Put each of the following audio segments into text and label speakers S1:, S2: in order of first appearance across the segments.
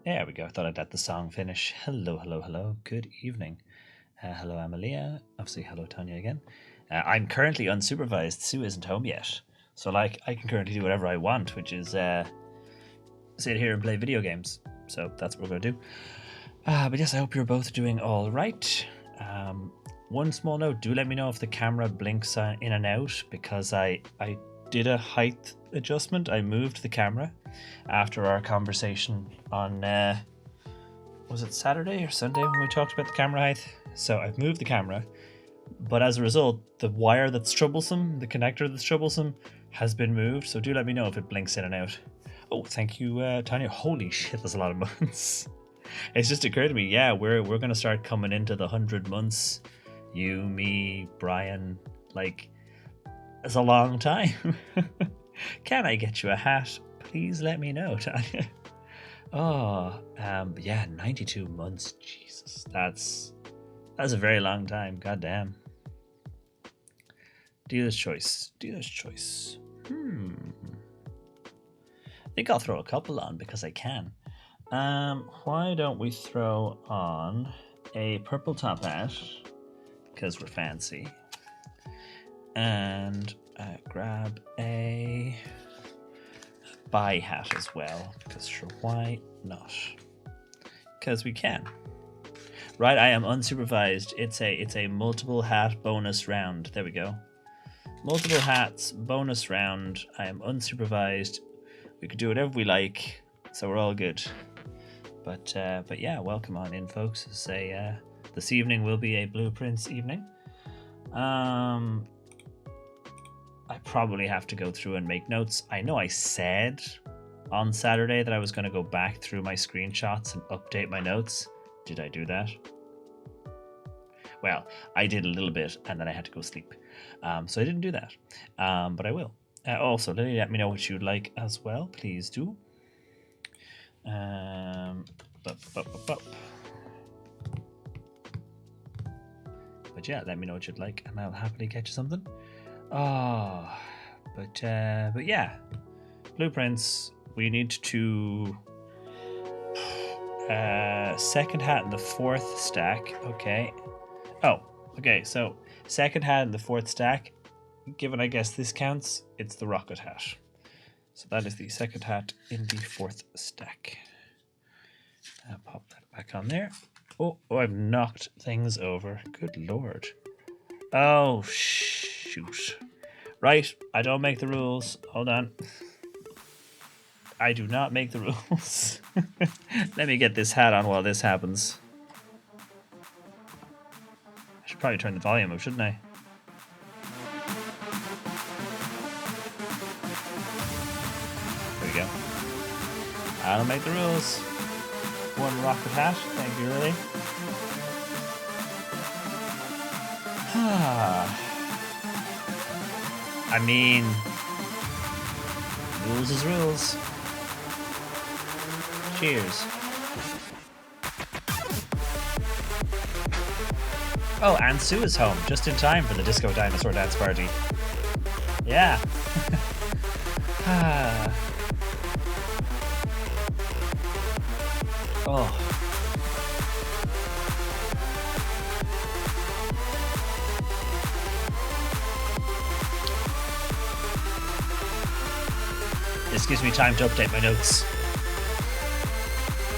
S1: There we go. I thought I'd let the song finish. Hello, hello, hello. Good evening. Hello, Amalia. Obviously, hello, Tanya again. I'm currently unsupervised. Sue isn't home yet. So, I can currently do whatever I want, which is sit here and play video games. So, that's what we're going to do. But yes, I hope you're both doing all right. One small note, do let me know if the camera blinks in and out, because I did a height adjustment. I moved the camera after our conversation on was it Saturday or Sunday when we talked about the camera height. So I've moved the camera, but as a result, the wire that's troublesome, the connector that's troublesome, has been moved. So do let me know if it blinks in and out. Oh, thank you, Tanya. Holy shit, that's a lot of months. It's just occurred to me, yeah, we're gonna start coming into the 100 months. You, me, Brian, it's a long time. Can I get you a hat? Please let me know, Tanya. Yeah, 92 months. Jesus, that's a very long time. Goddamn. Dealer's choice. I think I'll throw a couple on because I can. Why don't we throw on a purple top hat because we're fancy, and grab a buy hat as well, because sure, why not? Because we can. Right, I am unsupervised. It's a multiple hat bonus round. There we go. Multiple hats bonus round. I am unsupervised. We could do whatever we like, so we're all good. But yeah, welcome on in, folks. This evening will be a Blueprints evening. I probably have to go through and make notes. I know I said on Saturday that I was going to go back through my screenshots and update my notes. Did I do that? Well, I did a little bit and then I had to go sleep. So I didn't do that. But I will. Also, let me know what you'd like as well. Please do. But yeah, let me know what you'd like and I'll happily get you something. But yeah, Blueprints. We need to second hat in the fourth stack. Okay. Oh, okay. So second hat in the fourth stack. Given I guess this counts, it's the rocket hat. So that is the second hat in the fourth stack. Pop that back on there. Oh, I've knocked things over. Good lord. Oh, shoot. Right, I don't make the rules. Hold on. I do not make the rules. Let me get this hat on while this happens. I should probably turn the volume up, shouldn't I? There we go. I don't make the rules. One rocket hat. Thank you, really. I mean, rules is rules. Cheers. Oh, and Sue is home, just in time for the Disco Dinosaur Dance Party. Yeah. Oh. This gives me time to update my notes.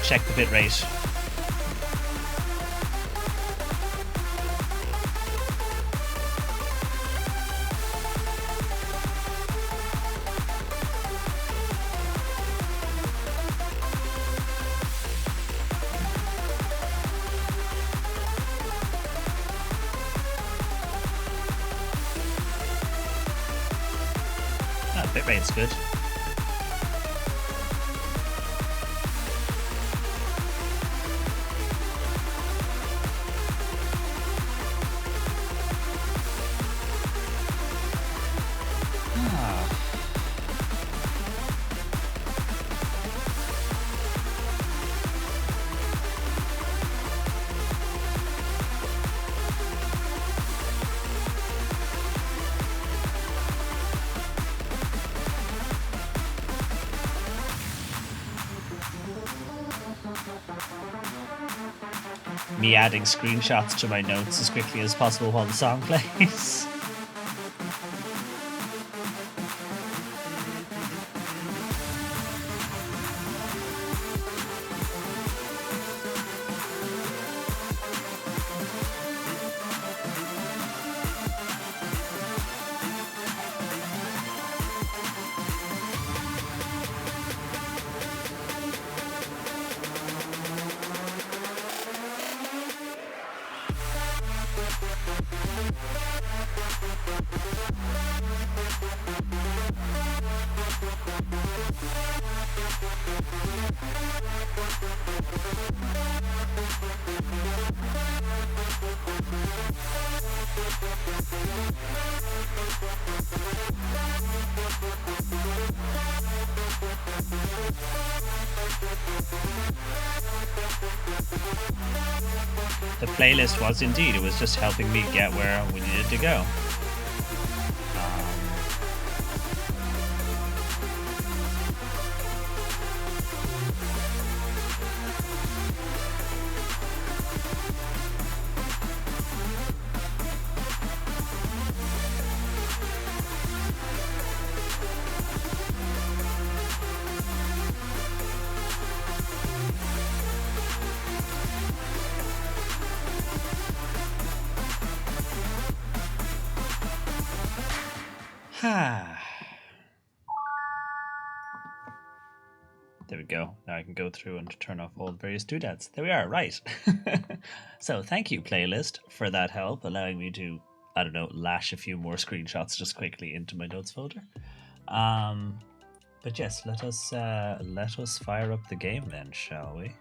S1: Check the bit rate. Bit rate's good. me adding screenshots to my notes as quickly as possible while the song plays. The playlist was indeed, it was just helping me get where we needed to go. There we go. Now I can go through and turn off all the various doodads. There we are, right. So thank you, playlist, for that help, allowing me to, I don't know, lash a few more screenshots just quickly into my notes folder. But yes, let us fire up the game then, shall we?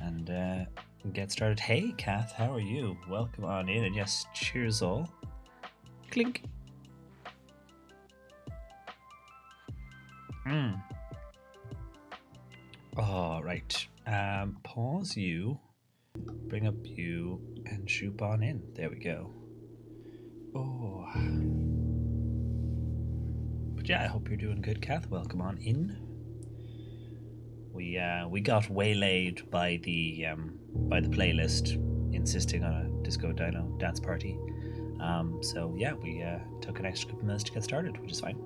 S1: And get started. Hey, Kath, how are you? Welcome on in, and yes, cheers all. Clink. All right. Pause you, bring up you, and shoot on in. There we go. Oh. But yeah, I hope you're doing good, Kath. Welcome on in. We got waylaid by the playlist insisting on a Disco Dino dance party. So yeah, we took an extra couple minutes to get started, which is fine.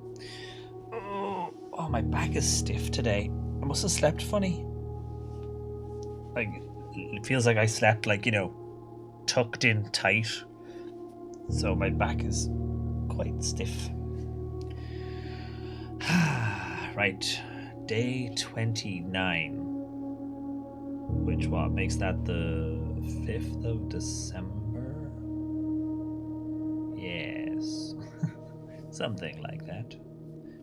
S1: Oh, my back is stiff today. I must have slept funny. Like, it feels like I slept, like, tucked in tight. So my back is quite stiff. Right, day 29. Which what makes that the 5th of December? Yes. Something like that.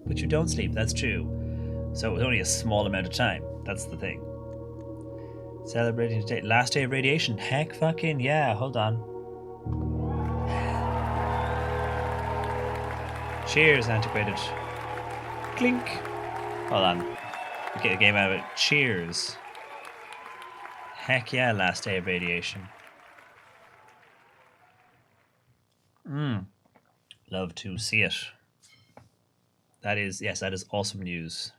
S1: But you don't sleep, that's true. So it was only a small amount of time. That's the thing. Celebrating today. Last day of radiation. Heck fucking yeah. Hold on. Cheers, antiquated. Clink. Hold on. Get a game out of it. Cheers. Heck yeah, last day of radiation. Love to see it. That is awesome news.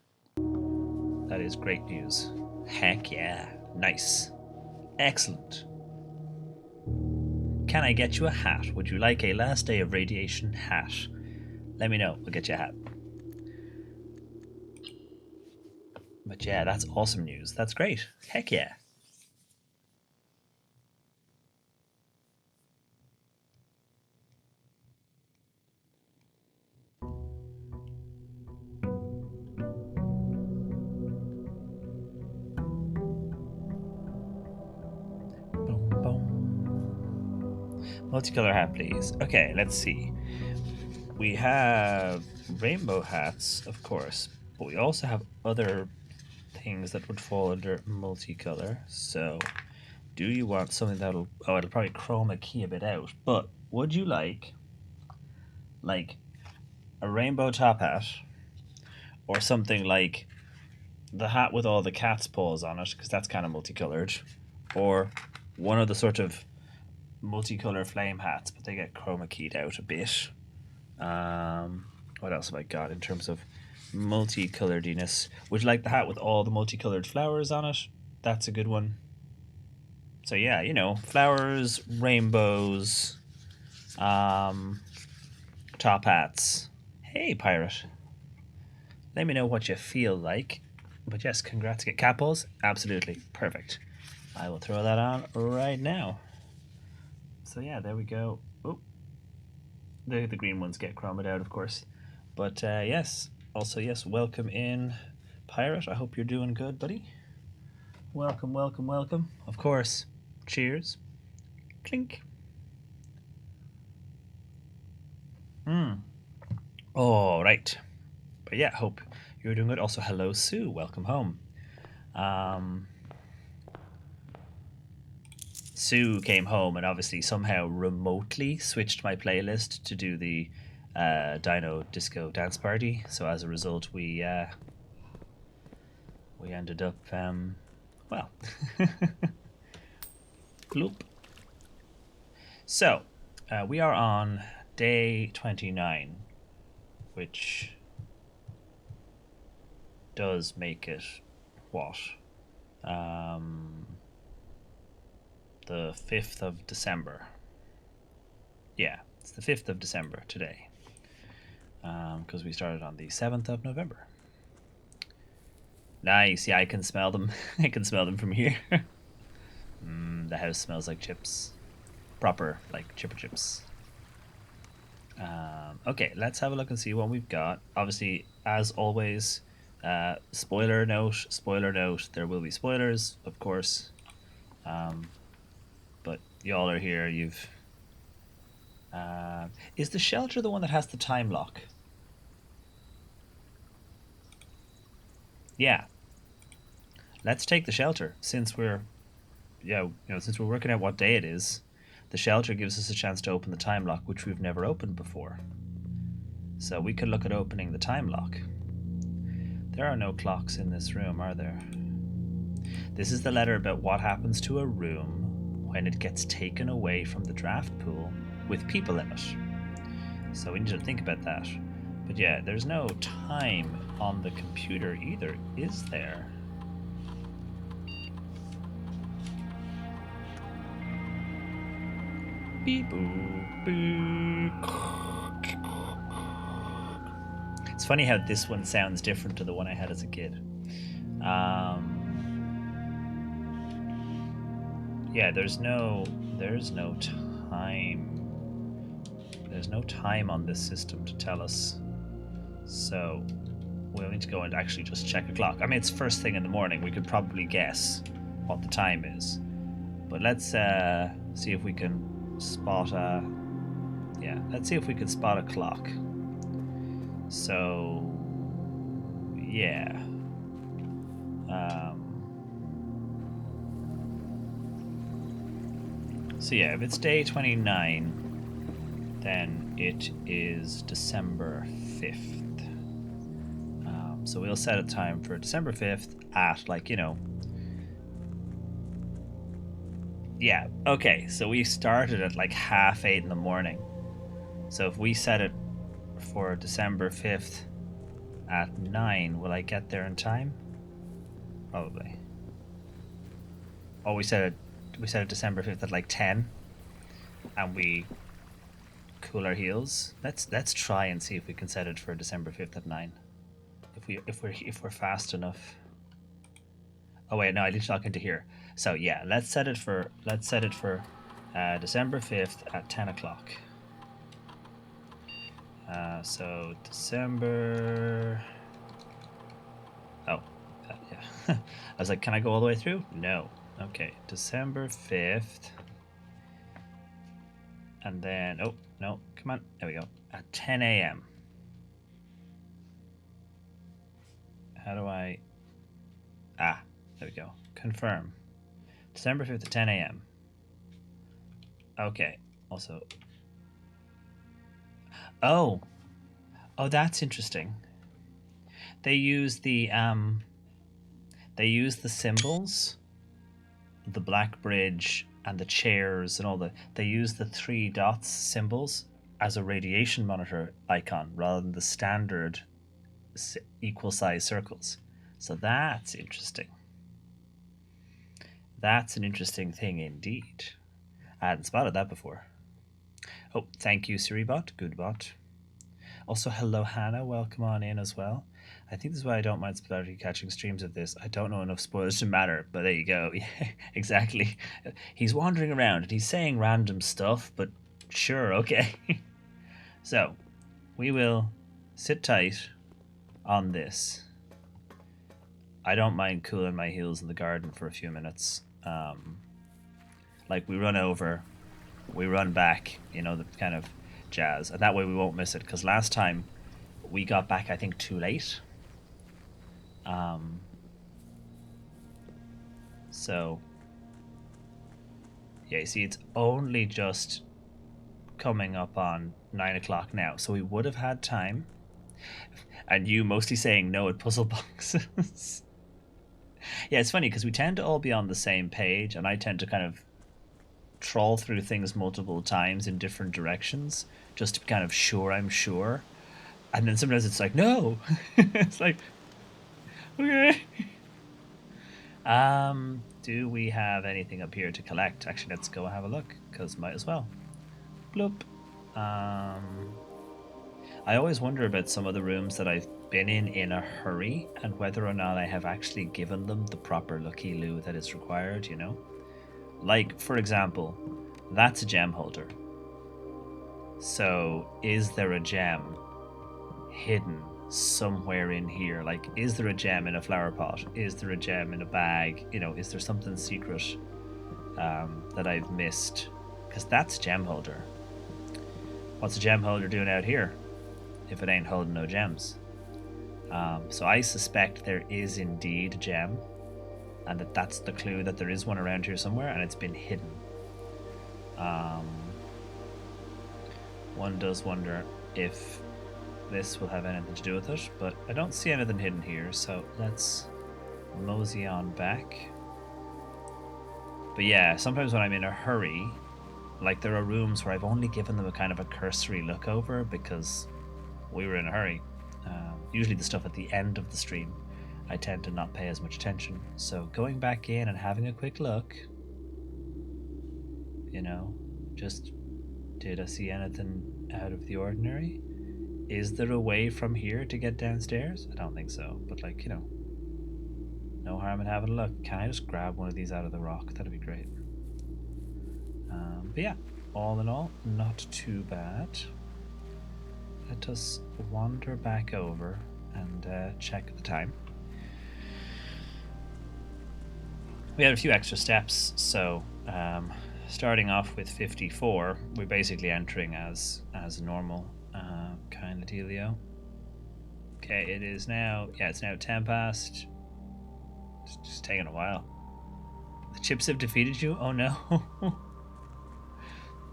S1: That is great news. Heck yeah. Nice. Excellent. Can I get you a hat? Would you like a last day of radiation hat? Let me know. We'll get you a hat. But yeah, that's awesome news. That's great. Heck yeah. Multicolor hat, please. Okay, let's see. We have rainbow hats, of course, but we also have other things that would fall under multicolor. So, do you want something that'll... Oh, it'll probably chroma key a bit out. But would you like a rainbow top hat, or something like the hat with all the cat's paws on it, because that's kind of multicolored, or one of the sort of multicolor flame hats, but they get chroma keyed out a bit. What else have I got in terms of multicoloredness? Would you like the hat with all the multicolored flowers on it? That's a good one. So yeah, you know, flowers, rainbows, top hats. Hey, pirate. Let me know what you feel like. But yes, congrats. Get capos? Absolutely. Perfect. I will throw that on right now. So yeah, there we go. Oh, the green ones get chromed out, of course. But yes, also yes, welcome in, pirate. I hope you're doing good, buddy. Welcome, welcome, welcome. Of course. Cheers. Clink. All right. But yeah, hope you're doing good. Also, hello, Sue. Welcome home. Um, Sue came home and obviously somehow remotely switched my playlist to do the Dino Disco Dance Party. So as a result, we ended up well, gloop. So we are on day 29, which does make it what the 5th of December. Yeah, it's the 5th of December today because we started on the 7th of November. Nice. Yeah, I can smell them. I can smell them from here. The house smells like chips. Proper, like chipper chips. Okay, let's have a look and see what we've got. Obviously, as always, spoiler note, there will be spoilers, of course. But y'all are here. You've. Is the shelter the one that has the time lock? Yeah. Let's take the shelter since we're, yeah, since we're working out what day it is. The shelter gives us a chance to open the time lock, which we've never opened before. So we could look at opening the time lock. There are no clocks in this room, are there? This is the letter about what happens to a room when it gets taken away from the draft pool with people in it. So we need to think about that. But yeah, there's no time on the computer either, is there? Beep boop boop. It's funny how this one sounds different to the one I had as a kid. Yeah, there's no time. There's no time on this system to tell us. So we'll need to go and actually just check a clock. I mean, it's first thing in the morning. We could probably guess what the time is. But let's see if we can spot a. Yeah, let's see if we can spot a clock. So, yeah. So yeah, if it's day 29, then it is December 5th. So we'll set a time for December 5th at, like, yeah, okay, so we started at like 8:30 in the morning. So if we set it for December 5th at 9, will I get there in time? Probably. Oh, we set it December 5th at like 10, and we cool our heels. Let's try and see if we can set it for December 5th at 9. If we're fast enough. Oh wait, no, I didn't log into here. So yeah, let's set it for December 5th at 10 o'clock. So December. Oh, yeah. I was like, can I go all the way through? No. Okay, December 5th. And then, oh, no, come on. There we go. At 10 a.m. How do I. Ah, there we go. Confirm. December 5th at 10 a.m. Okay, also. Oh. Oh, that's interesting. They use the symbols, the black bridge and the chairs and they use the 3 dots symbols as a radiation monitor icon rather than the standard equal size circles. So that's interesting. That's an interesting thing indeed. I hadn't spotted that before. Oh, thank you, Siribot. Good bot. Also, hello, Hannah. Welcome on in as well. I think this is why I don't mind sporadically catching streams of this. I don't know enough spoilers to matter, but there you go. Yeah, exactly. He's wandering around and he's saying random stuff, but sure, okay. So, we will sit tight on this. I don't mind cooling my heels in the garden for a few minutes. Like, we run over, we run back, the kind of jazz. And that way we won't miss it, because last time we got back, I think, too late. So, yeah, you see, it's only just coming up on 9 o'clock now. So we would have had time. And you mostly saying no at puzzle boxes. Yeah, it's funny because we tend to all be on the same page, and I tend to kind of trawl through things multiple times in different directions just to be kind of sure I'm sure. And then sometimes it's like, no. It's like, okay. Do we have anything up here to collect? Actually, let's go have a look, because might as well. Bloop. I always wonder about some of the rooms that I've been in a hurry, and whether or not I have actually given them the proper lucky loo that is required, Like, for example, that's a gem holder. So, is there a gem hidden somewhere in here? Like, is there a gem in a flower pot? Is there a gem in a bag? Is there something secret that I've missed? Because that's a gem holder. What's a gem holder doing out here if it ain't holding no gems? So I suspect there is indeed a gem, and that's the clue that there is one around here somewhere, and it's been hidden. One does wonder if this will have anything to do with it, but I don't see anything hidden here, so let's mosey on back. But yeah, sometimes when I'm in a hurry, like, there are rooms where I've only given them a kind of a cursory look over because we were in a hurry. Usually the stuff at the end of the stream, I tend to not pay as much attention. So going back in and having a quick look, just, did I see anything out of the ordinary? Is there a way from here to get downstairs? I don't think so, but no harm in having a look. Can I just grab one of these out of the rock? That'd be great. But yeah, all in all, not too bad. Let us wander back over and check the time. We had a few extra steps, so starting off with 54, we're basically entering as normal kind of dealio. Okay, it is now, it's now 10 past. It's just taking a while. The chips have defeated you? Oh no.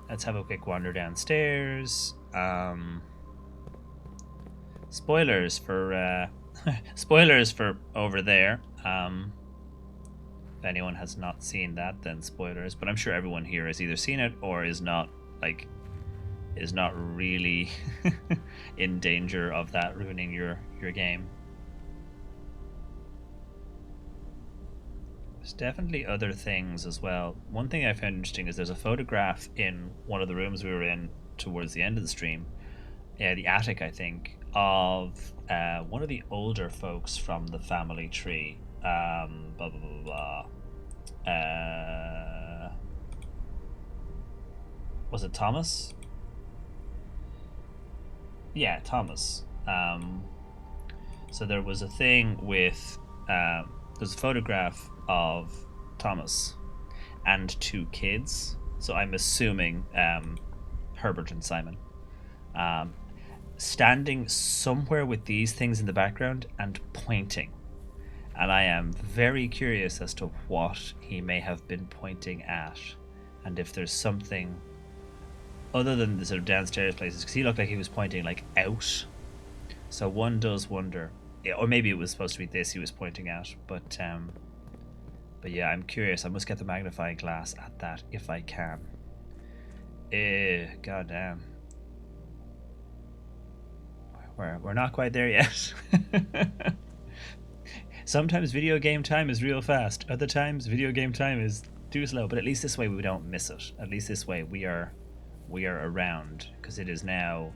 S1: Let's have a quick wander downstairs. Spoilers for spoilers for over there. If anyone has not seen that, then spoilers. But I'm sure everyone here has either seen it or is not really in danger of that ruining your game. There's definitely other things as well. One thing I found interesting is there's a photograph in one of the rooms we were in towards the end of the stream, the attic, I think, of one of the older folks from the family tree. Blah blah blah blah. Was it Thomas? Yeah, Thomas. So there was a thing with there's a photograph of Thomas and two kids. So I'm assuming Herbert and Simon. Standing somewhere with these things in the background and pointing. And I am very curious as to what he may have been pointing at, and if there's something other than the sort of downstairs places, because he looked like he was pointing like out. So one does wonder, or maybe it was supposed to be this he was pointing at, but yeah, I'm curious. I must get the magnifying glass at that if I can. Goddamn. We're not quite there yet. Sometimes video game time is real fast. Other times video game time is too slow. But at least this way we don't miss it. At least this way we are around, because it is now,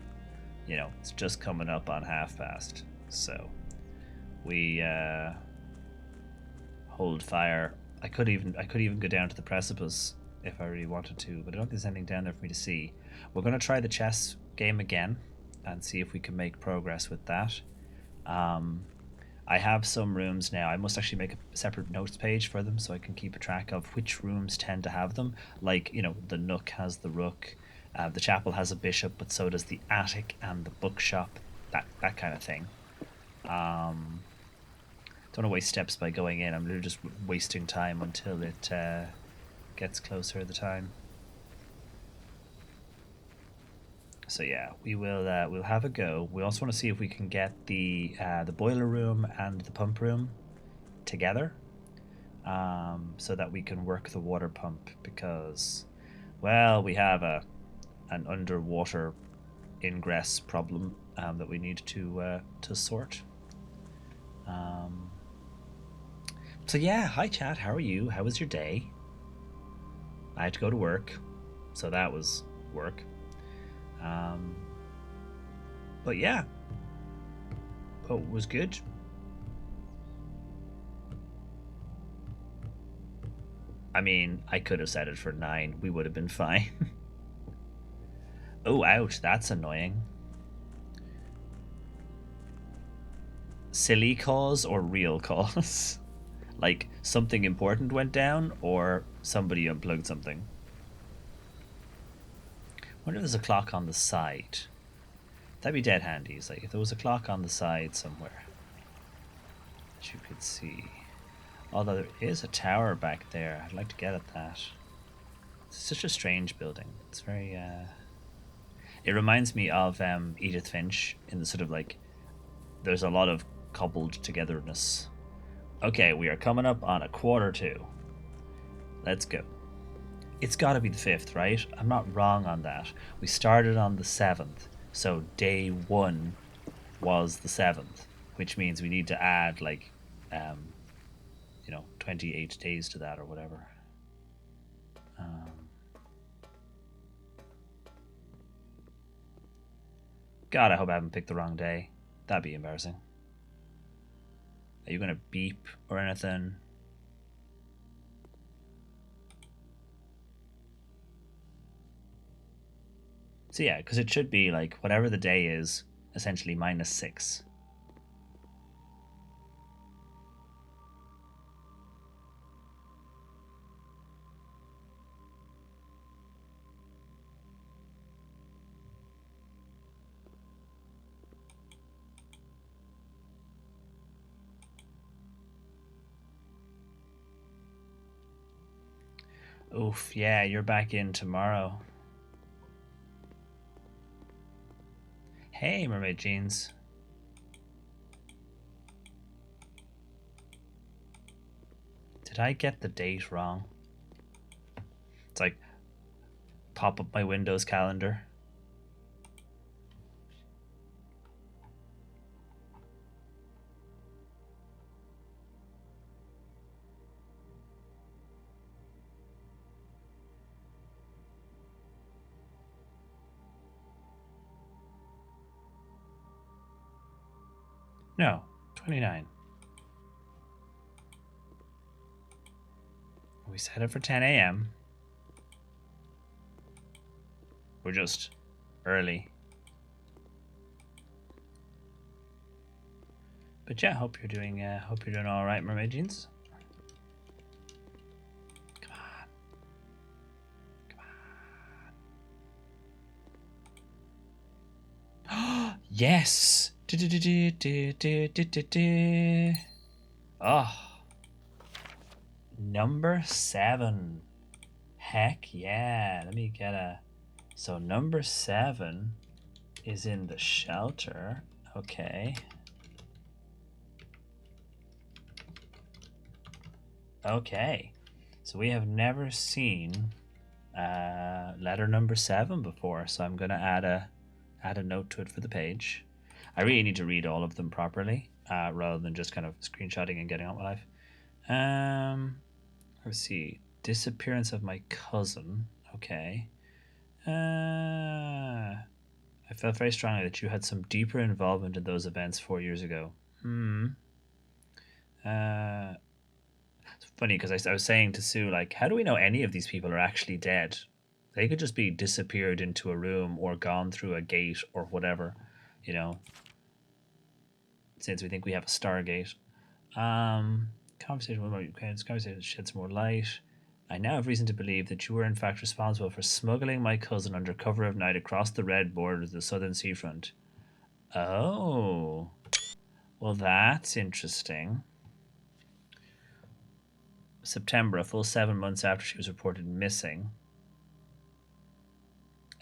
S1: it's just coming up on past. So we hold fire. I could even go down to the precipice if I really wanted to, but I don't think there's anything down there for me to see. We're going to try the chess game again and see if we can make progress with that. I have some rooms now. I must actually make a separate notes page for them so I can keep a track of which rooms tend to have them. Like, the nook has the rook, the chapel has a bishop, but so does the attic and the bookshop, that kind of thing. Don't want to waste steps by going in. I'm literally just wasting time until it gets closer to the time. So yeah, we'll have a go. We also want to see if we can get the boiler room and the pump room together, so that we can work the water pump, because, well, we have an underwater ingress problem that we need to sort. So yeah, hi chat, how are you? How was your day? I had to go to work, so that was work. But yeah, it was good. I mean, I could have set it for 9. We would have been fine. Oh, ouch, that's annoying. Silly cause or real cause? Like, something important went down, or somebody unplugged something? I wonder if there's a clock on the side. That'd be dead handy. It's like if there was a clock on the side somewhere that you could see. Although there is a tower back there. I'd like to get at that. It's such a strange building. It's very it reminds me of Edith Finch, in the sort of like, there's a lot of cobbled togetherness. Okay, we are coming up on 1:45. Let's go. It's got to be the 5th, right? I'm not wrong on that. We started on the 7th, so day 1 was the 7th, which means we need to add like 28 days to that or whatever. God, I hope I haven't picked the wrong day. That'd be embarrassing. Are you gonna beep or anything? So yeah, because it should be like whatever the day is, essentially -6. Oof, yeah, you're back in tomorrow. Hey, Mermaid Jeans. Did I get the date wrong? It's like, pop up my Windows calendar. No, 29. We set it for 10 a.m. We're just early. But yeah, hope you're doing all right, Mermaid Jeans. Come on. Come on. Yes. Oh. Number 7. Heck yeah. Let me get a... So number 7 is in the shelter. Okay. Okay. So we have never seen letter number 7 before, so I'm going to add a note to it for the page. I really need to read all of them properly, rather than just kind of screenshotting and getting on with life. Let's see. Disappearance of my cousin. Okay. I felt very strongly that you had some deeper involvement in those events 4 years ago. Hmm. Uh, it's funny because I was saying to Sue, like, how do we know any of these people are actually dead? They could just be disappeared into a room or gone through a gate or whatever, you know, since we think we have a Stargate. Conversation with my parents. Conversation sheds more light. I now have reason to believe that you were in fact responsible for smuggling my cousin under cover of night across the red border of the southern seafront. Oh, well, that's interesting. September, a full 7 months after she was reported missing.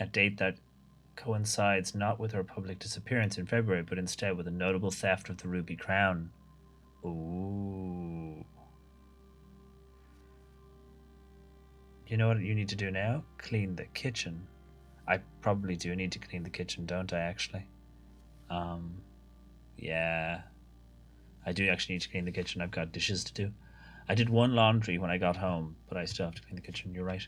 S1: A date that coincides not with her public disappearance in February, but instead with a notable theft of the ruby crown. Ooh. You know what you need to do now? Clean the kitchen. I probably do need to clean the kitchen, don't I, actually? Um, yeah. I do actually need to clean the kitchen. I've got dishes to do. I did one laundry when I got home, but I still have to clean the kitchen. You're right.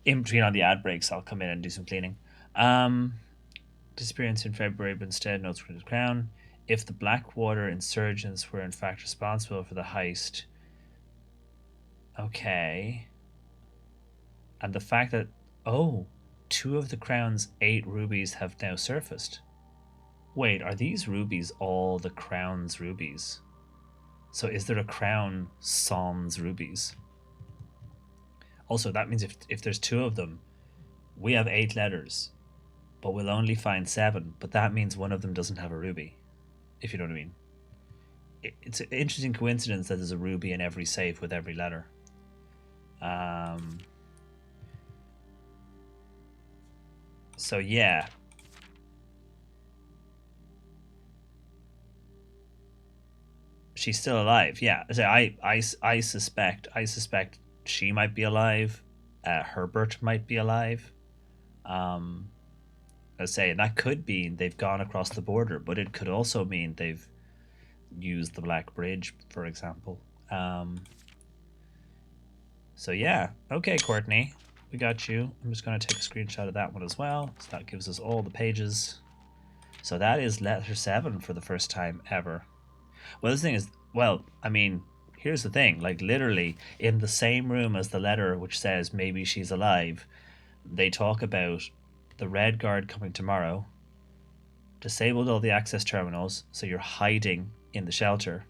S1: In between on the ad breaks, I'll come in and do some cleaning. Um, Disappearance in February, but instead notes for the crown. If the Blackwater insurgents were in fact responsible for the heist, okay. And the fact that, oh, two of the crown's 8 rubies have now surfaced. Wait, are these rubies all the crown's rubies? So is there a crown sans rubies? Also, that means if there's two of them, we have 8 letters, but we'll only find 7. But that means one of them doesn't have a ruby, if you know what I mean. It's an interesting coincidence that there's a ruby in every safe with every letter. So yeah. She's still alive. Yeah. I suspect she might be alive. Herbert might be alive. Um, I say that could mean they've gone across the border, but it could also mean they've used the Black Bridge, for example. So yeah, okay, Courtney, we got you. I'm just going to take a screenshot of that one as well. So that gives us all the pages. So that is letter 7 for the first time ever. Well, this thing is, well, I mean, here's the thing. Like, literally, in the same room as the letter which says maybe she's alive, they talk about the Red Guard coming tomorrow, disabled all the access terminals, so you're hiding in the shelter.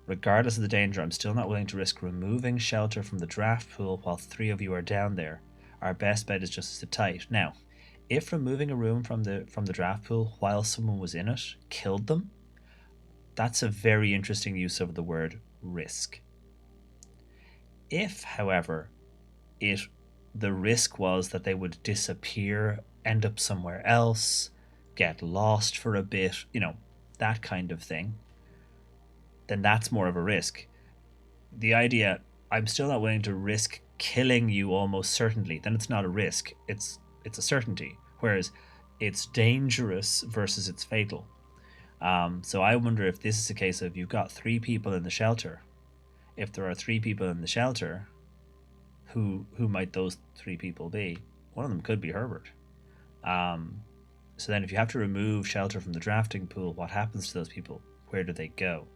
S1: Regardless of the danger, I'm still not willing to risk removing shelter from the draft pool while 3 of you are down there. Our best bet is just to sit tight. Now, if removing a room from the draft pool while someone was in it killed them, that's a very interesting use of the word risk. If, however, the risk was that they would disappear, end up somewhere else, get lost for a bit, that kind of thing, then that's more of a risk. The idea, I'm still not willing to risk killing you almost certainly, then it's not a risk, it's a certainty. Whereas it's dangerous versus it's fatal. So I wonder if this is a case of you've got 3 people in the shelter. If there are 3 people in the shelter, who might those 3 people be? One of them could be Herbert. So then if you have to remove shelter from the drafting pool, what happens to those people? Where do they go?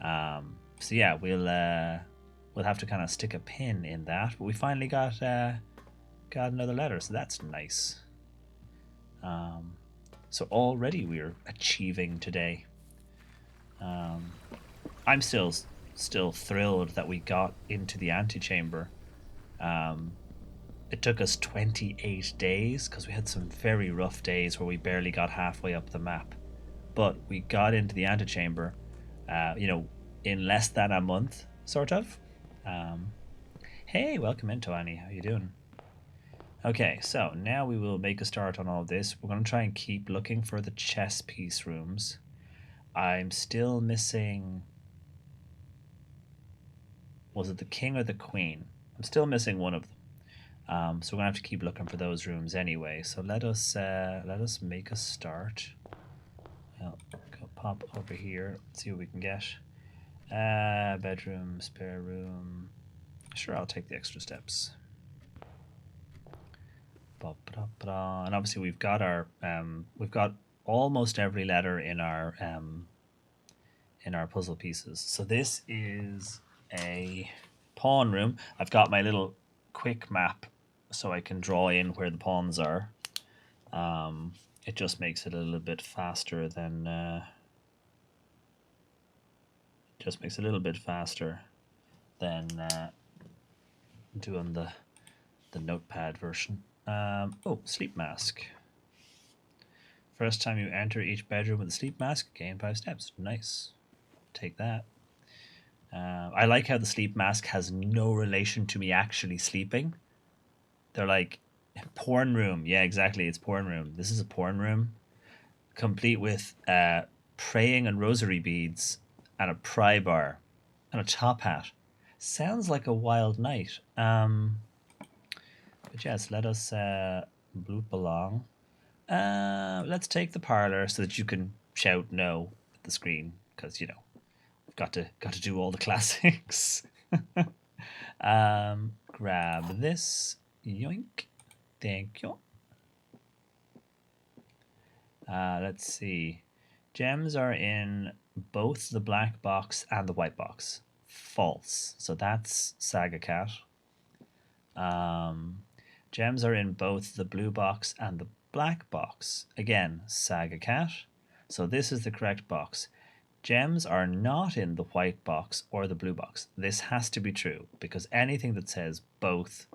S1: So yeah, we'll have to kind of stick a pin in that. But we finally got another letter, so that's nice. So already we're achieving today. I'm still thrilled that we got into the antechamber. It took us 28 days because we had some very rough days where we barely got halfway up the map. But we got into the antechamber, in less than a month, sort of. Hey, welcome in, Annie. How you doing? Okay, so now we will make a start on all of this. We're going to try and keep looking for the chess piece rooms. I'm still missing... Was it the king or the queen? I'm still missing one of them. So we're going to have to keep looking for those rooms anyway. So let us make a start. Well, go pop over here, see what we can get. Bedroom, spare room. Sure, I'll take the extra steps. And obviously we've got our we've got almost every letter in our puzzle pieces. So this is a pawn room. I've got my little quick map so I can draw in where the pawns are. It just makes it a little bit faster than doing the notepad version. Oh, sleep mask. First time you enter each bedroom with a sleep mask, gain 5 steps. Nice. Take that. I like how the sleep mask has no relation to me actually sleeping. They're like, porn room. Yeah, exactly. It's porn room. This is a porn room, complete with praying and rosary beads and a pry bar and a top hat. Sounds like a wild night. But yes, let us bloop along. Let's take the parlor so that you can shout no at the screen, because you know we've got to do all the classics. Grab this. Yoink. Thank you. Let's see. Gems are in both the black box and the white box. False. So that's Saga Cat. Gems are in both the blue box and the black box. Again, Saga Cat. So this is the correct box. Gems are not in the white box or the blue box. This has to be true because anything that says both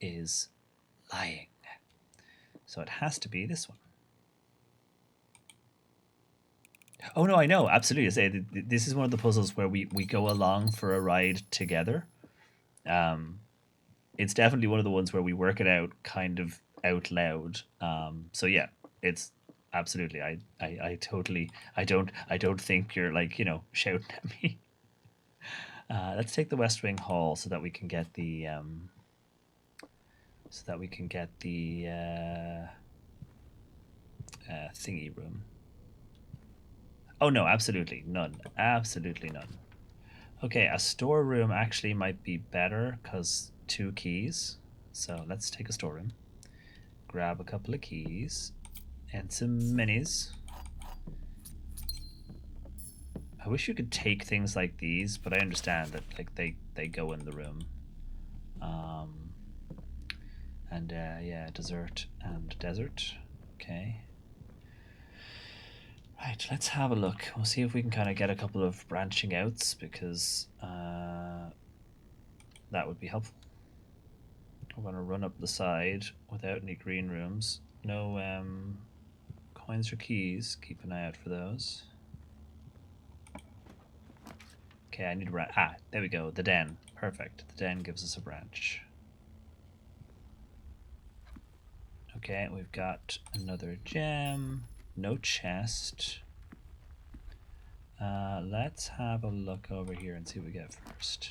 S1: is lying. So it has to be this one. Oh no, I know, absolutely. This is one of the puzzles where we go along for a ride together. It's definitely one of the ones where we work it out kind of out loud. So yeah, it's absolutely. I totally. I don't think you're like shouting at me. Let's take the West Wing Hall so that we can get the thingy room. Oh no, absolutely none. Absolutely none. Okay, a storeroom actually might be better because 2 keys. So let's take a storeroom. Grab a couple of keys and some minis. I wish you could take things like these, but I understand that like they go in the room. And yeah, dessert and desert. Okay. Right, let's have a look. We'll see if we can kind of get a couple of branching outs because that would be helpful. We're going to run up the side without any green rooms. No coins or keys. Keep an eye out for those. Okay, I need a branch. Ah, there we go. The den. Perfect. The den gives us a branch. Okay, we've got another gem. No chest. Let's have a look over here and see what we get first.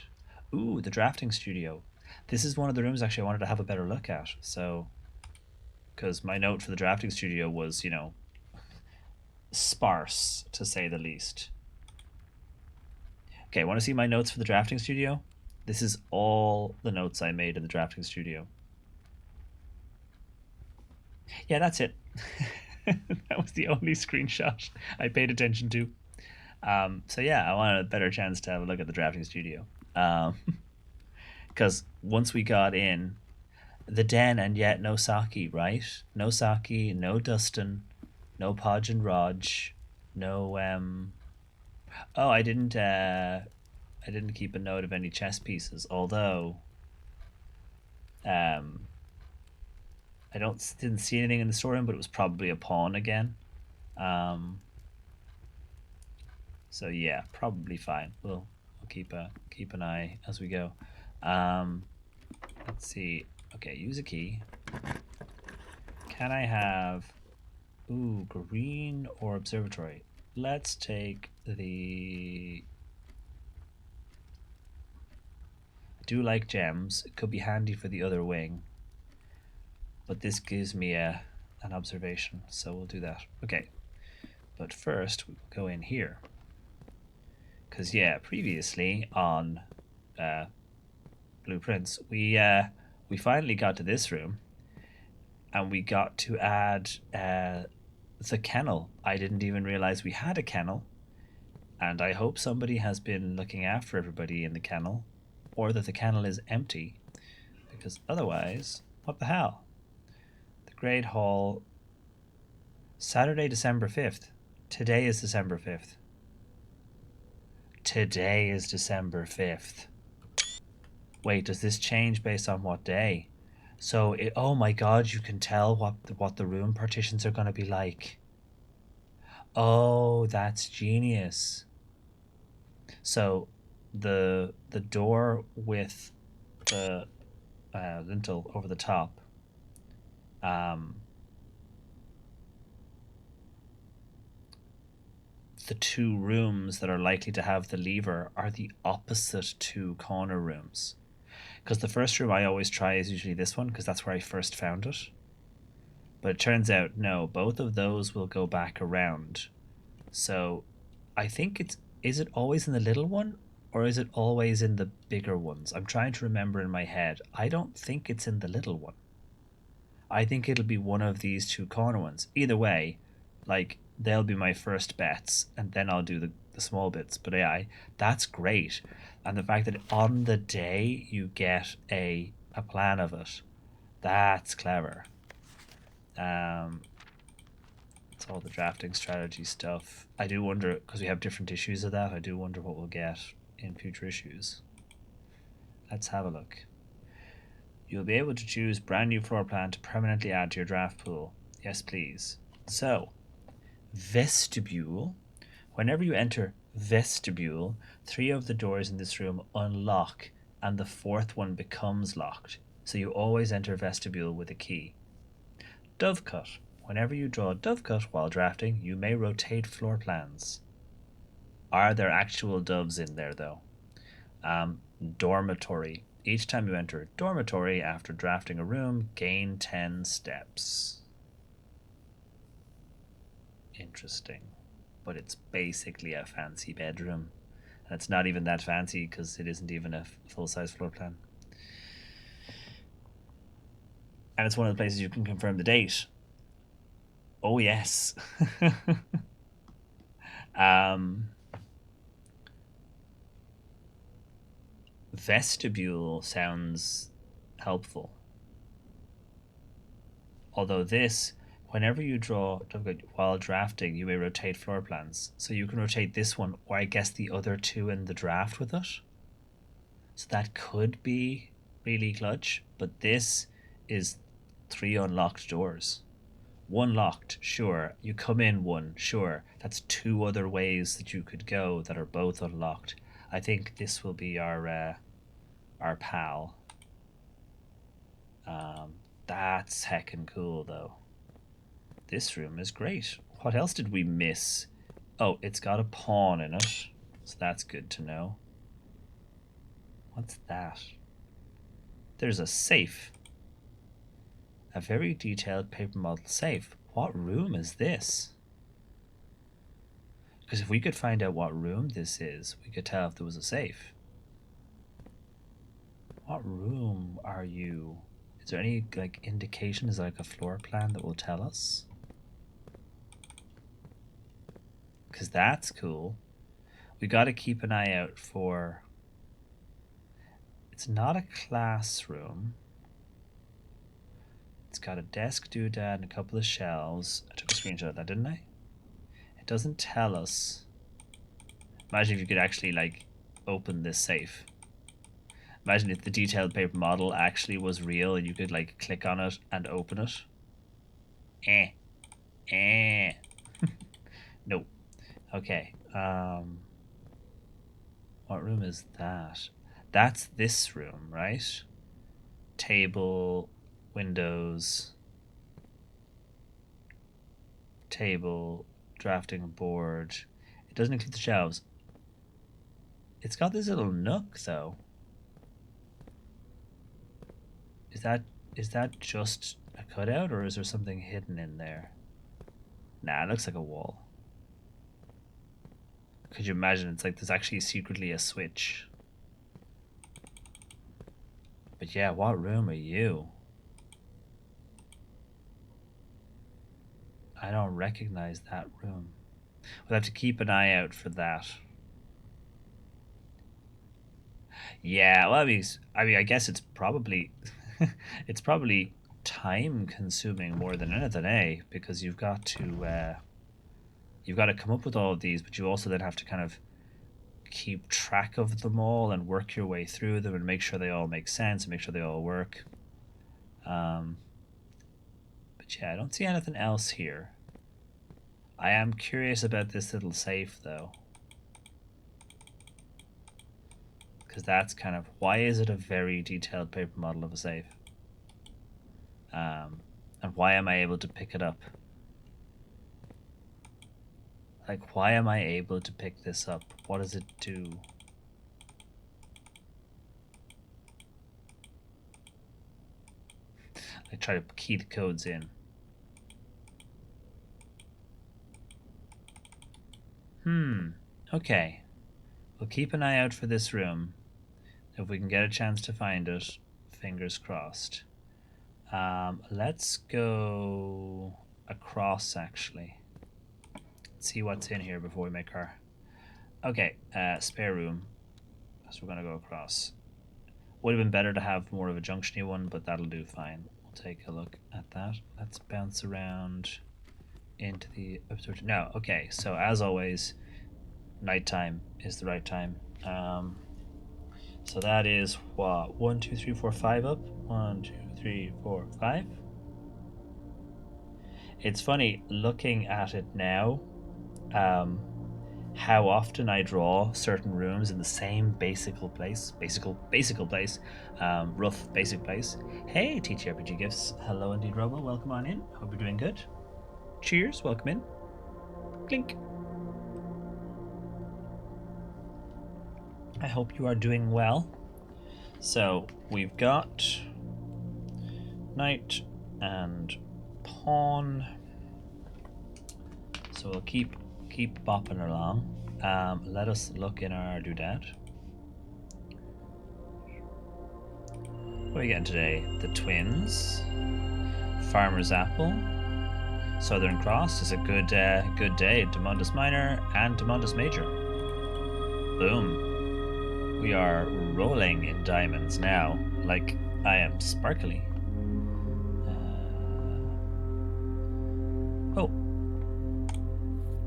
S1: Ooh, the drafting studio. This is one of the rooms actually I wanted to have a better look at. So, because my note for the drafting studio was, sparse to say the least. Okay, want to see my notes for the drafting studio? This is all the notes I made in the drafting studio. Yeah, that's it. That was the only screenshot I paid attention to. So yeah, I wanted a better chance to have a look at the drafting studio. Because once we got in the den and yet no Saki, right? No Saki, no Dustin, no Podge and Raj, no oh, I didn't keep a note of any chess pieces, although I didn't see anything in the storeroom, but it was probably a pawn again. So yeah, probably fine. We'll keep an eye as we go. Let's see. Okay, use a key. Can I have green or observatory? Let's take the. I do like gems. It could be handy for the other wing. But this gives me an observation, so we'll do that. Okay. But first, we will go in here. Because, yeah, previously on Blueprints, we finally got to this room. And we got to add the kennel. I didn't even realize we had a kennel. And I hope somebody has been looking after everybody in the kennel. Or that the kennel is empty. Because otherwise, what the hell? The Great Hall, Saturday, December 5th. Today is December 5th. Today is December 5th. Wait, does this change based on what day? So, oh my god, you can tell what the room partitions are going to be like. Oh, that's genius. So, the door with the lintel over the top, the two rooms that are likely to have the lever are the opposite two corner rooms. Because the first room I always try is usually this one, because that's where I first found it. But it turns out, no, both of those will go back around. So I think is it always in the little one, or is it always in the bigger ones? I'm trying to remember in my head. I don't think it's in the little one. I think it'll be one of these two corner ones. Either way, like, they'll be my first bets, and then I'll do the small bits. But yeah, that's great. And the fact that on the day you get a plan of it, that's clever. It's all the drafting strategy stuff. I do wonder, because we have different issues of that, I do wonder what we'll get in future issues. Let's have a look. You'll be able to choose brand new floor plan to permanently add to your draft pool. Yes, please. So, vestibule. Whenever you enter vestibule, 3 of the doors in this room unlock and the 4th one becomes locked. So you always enter vestibule with a key. Dovecut. Whenever you draw a dovecut while drafting, you may rotate floor plans. Are there actual doves in there, though? Dormitory. Each time you enter a dormitory after drafting a room, gain 10 steps. Interesting. But it's basically a fancy bedroom. And it's not even that fancy because it isn't even a full-size floor plan. And it's one of the places you can confirm the date. Oh, yes. Vestibule sounds helpful. Although this, whenever you draw while drafting, you may rotate floor plans. So you can rotate this one, or I guess the other two in the draft with it. So that could be really clutch. But this is 3 unlocked doors. 1 locked, sure. You come in 1, sure. That's 2 other ways that you could go that are both unlocked. I think this will be our pal. That's heckin' cool, though. This room is great. What else did we miss? Oh, it's got a pawn in it, so that's good to know. What's that? There's a safe. A very detailed paper model safe. What room is this? Because if we could find out what room this is, we could tell if there was a safe. What room are you? Is there any like indication? Is there like a floor plan that will tell us? Because that's cool. We got to keep an eye out for... It's not a classroom. It's got a desk doodad and a couple of shelves. I took a screenshot of that, didn't I? It doesn't tell us. Imagine if you could actually like open this safe. Imagine if the detailed paper model actually was real and you could like click on it and open it. No. Okay. What room is that? That's this room, right? Table, windows, table, drafting board. It doesn't include the shelves. It's got this little nook though. Is that just a cutout or is there something hidden in there? Nah, it looks like a wall. Could you imagine? It's like there's actually secretly a switch. But yeah, what room are you? I don't recognize that room. We'll have to keep an eye out for that. Yeah, well, I guess it's probably, it's probably time consuming more than anything, eh? Because you've got to come up with all of these, but you also then have to kind of keep track of them all and work your way through them and make sure they all make sense and make sure they all work. Um, but yeah, I don't see anything else here. I am curious about this little safe though. Because that's kind of, why is it a very detailed paper model of a safe? And why am I able to pick it up? Like, why am I able to pick this up? What does it do? I try to key the codes in. Okay. We'll keep an eye out for this room. If we can get a chance to find it, fingers crossed. Let's go across, actually. See what's in here before we make our... Okay, spare room. So we're going to go across. Would have been better to have more of a junctiony one, but that'll do fine. We'll take a look at that. Let's bounce around into the observatory. No, okay, so as always, nighttime is the right time. So that is what? 1, 2, 3, 4, 5 up? 1, 2, 3, 4, 5. It's funny looking at it now, how often I draw certain rooms in the same basical place, rough basic place. Hey, TTRPG Gifts. Hello indeed, Robo. Welcome on in. Hope you're doing good. Cheers. Welcome in. Clink. I hope you are doing well. So we've got knight and pawn. So we'll keep bopping along. Let us look in our doodad. What are we getting today? The Twins, Farmer's Apple, Southern Cross is a good day. Demondus Minor and Demondus Major. Boom. We are rolling in diamonds now, like I am sparkly.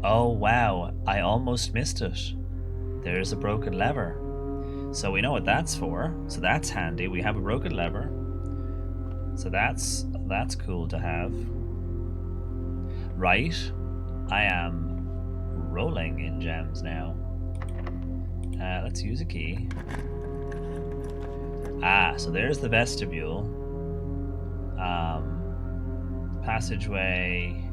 S1: Oh wow, I almost missed it. There's a broken lever. So we know what that's for, so that's handy. We have a broken lever. So that's cool to have. Right, I am rolling in gems now. Let's use a key. So there's the vestibule. Passageway.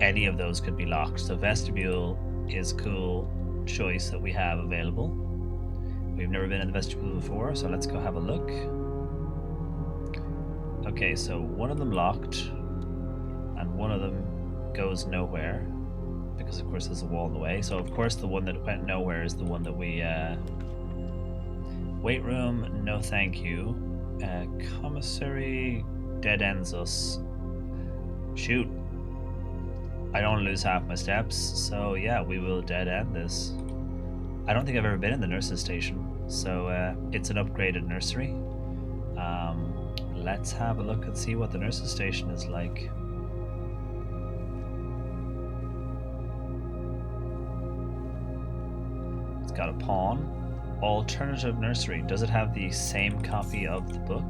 S1: Any of those could be locked. So vestibule is a cool choice that we have available. We've never been in the vestibule before, so let's go have a look. Okay, so one of them locked, and one of them goes nowhere. Because of course there's a wall in the way. So of course the one that went nowhere is the one that we weight room, no thank you. Commissary dead ends us. Shoot. I don't want to lose half my steps, so yeah, we will dead end this. I don't think I've ever been in the nurse's station, so it's an upgraded nursery. Let's have a look and see what the nurse's station is like. Got a pawn. Alternative nursery. Does it have the same copy of the book?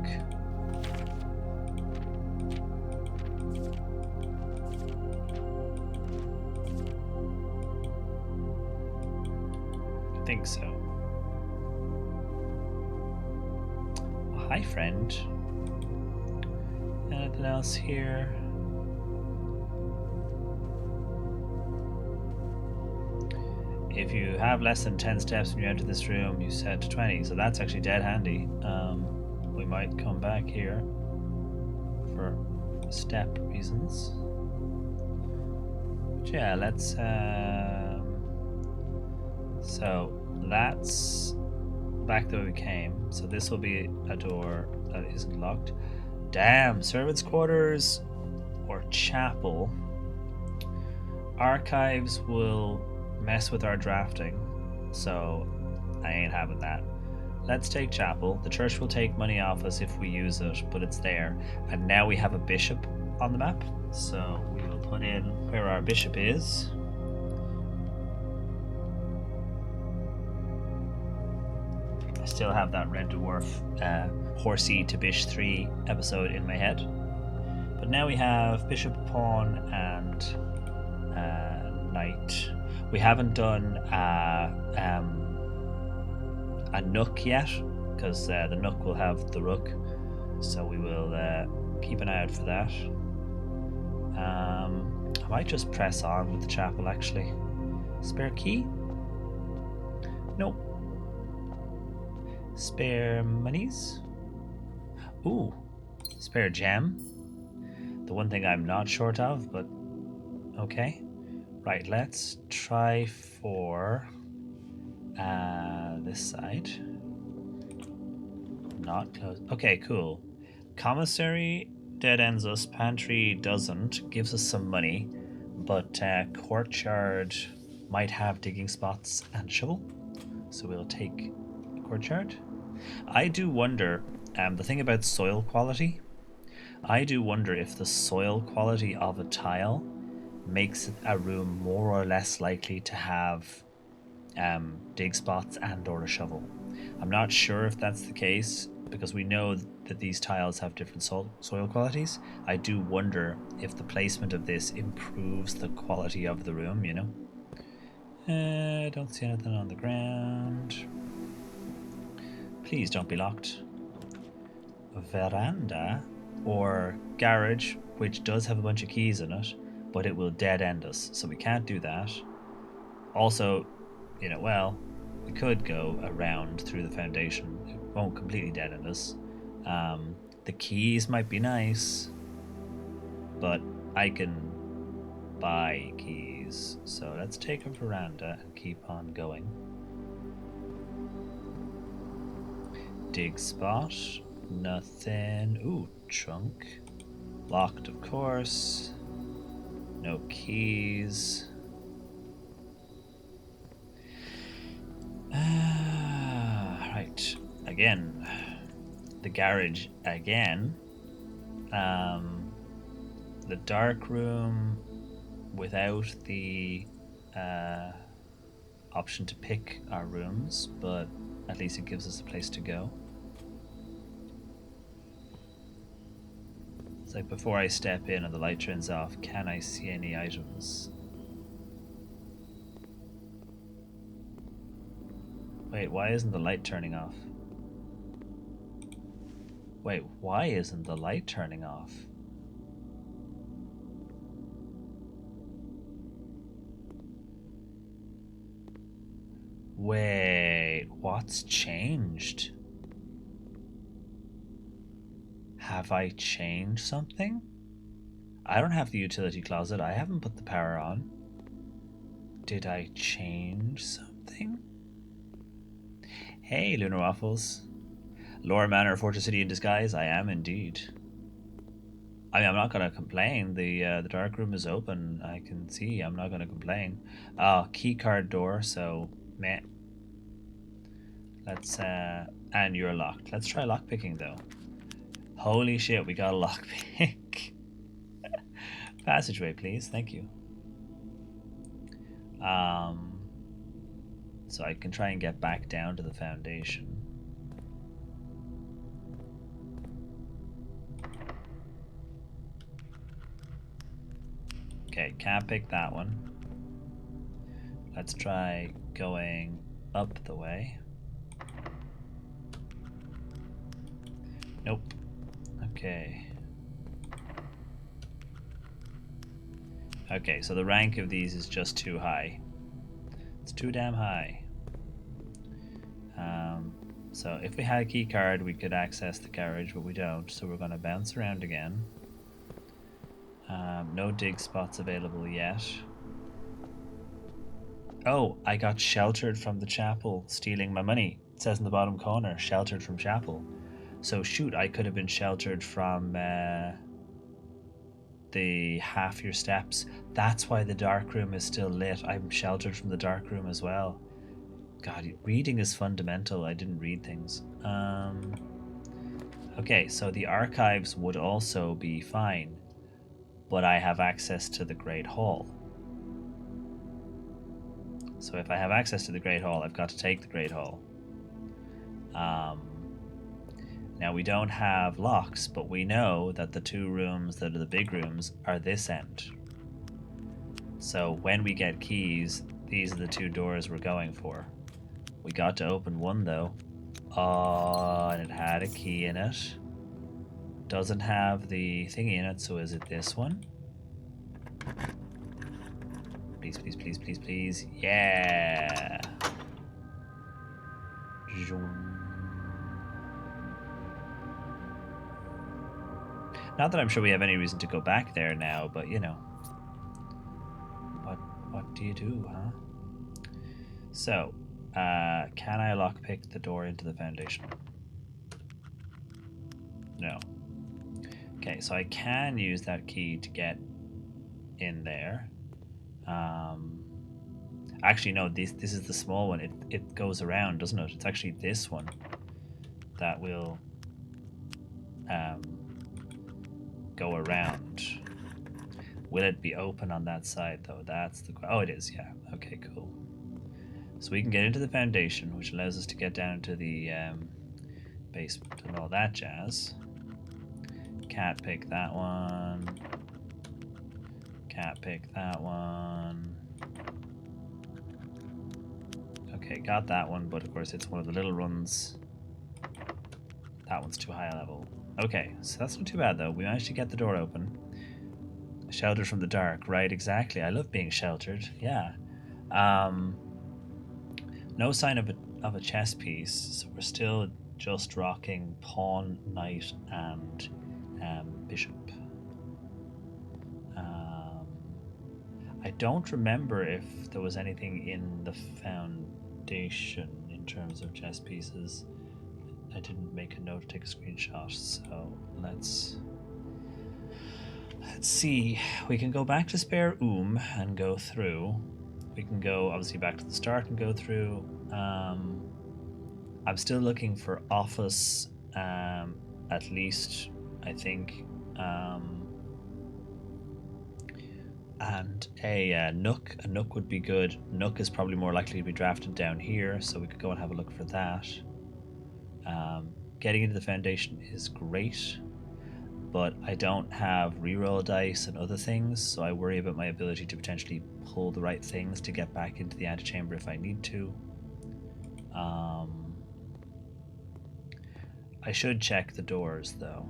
S1: I think so. Oh, hi, friend. Anything else here? If you have less than 10 steps when you enter this room, you set to 20. So that's actually dead handy. We might come back here for step reasons. But yeah, let's So that's back the way we came. So this will be a door that isn't locked. Damn, servants' quarters or chapel. Archives will mess with our drafting, so I ain't having that. Let's take chapel. The church will take money off us if we use it, but it's there. And now we have a bishop on the map, so we will put in where our bishop is. I still have that Red Dwarf Horsey to Bish 3 episode in my head. But now we have bishop, pawn, and knight. We haven't done a nook yet, because the nook will have the rook, so we will keep an eye out for that. I might just press on with the chapel, actually. Spare key? Nope. Spare monies? Ooh, spare gem. The one thing I'm not short of, but okay. Right, let's try for this side. Not close. Okay, cool. Commissary dead ends us. Pantry doesn't. Gives us some money. But courtyard might have digging spots and shovel. So we'll take courtyard. I do wonder, the thing about soil quality, I do wonder if the soil quality of a tile makes a room more or less likely to have dig spots and or a shovel. I'm not sure if that's the case, because we know that these tiles have different soil qualities. I do wonder if the placement of this improves the quality of the room, you know? I don't see anything on the ground. Please don't be locked. Veranda or garage, which does have a bunch of keys in it, but it will dead end us, so we can't do that. Also, you know, well, we could go around through the foundation. It won't completely dead end us. The keys might be nice, but I can buy keys. So let's take a veranda and keep on going. Dig spot. Nothing. Ooh, trunk. Locked, of course. No keys. Right. Again. The garage again. The dark room without the option to pick our rooms, but at least it gives us a place to go. It's like before I step in and the light turns off, can I see any items? Wait, why isn't the light turning off? Wait, why isn't the light turning off? Wait, what's changed? Have I changed something? I don't have the utility closet. I haven't put the power on. Did I change something? Hey, Lunar Waffles. Lore Manor, Fortress City in disguise? I am indeed. I mean, I'm not going to complain. The dark room is open. I can see. I'm not going to complain. Key card door, so meh. Let's, and you're locked. Let's try lockpicking, though. Holy shit, we got a lockpick. Passageway, please. Thank you. So I can try and get back down to the foundation. Okay, can't pick that one. Let's try going up the way. Nope. Okay. Okay, so the rank of these is just too high. It's too damn high. So if we had a key card, we could access the garage, but we don't. So we're going to bounce around again. No dig spots available yet. Oh, I got sheltered from the chapel stealing my money. It says in the bottom corner, sheltered from chapel. So shoot, I could have been sheltered from the half your steps. That's why the dark room is still lit. I'm sheltered from the dark room as well. God, reading is fundamental. I didn't read things. Okay, so the archives would also be fine, but I have access to the Great Hall. So if I have access to the Great Hall, I've got to take the Great Hall. Now we don't have locks, but we know that the two rooms that are the big rooms are this end. So when we get keys, these are the two doors we're going for. We got to open one though. Oh, and it had a key in it. Doesn't have the thingy in it, so is it this one? Please, please, please, please, please. Yeah. Not that I'm sure we have any reason to go back there now, but you know. What do you do, huh? So, can I lockpick the door into the foundation? No. Okay, so I can use that key to get in there. Actually, no, this is the small one. It goes around, doesn't it? It's actually this one that will go around. Will it be open on that side, though? That's the... Oh, it is, yeah. Okay, cool. So we can get into the foundation, which allows us to get down to the basement and all that jazz. Can't pick that one. Can't pick that one. Okay, got that one, but of course it's one of the little runs. That one's too high a level. Okay, so that's not too bad though. We managed to get the door open. Sheltered from the dark, right? Exactly. I love being sheltered. Yeah. No sign of a chess piece, so we're still just rocking pawn, knight, and bishop. I don't remember if there was anything in the foundation in terms of chess pieces. I didn't make a note to take a screenshot, so let's see. We can go back to Spare and go through. We can go obviously back to the start and go through. I'm still looking for office, at least I think, and a nook. A nook would be good. Nook is probably more likely to be drafted down here, so we could go and have a look for that. Getting into the foundation is great, but I don't have reroll dice and other things, so I worry about my ability to potentially pull the right things to get back into the antechamber if I need to. I should check the doors though.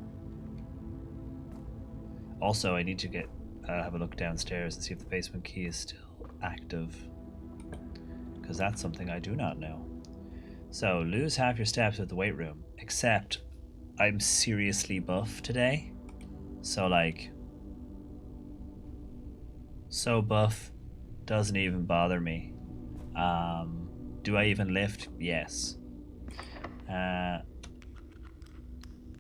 S1: Also, I need to get have a look downstairs and see if the basement key is still active, because that's something I do not know. So, lose half your steps at the weight room, except I'm seriously buff today. So, like, so buff doesn't even bother me. Do I even lift? Yes.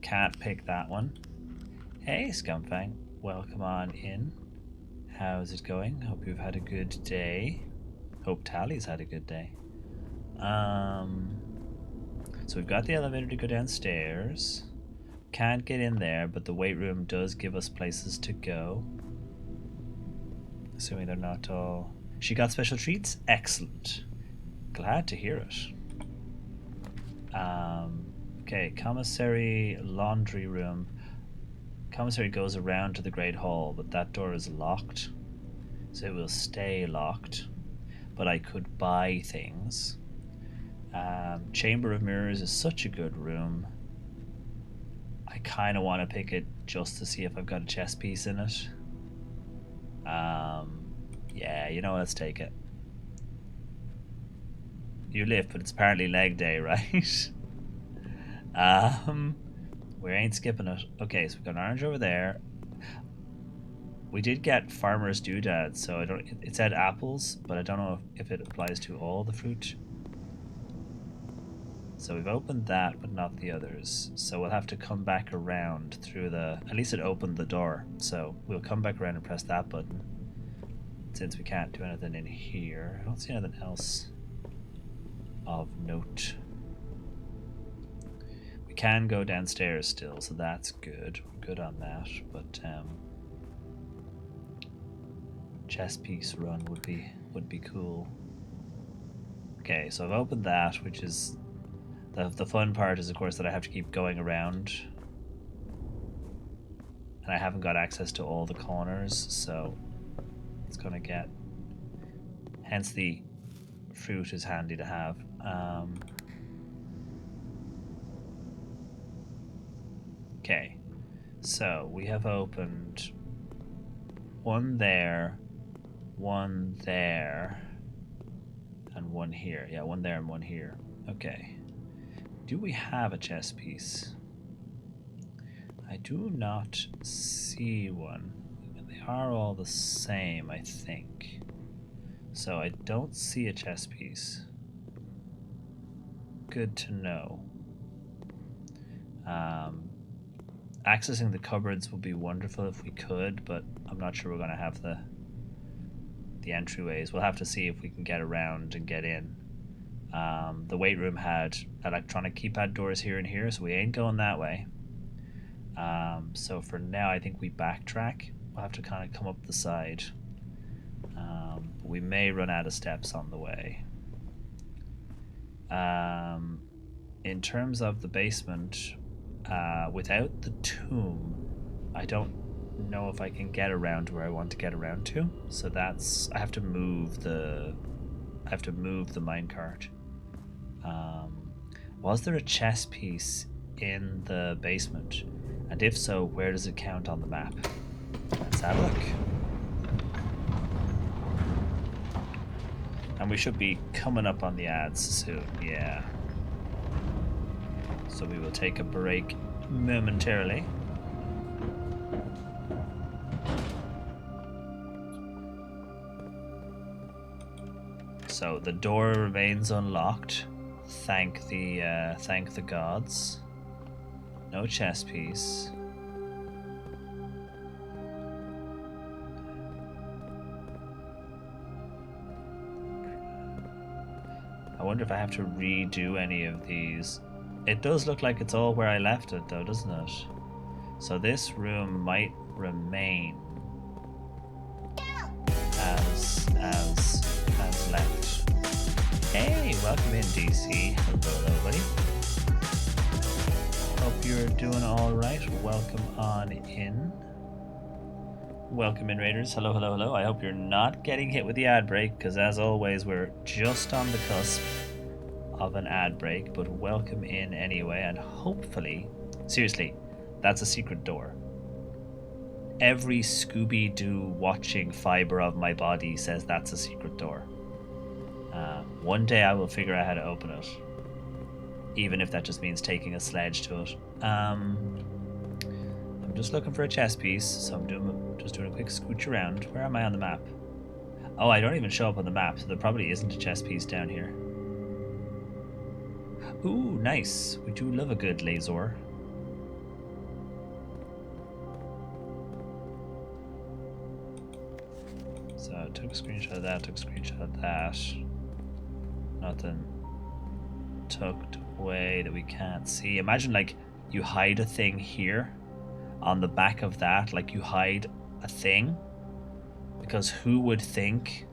S1: Can't pick that one. Hey, Scumfang. Welcome on in. How's it going? Hope you've had a good day. Hope Tally's had a good day. So we've got the elevator to go downstairs. Can't get in there, but the weight room does give us places to go. Assuming they're not all... She got special treats? Excellent. Glad to hear it. Okay, commissary laundry room. Commissary goes around to the Great Hall, but that door is locked. So it will stay locked. But I could buy things. Chamber of Mirrors is such a good room. I kind of want to pick it just to see if I've got a chess piece in it. Yeah, you know, let's take it. You lift, but it's apparently leg day, right? We ain't skipping it. Okay, so we've got an orange over there. We did get farmer's doodads, so I don't. It said apples, but I don't know if it applies to all the fruit. So we've opened that, but not the others. So we'll have to come back around through the... At least it opened the door. So we'll come back around and press that button. Since we can't do anything in here. I don't see anything else of note. We can go downstairs still, so that's good. We're good on that. But chess piece run would be cool. Okay, so I've opened that, which is... The fun part is, of course, that I have to keep going around. And I haven't got access to all the corners, so it's going to get... Hence the fruit is handy to have. Okay, so we have opened one there, and one here. Yeah, one there and one here. Okay. Do we have a chess piece? I do not see one. They are all the same, I think. So I don't see a chess piece. Good to know. Accessing the cupboards would be wonderful if we could, but I'm not sure we're going to have the entryways. We'll have to see if we can get around and get in. The weight room had electronic keypad doors here and here, so we ain't going that way. So for now, I think we backtrack. We'll have to kind of come up the side. But we may run out of steps on the way. In terms of the basement, without the tomb, I don't know if I can get around to where I want to get around to. So that's... I have to move the minecart. Was there a chess piece in the basement? And if so, where does it count on the map? Let's have a look. And we should be coming up on the ads soon, yeah. So we will take a break momentarily. So the door remains unlocked. Thank the gods. No chess piece. I wonder if I have to redo any of these. It does look like it's all where I left it though, doesn't it? So this room might remain as left. Hey, welcome in, DC. Hello, buddy. Hope you're doing all right. Welcome on in. Welcome in, Raiders. Hello, hello, hello. I hope you're not getting hit with the ad break, because as always, we're just on the cusp of an ad break, but welcome in anyway, and hopefully, seriously, that's a secret door. Every Scooby-Doo watching fiber of my body says that's a secret door. One day I will figure out how to open it, even if that just means taking a sledge to it. I'm just looking for a chess piece, so I'm just doing a quick scooch around. Where am I on the map? Oh, I don't even show up on the map, so there probably isn't a chess piece down here. Ooh, nice. We do love a good laser. So I took a screenshot of that, took a screenshot of that. Nothing tucked away that we can't see. Imagine like you hide a thing here on the back of that, like you hide a thing, because who would think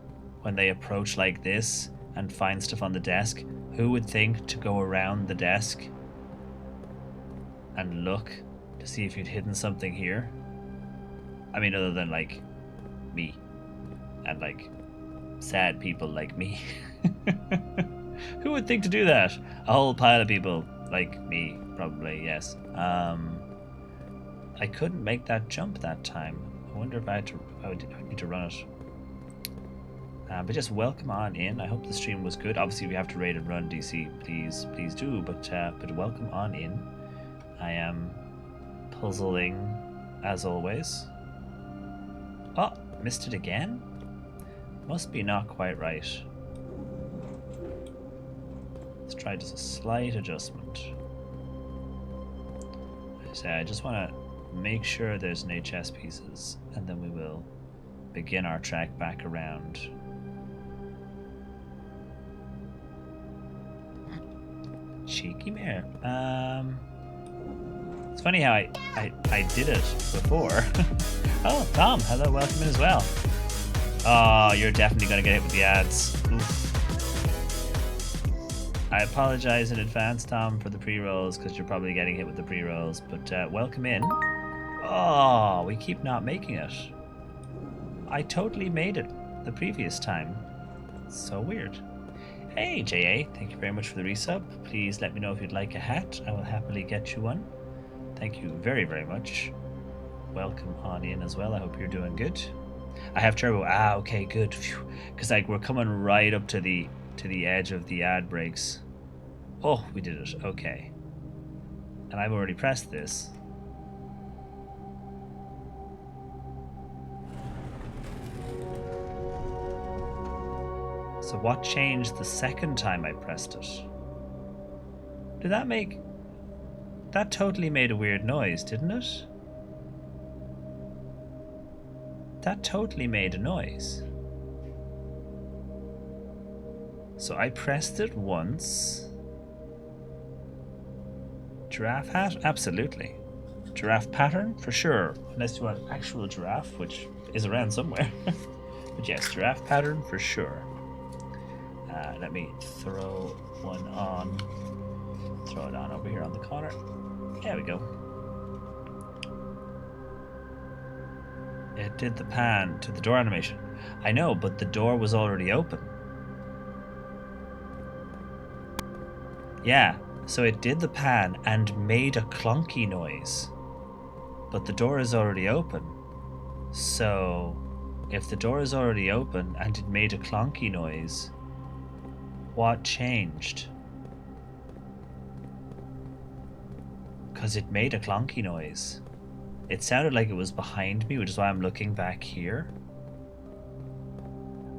S1: when they approach like this and find stuff on the desk, who would think to go around the desk and look to see if you'd hidden something here? I mean, other than like me and like sad people like me. Who would think to do that? A whole pile of people like me, probably, yes. I couldn't make that jump that time. I wonder if I would need to run it. But just welcome on in. I hope the stream was good. Obviously, we have to raid and run, DC. Please do. But welcome on in. I am puzzling as always. Oh, missed it again? Must be not quite right. Let's try just a slight adjustment. I just want to make sure there's no chess pieces, and then we will begin our track back around. Cheeky mare. It's funny how I did it before. Oh, Tom, hello, welcome in as well. Oh, you're definitely going to get hit with the ads. Oof. I apologize in advance, Tom, for the pre-rolls, because you're probably getting hit with the pre-rolls, but welcome in. Oh, we keep not making it. I totally made it the previous time. So weird. Hey, JA, thank you very much for the resub. Please let me know if you'd like a hat. I will happily get you one. Thank you very, very much. Welcome on in as well. I hope you're doing good. I have turbo. Ah, okay, good. Because like we're coming right up to the edge of the ad breaks. Oh, we did it. Okay. And I've already pressed this. So what changed the second time I pressed it? Did that make... That totally made a weird noise, didn't it? That totally made a noise. So I pressed it once. Giraffe hat? Absolutely. Giraffe pattern? For sure. Unless you want actual giraffe, which is around somewhere. But yes, giraffe pattern for sure. Let me throw one on. Throw it on over here on the corner. There we go. It did the pan to the door animation. I know, but the door was already open. Yeah, so it did the pan and made a clunky noise. But the door is already open. So, if the door is already open and it made a clunky noise, what changed? Because it made a clunky noise. It sounded like it was behind me, which is why I'm looking back here.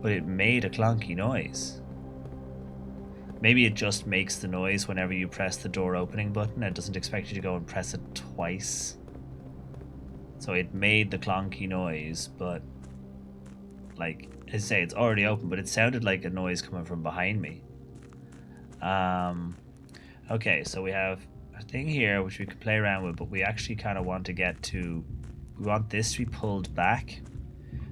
S1: But it made a clunky noise. Maybe it just makes the noise whenever you press the door opening button. It doesn't expect you to go and press it twice. So it made the clunky noise, but like I say, it's already open, but it sounded like a noise coming from behind me. Okay, so we have a thing here which we can play around with, but we actually kind of want to get to... We want this to be pulled back,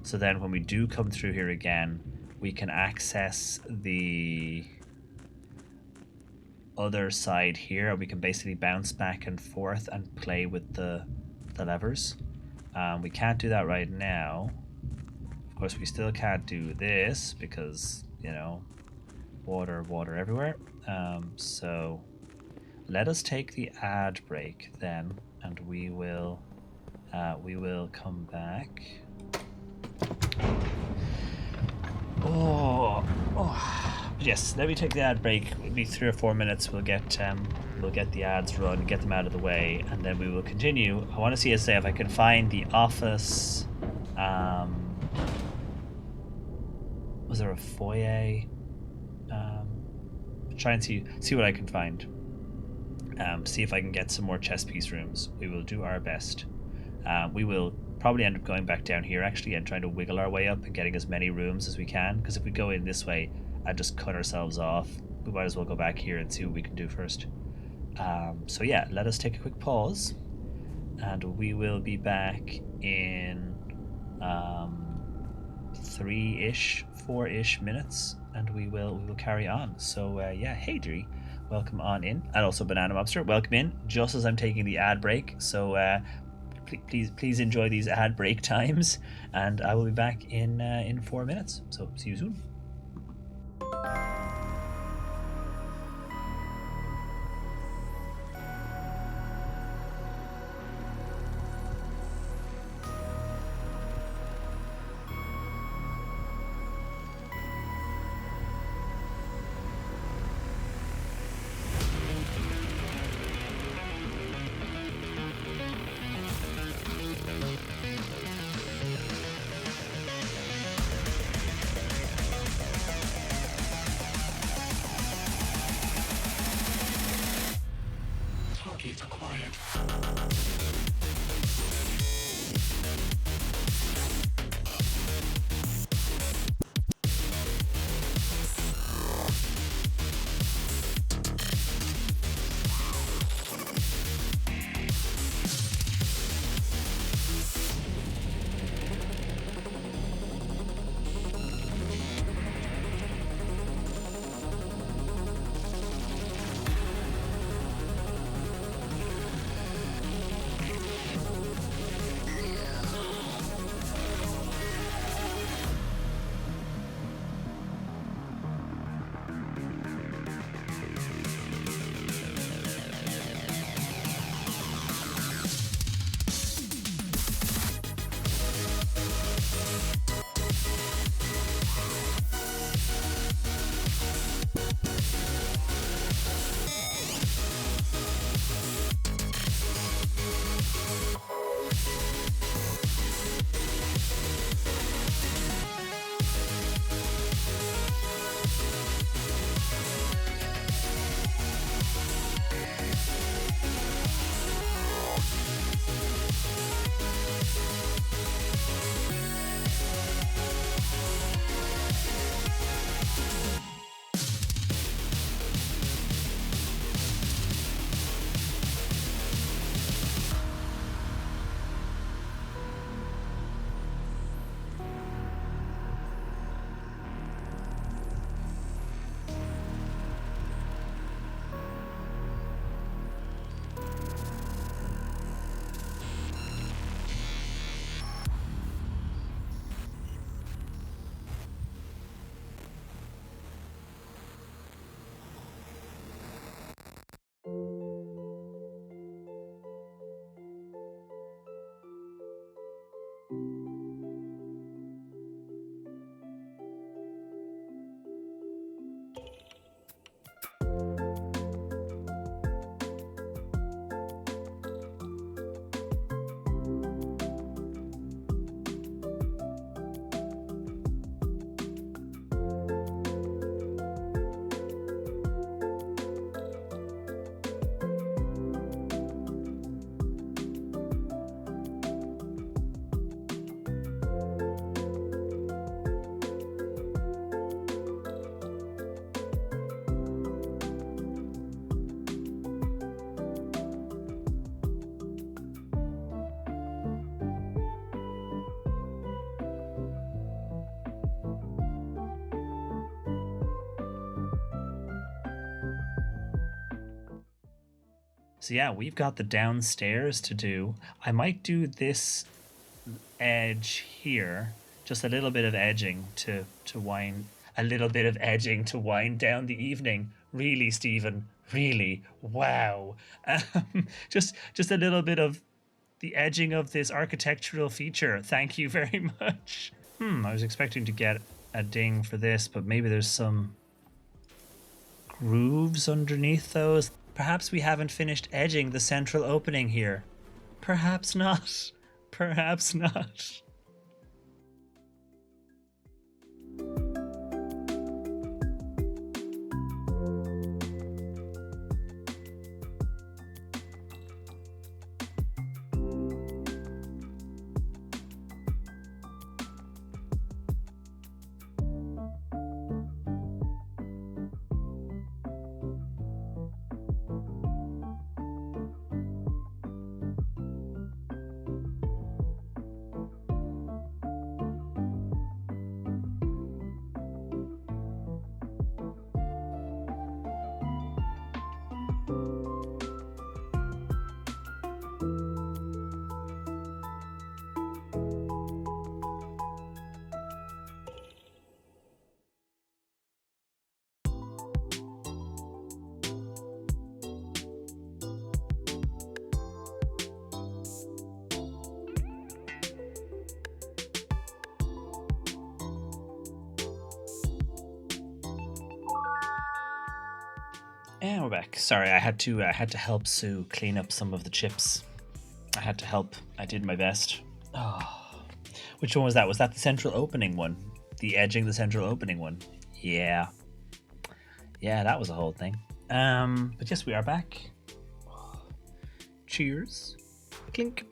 S1: so then when we do come through here again, we can access the other side here. We can basically bounce back and forth and play with the levers. We can't do that right now. Of course, we still can't do this because, you know, water everywhere. So let us take the ad break then, and we will come back. Oh. But yes, let me take the ad break. It'll be 3 or 4 minutes. We'll get the ads run, get them out of the way, and then we will continue. I want to see if I can find the office. Was there a foyer? Try and see what I can find. See if I can get some more chess piece rooms. We will do our best. We will probably end up going back down here actually and trying to wiggle our way up and getting as many rooms as we can, because if we go in this way and just cut ourselves off, we might as well go back here and see what we can do first. So yeah, let us take a quick pause, and we will be back in 3-ish, 4-ish minutes, and we will carry on. So yeah, hey Dre, welcome on in, and also Banana Mobster, welcome in just as I'm taking the ad break. So please enjoy these ad break times, and I will be back in 4 minutes. So see you soon. So yeah, we've got the downstairs to do. I might do this edge here, just a little bit of edging to wind a little bit of edging to wind down the evening. Really, Stephen, really, wow. Just a little bit of the edging of this architectural feature. Thank you very much. I was expecting to get a ding for this, but maybe there's some grooves underneath those. Perhaps we haven't finished edging the central opening here. Perhaps not. Perhaps not. And we're back. Sorry, I had to help Sue clean up some of the chips. I had to help. I did my best. Oh, which one was that? Was that the central opening one? The edging the central opening one? Yeah, yeah, that was a whole thing. But yes, we are back. Cheers. Clink.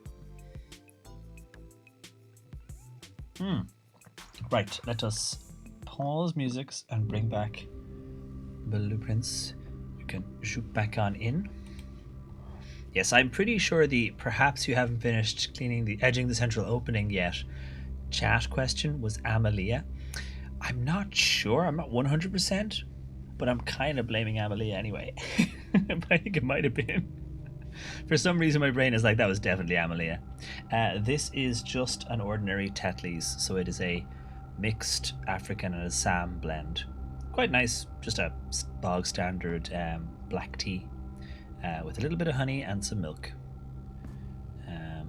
S1: Right, let us pause musics and bring back blueprints. You can shoot back on in. Yes, I'm pretty sure the perhaps you haven't finished cleaning the edging the central opening yet chat question was Amalia. I'm not sure, I'm not 100%, but I'm kind of blaming Amalia anyway. But I think it might have been. For some reason, my brain is like, that was definitely Amalia. This is just an ordinary Tetley's, so it is a mixed African and Assam blend. Quite nice, just a bog standard black tea with a little bit of honey and some milk.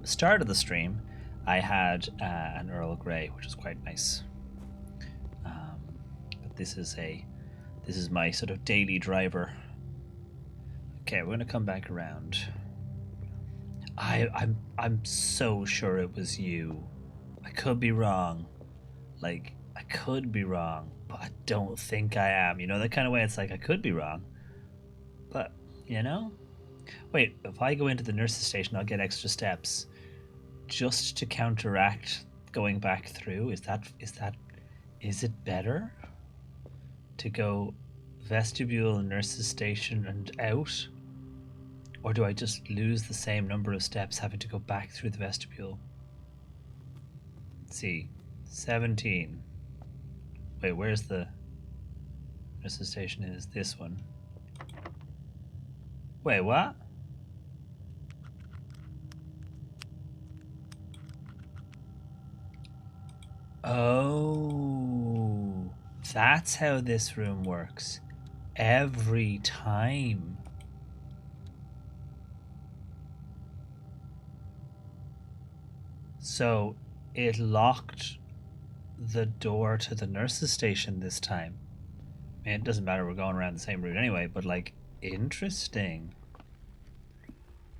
S1: Start of the stream, I had an Earl Grey, which was quite nice. But this is my sort of daily driver. Okay, we're gonna come back around. I'm so sure it was you. I could be wrong. Like, I could be wrong, but I don't think I am. You know, that kind of way it's like I could be wrong. But, you know? Wait, if I go into the nurse's station I'll get extra steps just to counteract going back through. Is it better to go vestibule, nurse's station and out? Or do I just lose the same number of steps having to go back through the vestibule? Let's see. 17. Wait, where's the nurse's station? Is this one? Wait, what? Oh, that's how this room works. Every time. So it locked the door to the nurse's station this time. I mean, it doesn't matter, we're going around the same route anyway, but like, interesting.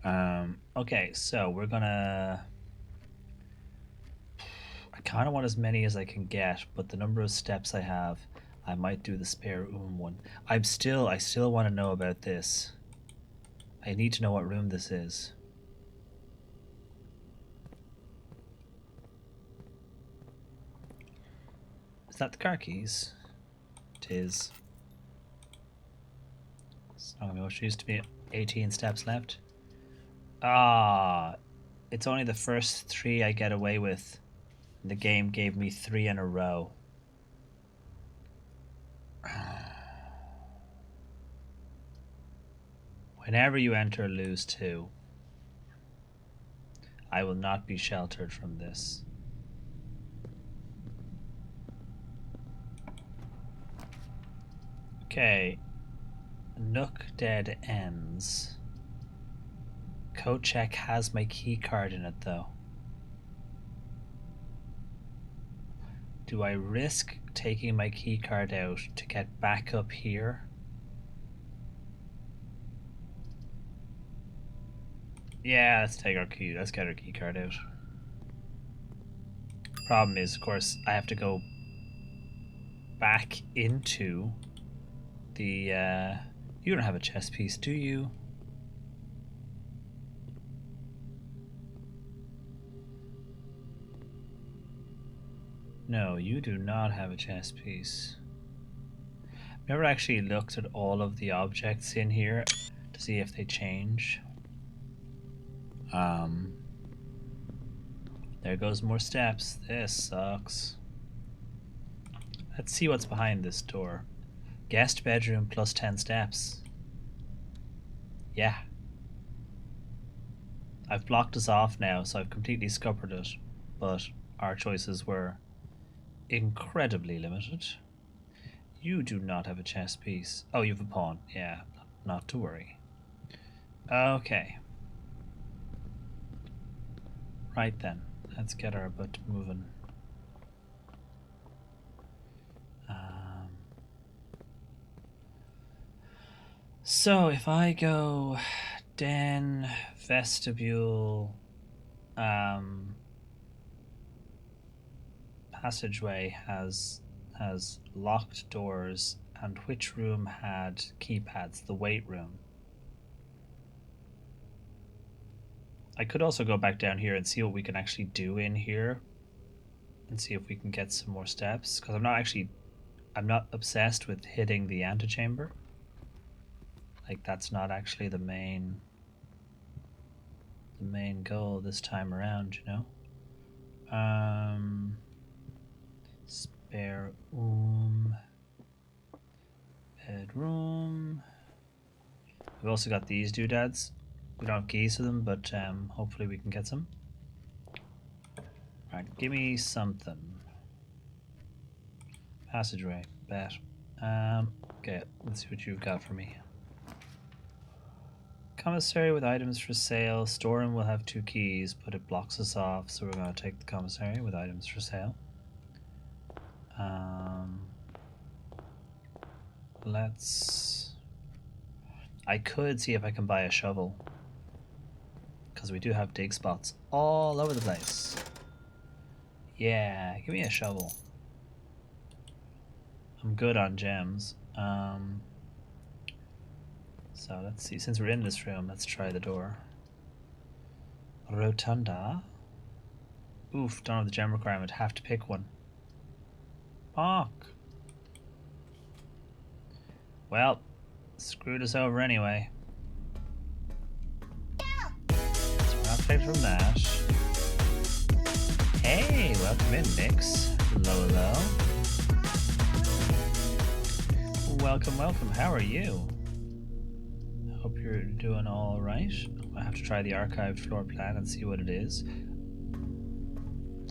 S1: Okay, so we're gonna... I kind of want as many as I can get, but the number of steps I have, I might do the spare one. I still want to know about this. I need to know what room this is. Is that the car keys? It is. It's not gonna be much. There used to be 18 steps left. Ah, it's only the first 3 I get away with. The game gave me 3 in a row. Whenever you enter, lose 2. I will not be sheltered from this. Okay. Nook dead ends. Code check has my key card in it though. Do I risk taking my key card out to get back up here? Yeah, let's take our key. Let's get our key card out. Problem is, of course, I have to go back into the. You don't have a chess piece, do you? No, you do not have a chess piece. I've never actually looked at all of the objects in here to see if they change. There goes more steps. This sucks. Let's see what's behind this door. Guest bedroom plus 10 steps. Yeah. I've blocked us off now, so I've completely scuppered it. But our choices were incredibly limited. You do not have a chess piece. Oh, you have a pawn. Yeah, not to worry. Okay. Right then. Let's get our butt moving. So if I go den, vestibule, passageway has locked doors, and which room had keypads? The weight room. I could also go back down here and see what we can actually do in here and see if we can get some more steps, because I'm not obsessed with hitting the antechamber. Like, that's not actually the main goal this time around, you know. Spare bedroom. We've also got these doodads. We don't have keys to them, but hopefully we can get some. Right, give me something. Passageway, bet. Okay, let's see what you've got for me. Commissary with items for sale. Storeroom will have 2 keys, but it blocks us off, so we're going to take the commissary with items for sale. I could see if I can buy a shovel, because we do have dig spots all over the place. Yeah, give me a shovel. I'm good on gems. So let's see, since we're in this room, let's try the door. Rotunda. Oof, don't have the gem requirement, have to pick one. Fuck. Well, screwed us over anyway. So we're not picked from that. Hey, welcome in, Mix. Hello. Welcome, how are you? Hope you're doing all right. I have to try the archived floor plan and see what it is.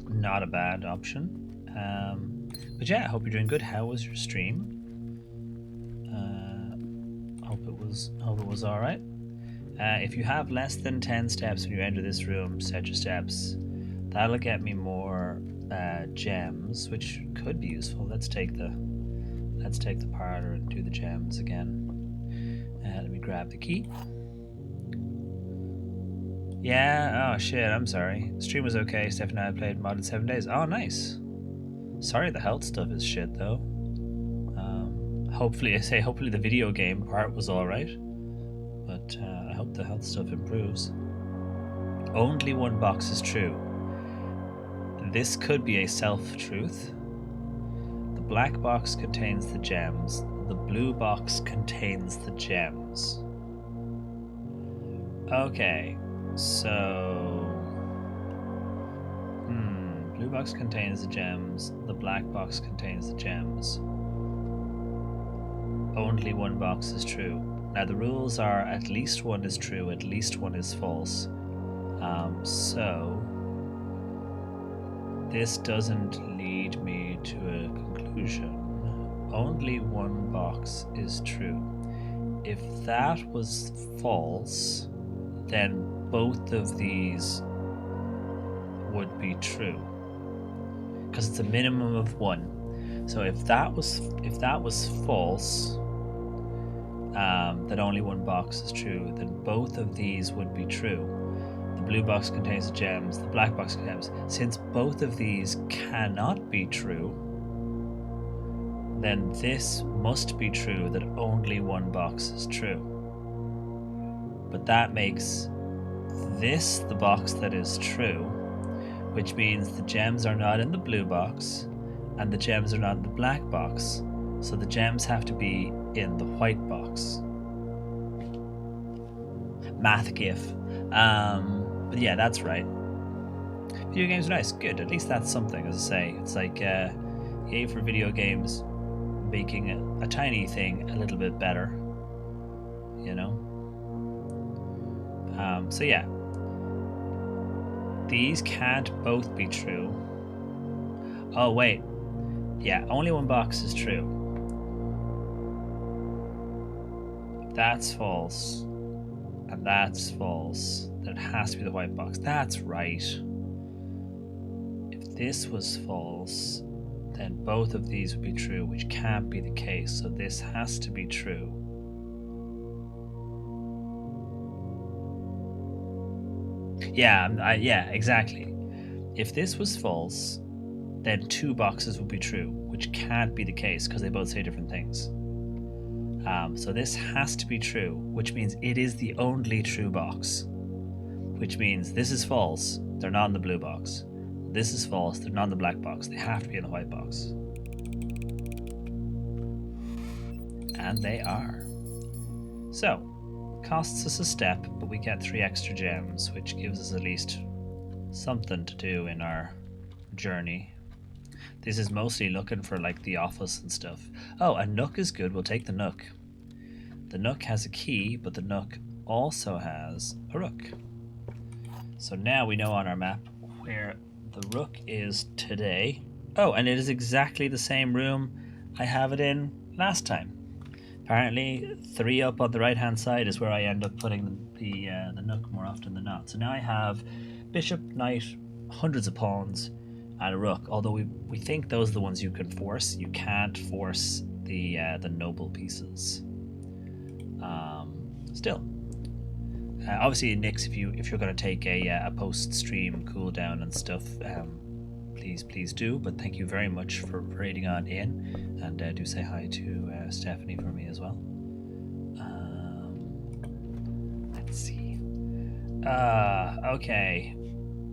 S1: Not a bad option. But yeah, I hope you're doing good. How was your stream? Hope it was all right. If you have less than 10 steps when you enter this room, set your steps. That'll get me more gems, which could be useful. Let's take the parlor and do the gems again. Let me grab the key. Yeah, oh shit, I'm sorry. Stream was okay. Steph and I played modded 7 days. Oh, nice. Sorry the health stuff is shit, though. Hopefully the video game part was alright. But I hope the health stuff improves. Only one box is true. This could be a self-truth. The black box contains the gems. The blue box contains the gems. Okay, so... blue box contains the gems. The black box contains the gems. Only one box is true. Now the rules are at least one is true, at least one is false. So this doesn't lead me to a conclusion. Only one box is true. If that was false, then both of these would be true, because it's a minimum of one. So if that was false, that only one box is true, then both of these would be true. The blue box contains the gems, the black box contains. Since both of these cannot be true, then this must be true, that only one box is true. But that makes this the box that is true, which means the gems are not in the blue box and the gems are not in the black box, so the gems have to be in the white box. Math gif. But yeah, that's right. Video games are nice. Good. At least that's something, as I say. It's like yay for video games making a tiny thing a little bit better. You know? So yeah. These can't both be true. Oh, wait. Yeah, only one box is true. That's false. And that's false. Then it has to be the white box. That's right. If this was false, then both of these would be true, which can't be the case. So this has to be true. Yeah, exactly. If this was false, then two boxes would be true, which can't be the case because they both say different things. So this has to be true, which means it is the only true box. Which means this is false, they're not in the blue box. This is false, they're not in the black box. They have to be in the white box. And they are. So, costs us a step, but we get 3 extra gems, which gives us at least something to do in our journey. This is mostly looking for like the office and stuff. Oh, a nook is good. We'll take the nook. The nook has a key, but the nook also has a rook. So now we know on our map where the rook is today. Oh, and it is exactly the same room I have it in last time. Apparently 3 up on the right hand side is where I end up putting the nook more often than not. So now I have bishop, knight, hundreds of pawns, and a rook. Although we think those are the ones you can force. You can't force the noble pieces. Still, obviously, Nix, if you're going to take a post stream cooldown and stuff, please do. But thank you very much for raiding on in, and do say hi to Stephanie for me as well. Let's see. Okay,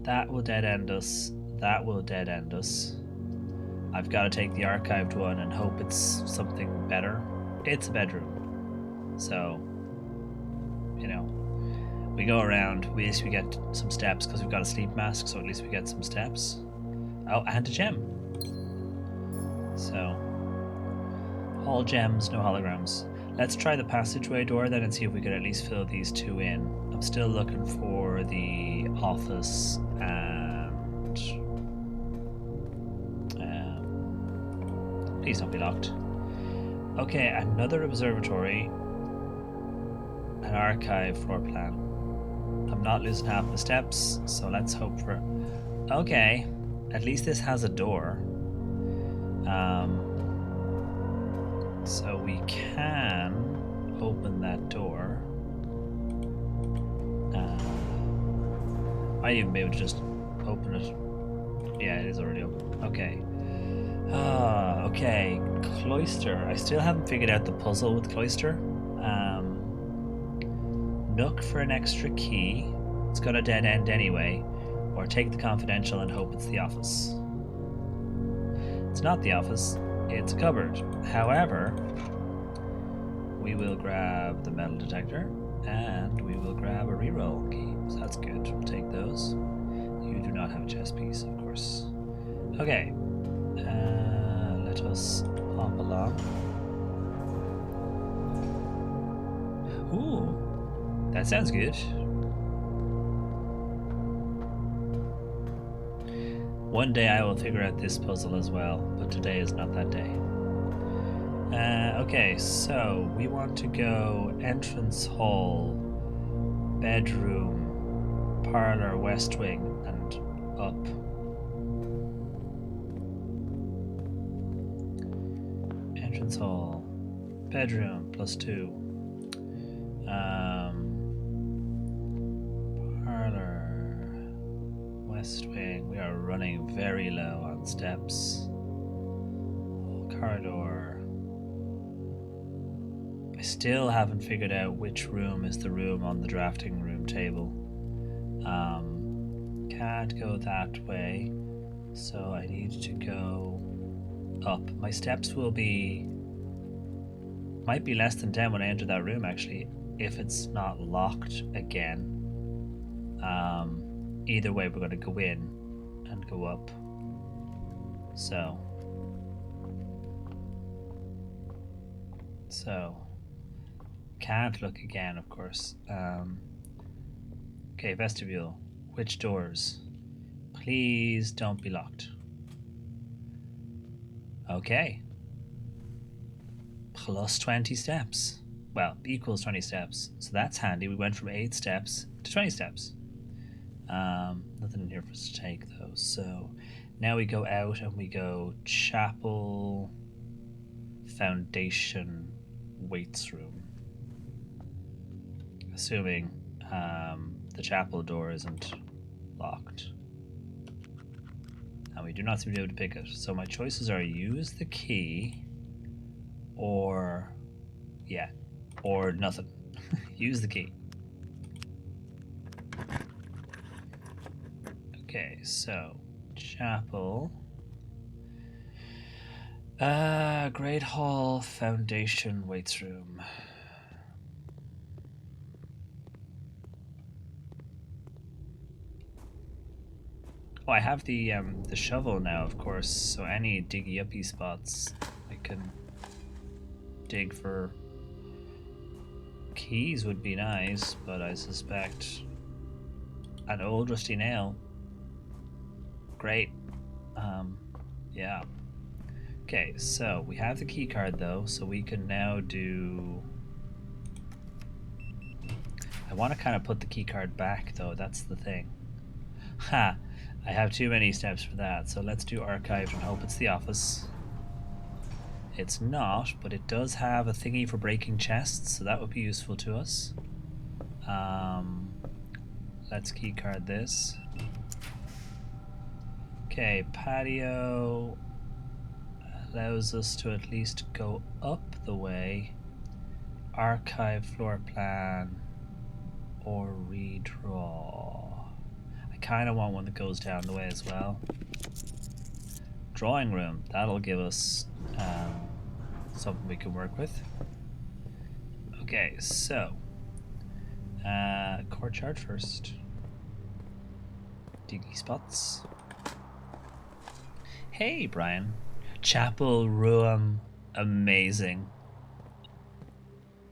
S1: that will dead end us. That will dead end us. I've got to take the archived one and hope it's something better. It's a bedroom. So, you know, we go around. At least we get some steps because we've got a sleep mask, so at least we get some steps. Oh, and a gem. So, all gems, no holograms. Let's try the passageway door then and see if we could at least fill these 2 in. I'm still looking for the office and... please don't be locked. Okay, another observatory. An archive floor plan. I'm not losing half the steps, so let's hope for... Okay, at least this has a door. So we can open that door. Might even be able to just open it. Yeah, it is already open. Okay. Okay. Cloister. I still haven't figured out the puzzle with Cloister. Nook for an extra key. It's got a dead end anyway. Or take the confidential and hope it's the office. It's not the office. It's a cupboard. However, we will grab the metal detector and we will grab a reroll key. So that's good. We'll take those. You do not have a chess piece, of course. Okay. Let us hop along. Ooh, that sounds good. One day I will figure out this puzzle as well, but today is not that day. Okay, so we want to go entrance hall, bedroom, parlor, west wing, and up. Entrance hall, bedroom, +2. Parlor, west wing. We are running very low on steps. Corridor. I still haven't figured out which room is the room on the drafting room table. Can't go that way, so I need to go up. My steps will be... might be less than 10 when I enter that room, actually, if it's not locked again. Either way, we're going to go in and go up. So can't look again, of course. Okay, vestibule. Which doors? Please don't be locked. Okay. Plus 20 steps. Well, equals 20 steps. So that's handy. We went from 8 steps to 20 steps. Nothing in here for us to take, though. So now we go out and we go chapel, foundation, weights room. Assuming the chapel door isn't locked. And we do not seem to be able to pick it. So my choices are use the key or... yeah, or nothing. Use the key. Okay, so chapel. Great Hall, foundation, weights room. Oh, I have the shovel now, of course, so any diggy uppy spots I can dig for. Keys would be nice, but I suspect an old rusty nail. Great. Yeah. Okay, so we have the key card though, so we can now do... I want to kind of put the key card back though, that's the thing. Ha! I have too many steps for that, so let's do archived and hope it's the office. It's not, but it does have a thingy for breaking chests, so that would be useful to us. Let's keycard this. Okay, patio allows us to at least go up the way. Archive floor plan or redraw. I kind of want one that goes down the way as well. Drawing room, that'll give us something we can work with. Okay, so courtyard first. Diggy spots. Hey, Brian. Chapel room, amazing.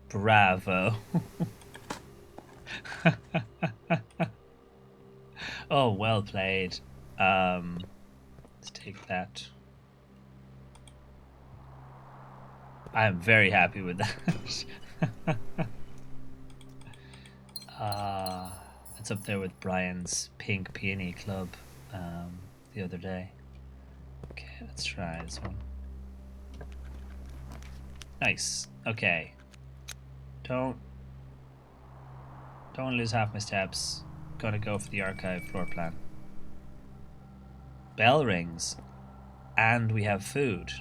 S1: Bravo. Oh, well played. Let's take that. I'm very happy with that. It's up there with Brian's Pink Peony Club the other day. Okay, let's try this one. Nice. Okay. Don't lose half my steps. Gonna go for the archive floor plan. Bell rings, and we have food.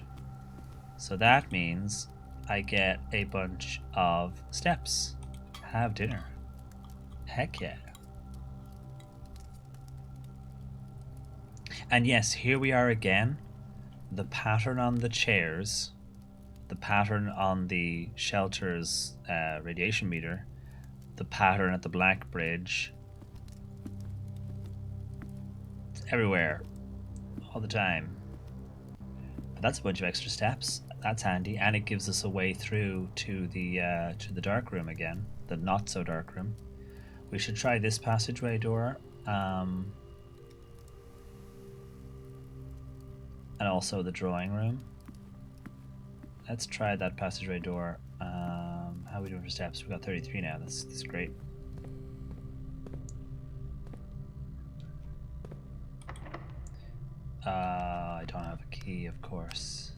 S1: So that means I get a bunch of steps. Have dinner. Heck yeah. And yes, here we are again. The pattern on the chairs, the pattern on the shelter's radiation meter, the pattern at the Black Bridge. It's everywhere, all the time. But that's a bunch of extra steps. That's handy, and it gives us a way through to the dark room again, the not so dark room. We should try this passageway door, and also the drawing room. Let's try that passageway door. How are we doing for steps? We've got 33 now. That's great. I don't have a key, of course.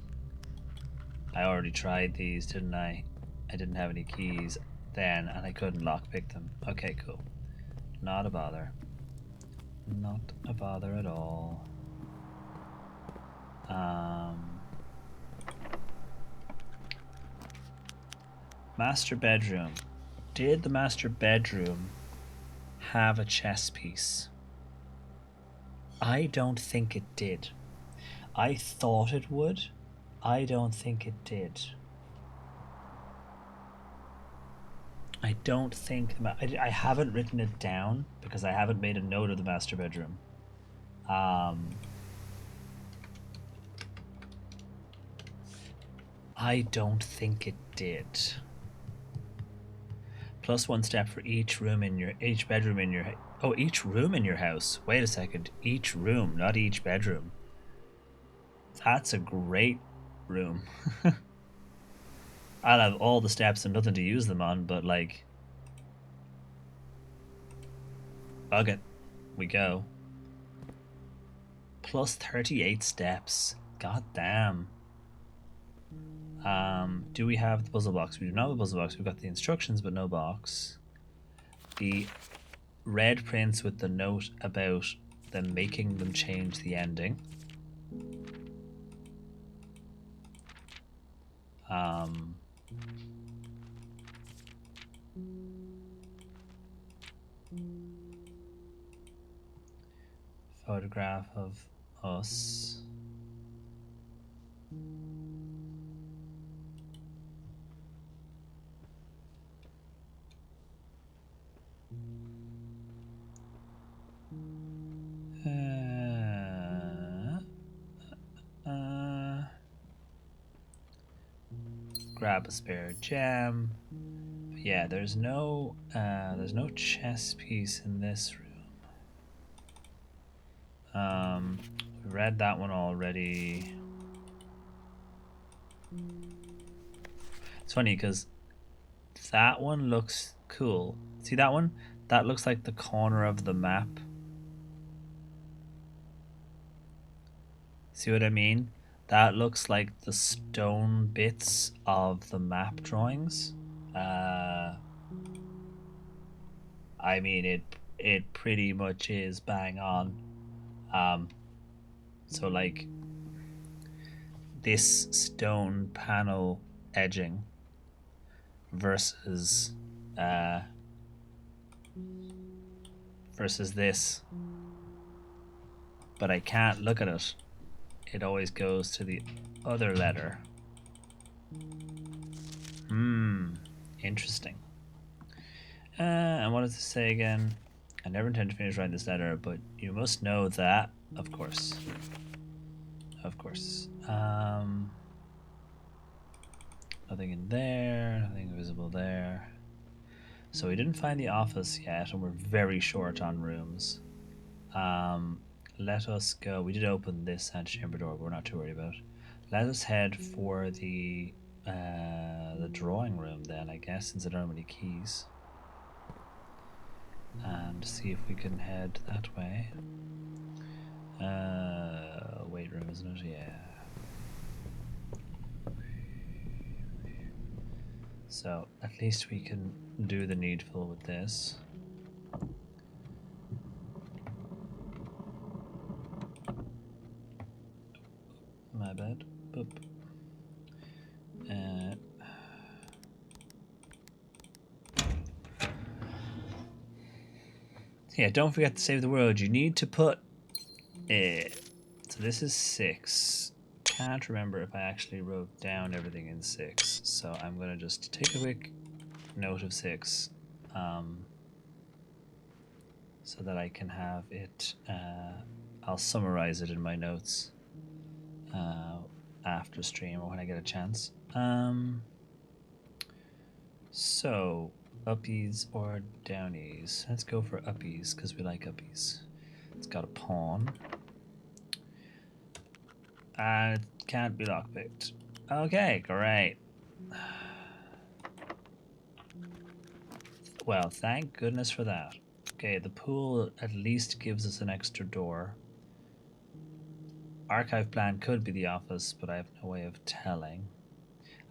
S1: I already tried these, didn't I? I didn't have any keys then, and I couldn't lockpick them. Okay, cool. Not a bother. Not a bother at all. Master bedroom. Did the master bedroom have a chess piece? I don't think it did. I thought it would. I don't think it did. I don't think I haven't written it down because I haven't made a note of the master bedroom. I don't think it did. Plus 1 step for each bedroom in your each room in your house. Wait a second. Each room, not each bedroom. That's a great room. I'll have all the steps and nothing to use them on, but like, bug it. We go. Plus 38 steps. God damn. Do we have the puzzle box? We do not have a puzzle box. We've got the instructions, but no box. The red prints with the note about them making them change the ending. Photograph of us. Grab a spare gem. But yeah, there's no chess piece in this room. We read that one already. It's funny because that one looks cool. See that one? That looks like the corner of the map. See what I mean? That looks like the stone bits of the map drawings. I mean, it pretty much is bang on. So like this stone panel edging versus this, but I can't look at it. It always goes to the other letter. Interesting. And what does it say again? I never intend to finish writing this letter, but you must know that, of course. Of course. Nothing in there, nothing visible there. So we didn't find the office yet, and we're very short on rooms. Let us go. We did open this antechamber door, but we're not too worried about it. Let us head for the drawing room then, I guess, since I don't have any keys. And see if we can head that way. Weight room, isn't it? Yeah. So at least we can do the needful with this. My bad. Boop. Yeah, don't forget to save the world. You need to put it. So this is 6. Can't remember if I actually wrote down everything in 6. So I'm going to just take a quick note of 6. So that I can have it. I'll summarize it in my notes. after stream or when I get a chance. So uppies or downies? Let's go for uppies because we like uppies. It's got a pawn. And it can't be lockpicked. Okay, great. Well, thank goodness for that. Okay, the pool at least gives us an extra door. Archive plan could be the office, but I have no way of telling.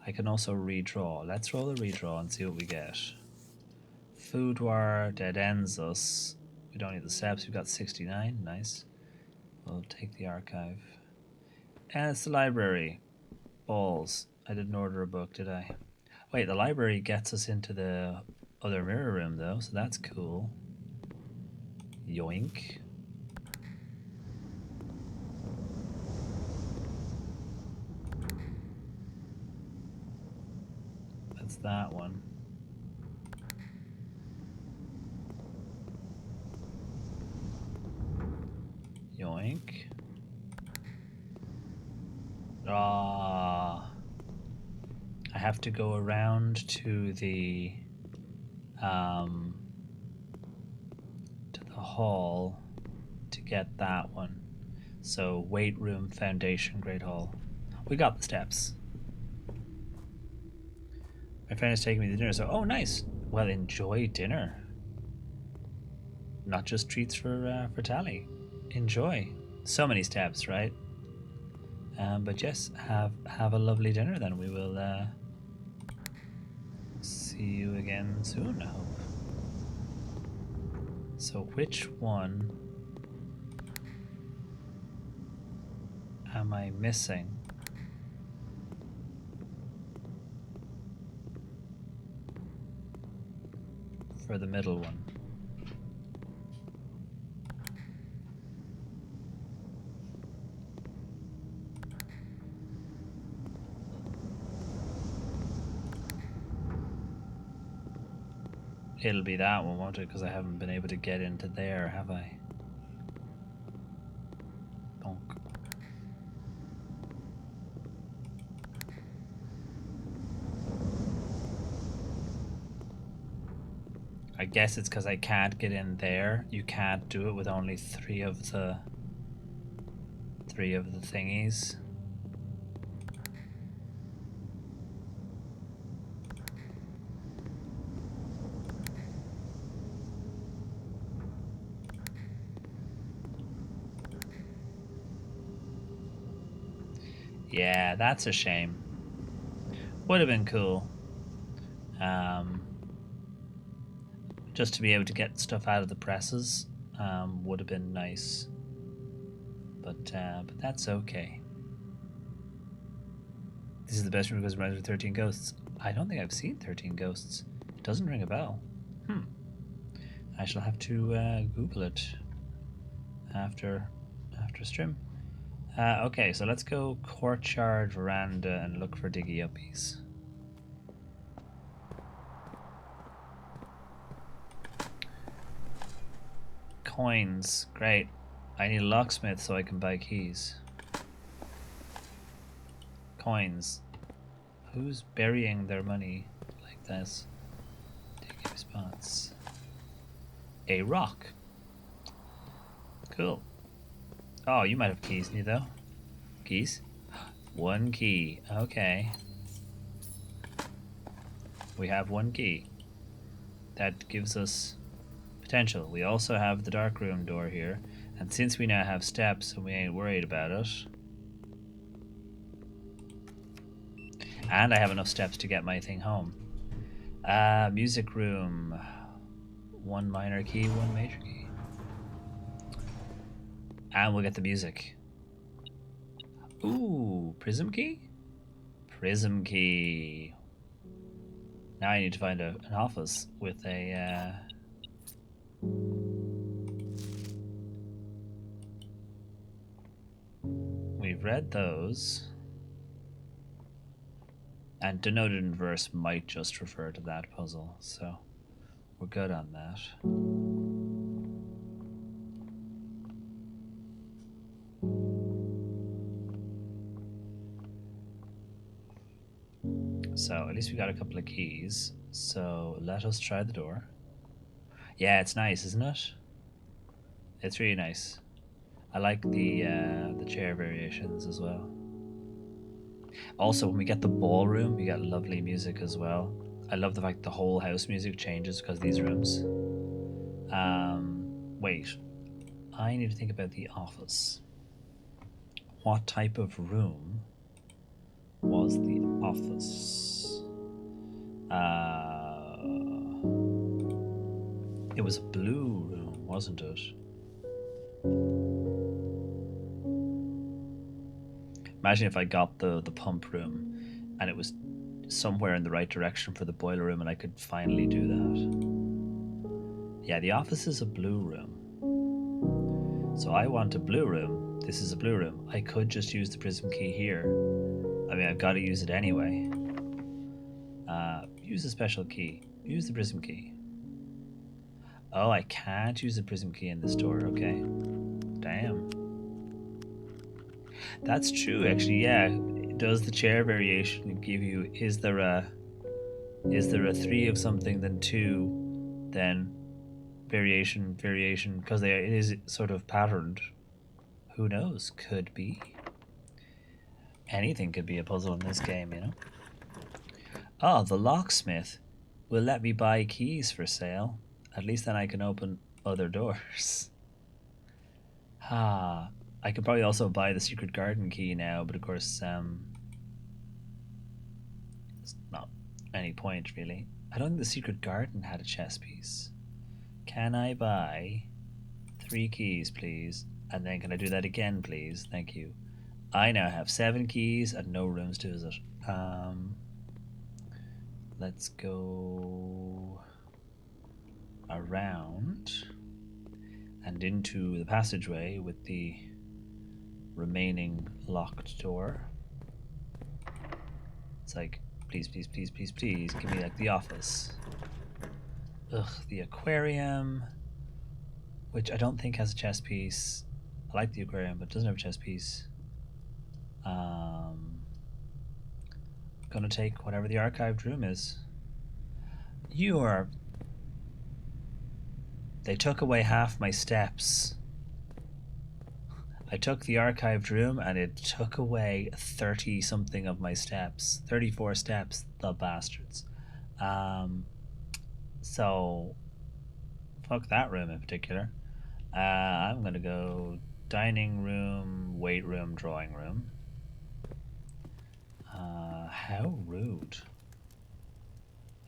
S1: I can also redraw. Let's roll a redraw and see what we get. Food war dead ends us. We don't need the steps. We've got 69. Nice. We'll take the archive. And it's the library. Balls. I didn't order a book, did I? Wait, the library gets us into the other mirror room, though, so that's cool. Yoink. That's that one. Yoink. Ah. I have to go around to the hall to get that one. So weight room, foundation, great hall. We got the steps. My friend is taking me to dinner, so oh nice. Well, enjoy dinner. Not just treats for Tally. Enjoy. So many steps, right? But yes, have a lovely dinner. Then we will see you again soon, I hope. So which one am I missing? For the middle one. It'll be that one, won't it? Because I haven't been able to get into there, have I? Bonk. I guess it's because I can't get in there. You can't do it with only three of the thingies. Yeah, that's a shame. Would have been cool. Just to be able to get stuff out of the presses would have been nice. But that's okay. This is the best room because it reminds me of 13 Ghosts. I don't think I've seen 13 Ghosts. It doesn't ring a bell. I shall have to Google it after stream. Okay, so let's go courtyard, veranda, and look for diggy uppies. Coins, great. I need a locksmith so I can buy keys. Coins. Who's burying their money like this? Diggy response. A rock. Cool. Oh, you might have keys, Nido. Keys? One key. Okay. We have one key. That gives us potential. We also have the dark room door here. And since we now have steps and we ain't worried about it. And I have enough steps to get my thing home. Music room. One minor key, one major key. And we'll get the music. Ooh, prism key? Prism key. Now I need to find an office with a... We've read those. And denoted in verse might just refer to that puzzle, so we're good on that. so at least we got a couple of keys. So let us try the door. Yeah, it's nice, isn't it? It's really nice. I like the chair variations as well. Also, when we get the ballroom, we get lovely music as well. I love the fact the whole house music changes because of these rooms. Wait, I need to think about the office. What type of room was the office? It was a blue room, wasn't it? Imagine if I got the pump room and it was somewhere in the right direction for the boiler room and I could finally do that. Yeah, the office is a blue room. So I want a blue room. This is a blue room. I could just use the prism key here. I mean, I've got to use it anyway. Use a special key. Use the prism key. Oh, I can't use the prism key in this door. Okay. Damn. That's true, actually. Yeah. Does the chair variation give you? Is there a 3 of something, then 2, then variation? Because it is sort of patterned. Who knows? Could be. Anything could be a puzzle in this game, you know. Oh, the locksmith will let me buy keys for sale. At least then I can open other doors. Ah, I could probably also buy the secret garden key now, but of course, it's not any point really. I don't think the secret garden had a chess piece. Can I buy 3 keys, please? And then can I do that again, please? Thank you. I now have 7 keys and no rooms to visit. Let's go around and into the passageway with the remaining locked door. It's like, please, please, please, please, please, give me like the office. Ugh, the aquarium, which I don't think has a chess piece. I like the aquarium, but it doesn't have a chess piece. Gonna take whatever the archived room is. You are... They took away half my steps. I took the archived room and it took away 30 something of my steps. 34 steps, the bastards. So fuck that room in particular. I'm gonna go dining room, weight room, drawing room. How rude.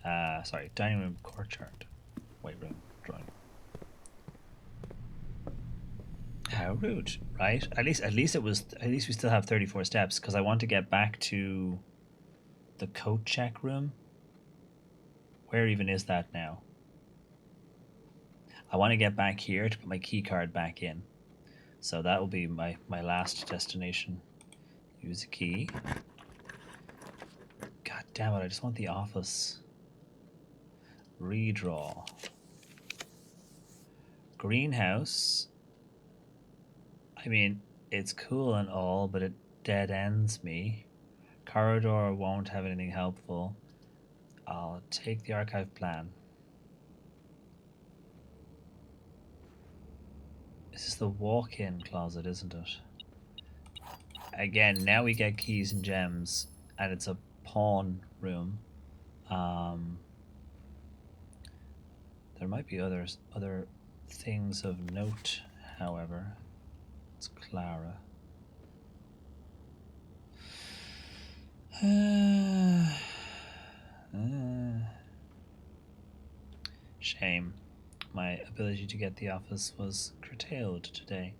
S1: Sorry, dining room, courtyard, weight room, drawing room. How rude, right? At least we still have 34 steps because I want to get back to the coat check room. Where even is that now? I want to get back here to put my key card back in. So that will be my last destination. Use a key. God damn it, I just want the office. Redraw. Greenhouse. I mean, it's cool and all, but it dead ends me. Corridor won't have anything helpful. I'll take the archive plan. This is the walk-in closet, isn't it? Again, now we get keys and gems, and it's a pawn room. There might be other things of note, however. It's Clara. Shame. My ability to get the office was curtailed today.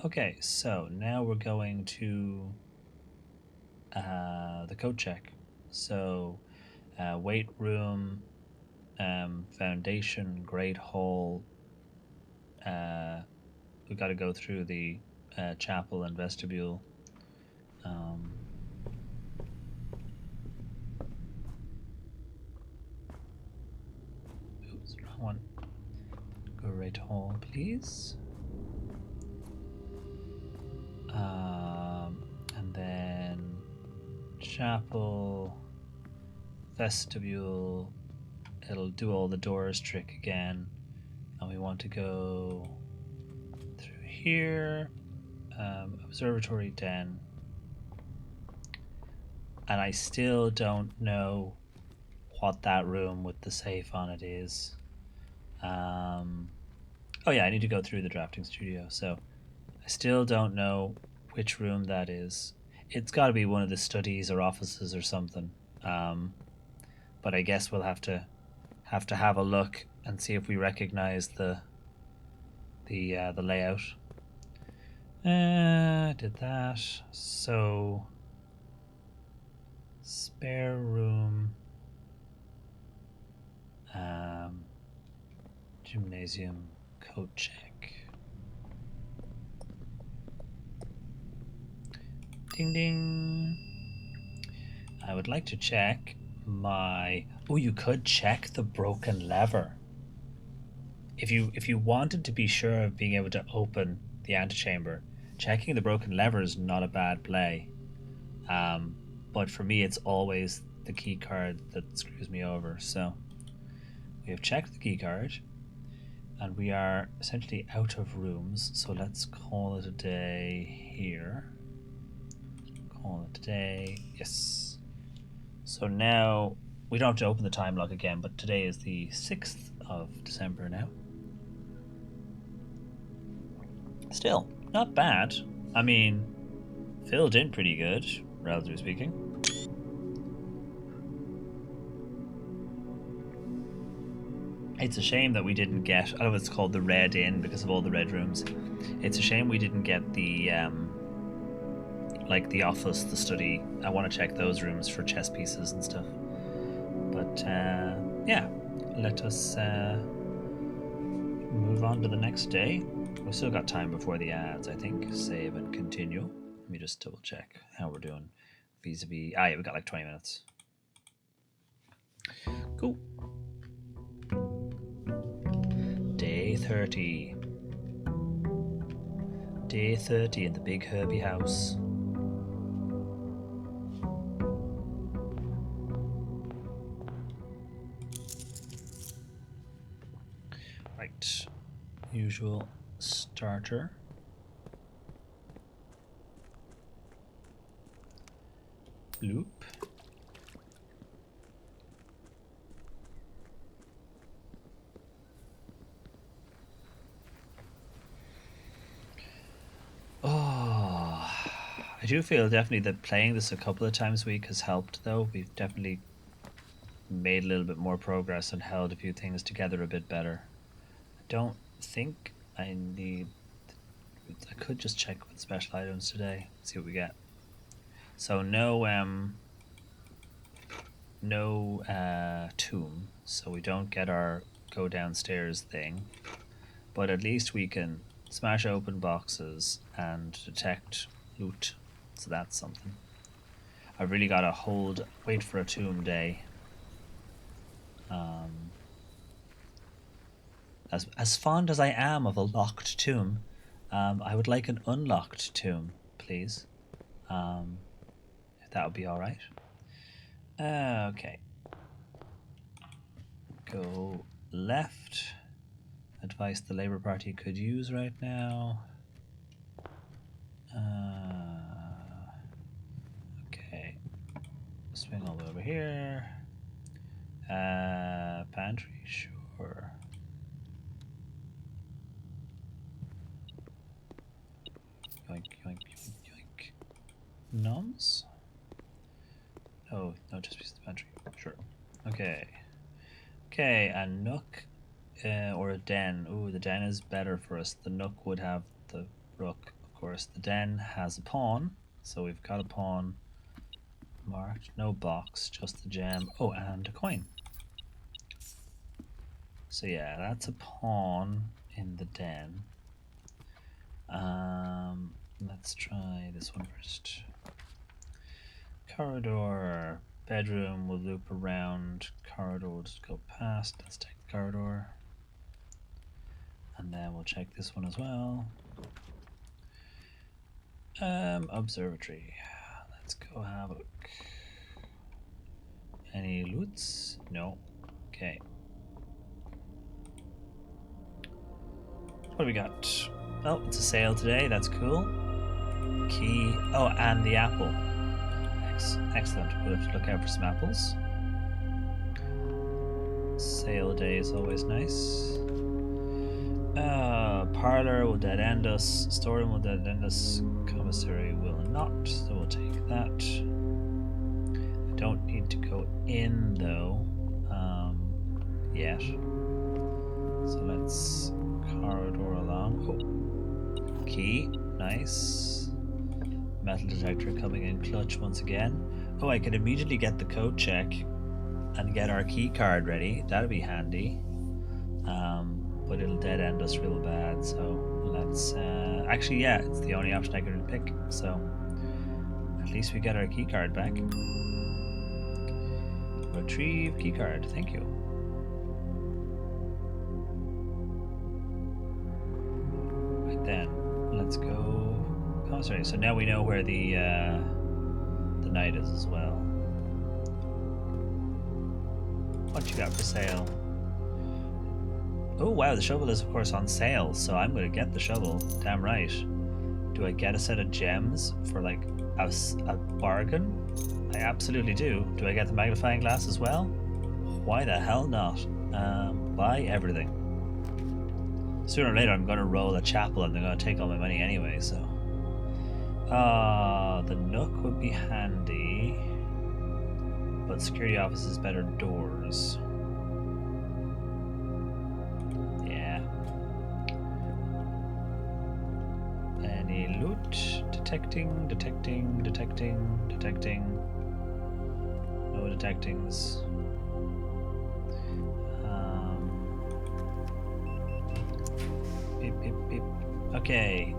S1: Okay, so now we're going to the code check. So, weight room, foundation, great hall. We've got to go through the chapel and vestibule. Oops, wrong one. Great hall, please. And then chapel, vestibule. It'll do all the doors trick again. And we want to go through here. Observatory den. And I still don't know what that room with the safe on it is. Oh yeah, I need to go through the drafting studio. So I still don't know which room that is. It's got to be one of the studies or offices or something. But I guess we'll have to have a look and see if we recognize the layout. Did that. So spare room. Gymnasium coat check. Ding ding. I would like to check my. Oh, you could check the broken lever. If you wanted to be sure of being able to open the antechamber, checking the broken lever is not a bad play. But for me, it's always the key card that screws me over. So we have checked the key card, and we are essentially out of rooms. So let's call it a day here. Call it a day. Yes. So now we don't have to open the time log again, but today is the 6th of December now. Still, not bad. I mean, filled in pretty good, relatively speaking. It's a shame that we didn't get. I know it's called the Red Inn because of all the red rooms. It's a shame we didn't get the like the office, the study. I want to check those rooms for chess pieces and stuff. But yeah, let us move on to the next day. We've still got time before the ads, I think. Save and continue. Let me just double check how we're doing vis-a-vis. Yeah, we got like 20 minutes. Cool. Day 30. Day 30 in the big Herbie house. Right. Usual starter. Loop. Oh, I do feel definitely that playing this a couple of times a week has helped, though. We've definitely made a little bit more progress and held a few things together a bit better. I don't think I need. I could just check with special items today, see what we get. So no tomb, so we don't get our go downstairs thing, but at least we can smash open boxes and detect loot, so that's something. I've really got to wait for a tomb day. As fond as I am of a locked tomb, I would like an unlocked tomb, please. If that would be all right. Okay. Go left. Advice the Labour Party could use right now. Okay. Swing all the way over here. Pantry, sure. Yoink, yoink, yoink, yoink. Noms? Oh, no, just use the pantry. Sure. Okay. Okay, a nook or a den. Ooh, the den is better for us. The nook would have the rook, of course. The den has a pawn, so we've got a pawn marked. No box, just the gem. Oh, and a coin. So yeah, that's a pawn in the den. Let's try this one first. Corridor. Bedroom, we'll loop around. Corridor, we'll just go past. Let's take the corridor. And then we'll check this one as well. Observatory. Let's go have a look. Any loots? No. Okay. What do we got? Oh, it's a sale today. That's cool. Key. Oh, and the apple. Excellent. We'll have to look out for some apples. Sale day is always nice. Parlor will dead end us. Storeroom will dead end us. Commissary will not, so we'll take that. I don't need to go in though, yet. So let's corridor along. Oh, key, nice. Metal detector coming in clutch once again. Oh, I can immediately get the code check and get our key card ready. That'll be handy. But it'll dead end us real bad, so let's actually, yeah, it's the only option I could pick, so at least we get our key card back. Retrieve key card, thank you. Right then, let's go commissary. So now we know where the knight is as well. What you got for sale? Oh wow, the shovel is of course on sale, so I'm going to get the shovel. Damn right. Do I get a set of gems for like a bargain? I absolutely do. Do I get the magnifying glass as well? Why the hell not? Buy everything. Sooner or later I'm going to roll a chapel and they're going to take all my money anyway, so. The nook would be handy, but security office is better doors. Loot. Detecting. No detectings. Beep, beep, beep. Okay.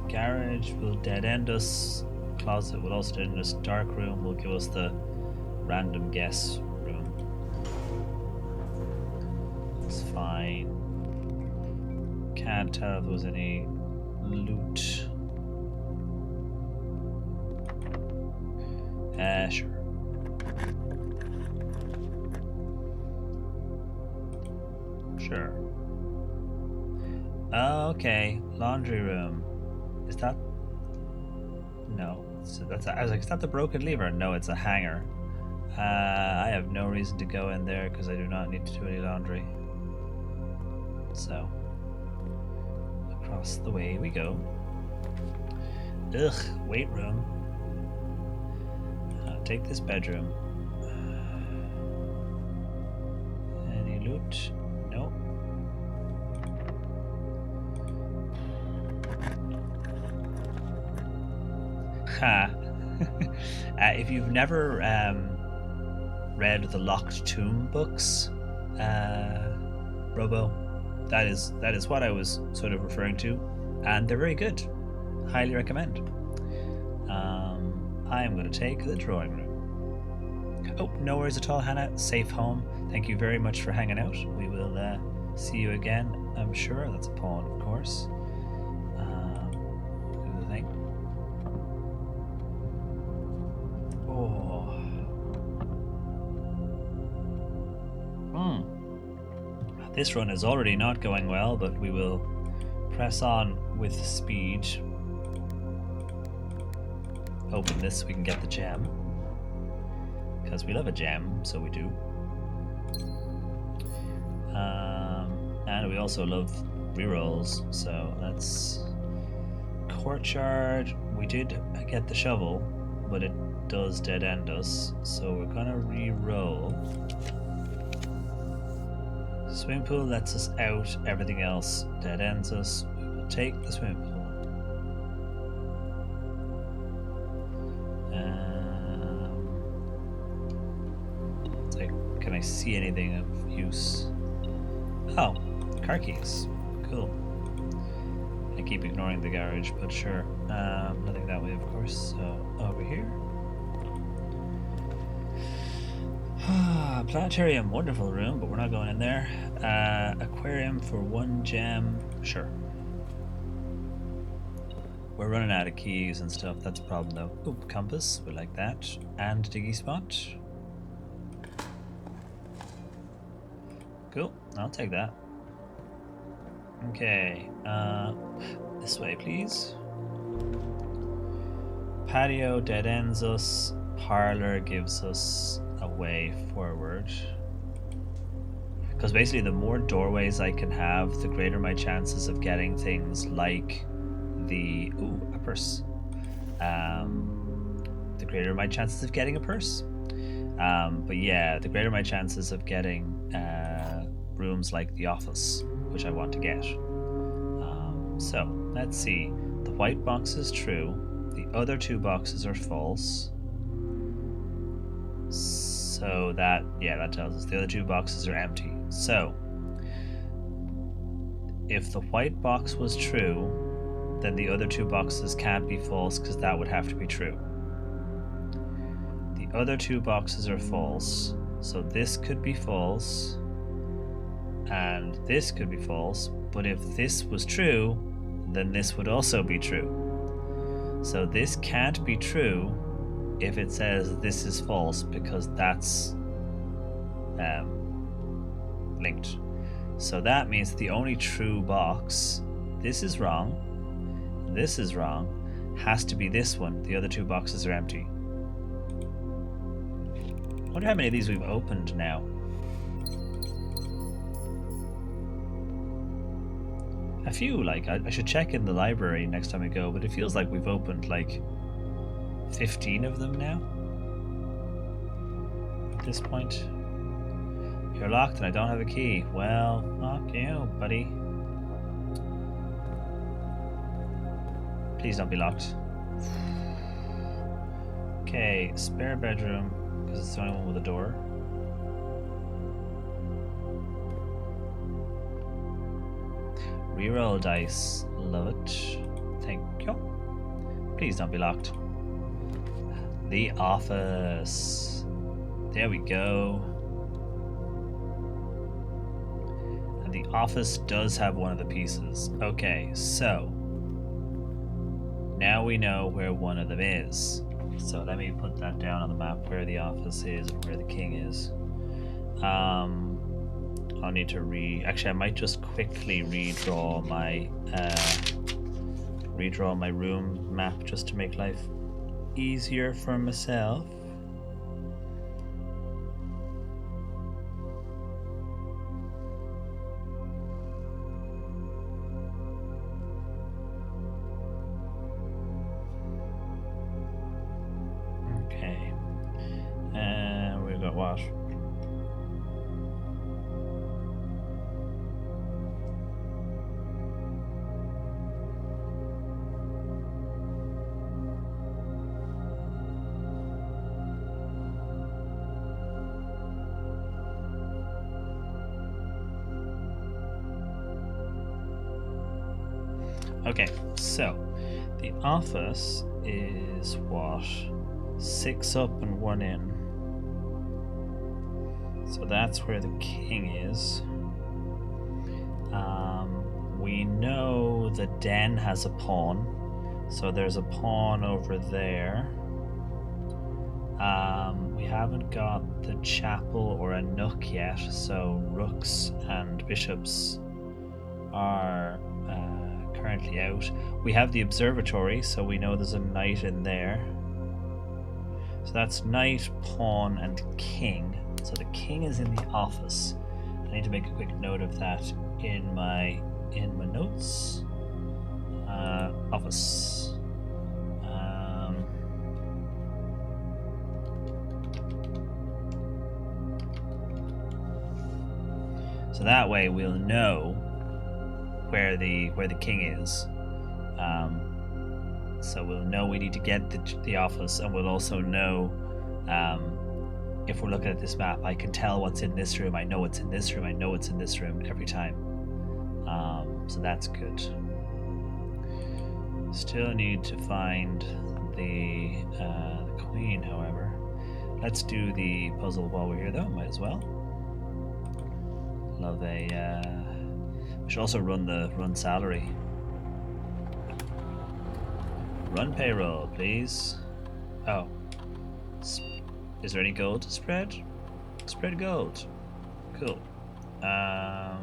S1: Garage will dead end us. Closet will also dead end us. Dark room will give us the random guess room. It's fine. Can't tell if there was any loot. Sure. Sure. Okay, laundry room. Is that? No. So that's. I was like, is that the broken lever? No, it's a hanger. I have no reason to go in there because I do not need to do any laundry. So. Across the way we go. Ugh, weight room. Take this bedroom. Any loot? No. Ha! If you've never read the Locked Tomb books, Robo, that is what I was sort of referring to, and they're very good. Highly recommend. I am going to take the drawing room. Oh, no worries at all, Hannah. Safe home. Thank you very much for hanging out. We will see you again, I'm sure. That's a pawn, of course. Do the thing. Oh. This run is already not going well, but we will press on with speed. Open this so we can get the gem. Because we love a gem, so we do. And we also love rerolls, so let's... Courtyard, we did get the shovel, but it does dead end us, so we're gonna re-roll. Swimming pool lets us out, everything else dead ends us. We will take the swimming pool. Can I see anything of use? Oh, car keys. Cool. I keep ignoring the garage, but sure. Nothing that way, of course. So, over here. Planetarium, wonderful room, but we're not going in there. Aquarium for 1 gem. Sure. We're running out of keys and stuff. That's a problem, though. Oop, compass. We like that. And diggy spot. Cool, I'll take that. Okay, this way, please. Patio dead ends us. Parlor gives us a way forward. Because basically, the more doorways I can have, the greater my chances of getting things like the a purse. The greater my chances of getting a purse. But yeah, the greater my chances of getting rooms like the office, which I want to get. So let's see. The white box is true. The other two boxes are false. So that tells us the other two boxes are empty. So if the white box was true, then the other two boxes can't be false because that would have to be true. The other two boxes are false, so this could be false and this could be false, but if this was true, then this would also be true. So this can't be true if it says this is false, because that's linked. So that means the only true box, this is wrong, has to be this one. The other two boxes are empty. I wonder how many of these we've opened now. A few, like, I should check in the library next time I go, but it feels like we've opened like 15 of them now at this point. You're locked and I don't have a key. Well, fuck you, buddy. Please don't be locked. Okay, spare bedroom, because it's the only one with a door. Reroll dice. Love it. Thank you. Please don't be locked. The office. There we go. And the office does have one of the pieces. Okay, so now we know where one of them is. So let me put that down on the map where the office is and where the king is. I'll need to actually I might just quickly redraw my room map just to make life easier for myself. Okay. We've got what? Okay, so the office is what? 6 up and 1 in. So that's where the king is. We know the den has a pawn, so there's a pawn over there. We haven't got the chapel or a nook yet, so rooks and bishops are currently out. We have the observatory, so we know there's a knight in there. So that's knight, pawn, and king. So the king is in the office. I need to make a quick note of that in my notes. Office. So that way we'll know where the king is. So we'll know we need to get the office, and we'll also know if we're looking at this map, I can tell what's in this room. I know what's in this room. I know what's in this room every time. So that's good. Still need to find the queen, however. Let's do the puzzle while we're here, though. Might as well. Love a. We should also run salary. Run payroll, please. Oh. Is there any gold to spread? Spread gold. Cool. I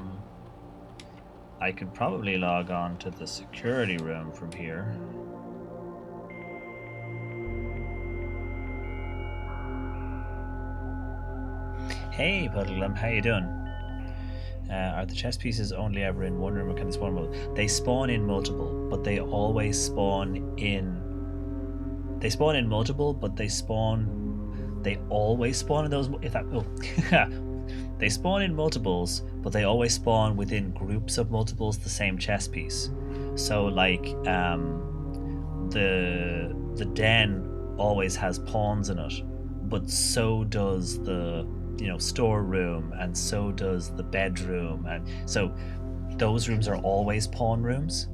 S1: could probably log on to the security room from here. Hey, Puddleglum, how you doing? Are the chess pieces only ever in one room, or can they spawn multiple? They spawn in multiple, but they always spawn in. They spawn in multiple, but they spawn. They always spawn in those. If that. Oh. They spawn in multiples, but they always spawn within groups of multiples the same chess piece. So, like, the den always has pawns in it, but so does the storeroom, and so does the bedroom, and so those rooms are always pawn rooms.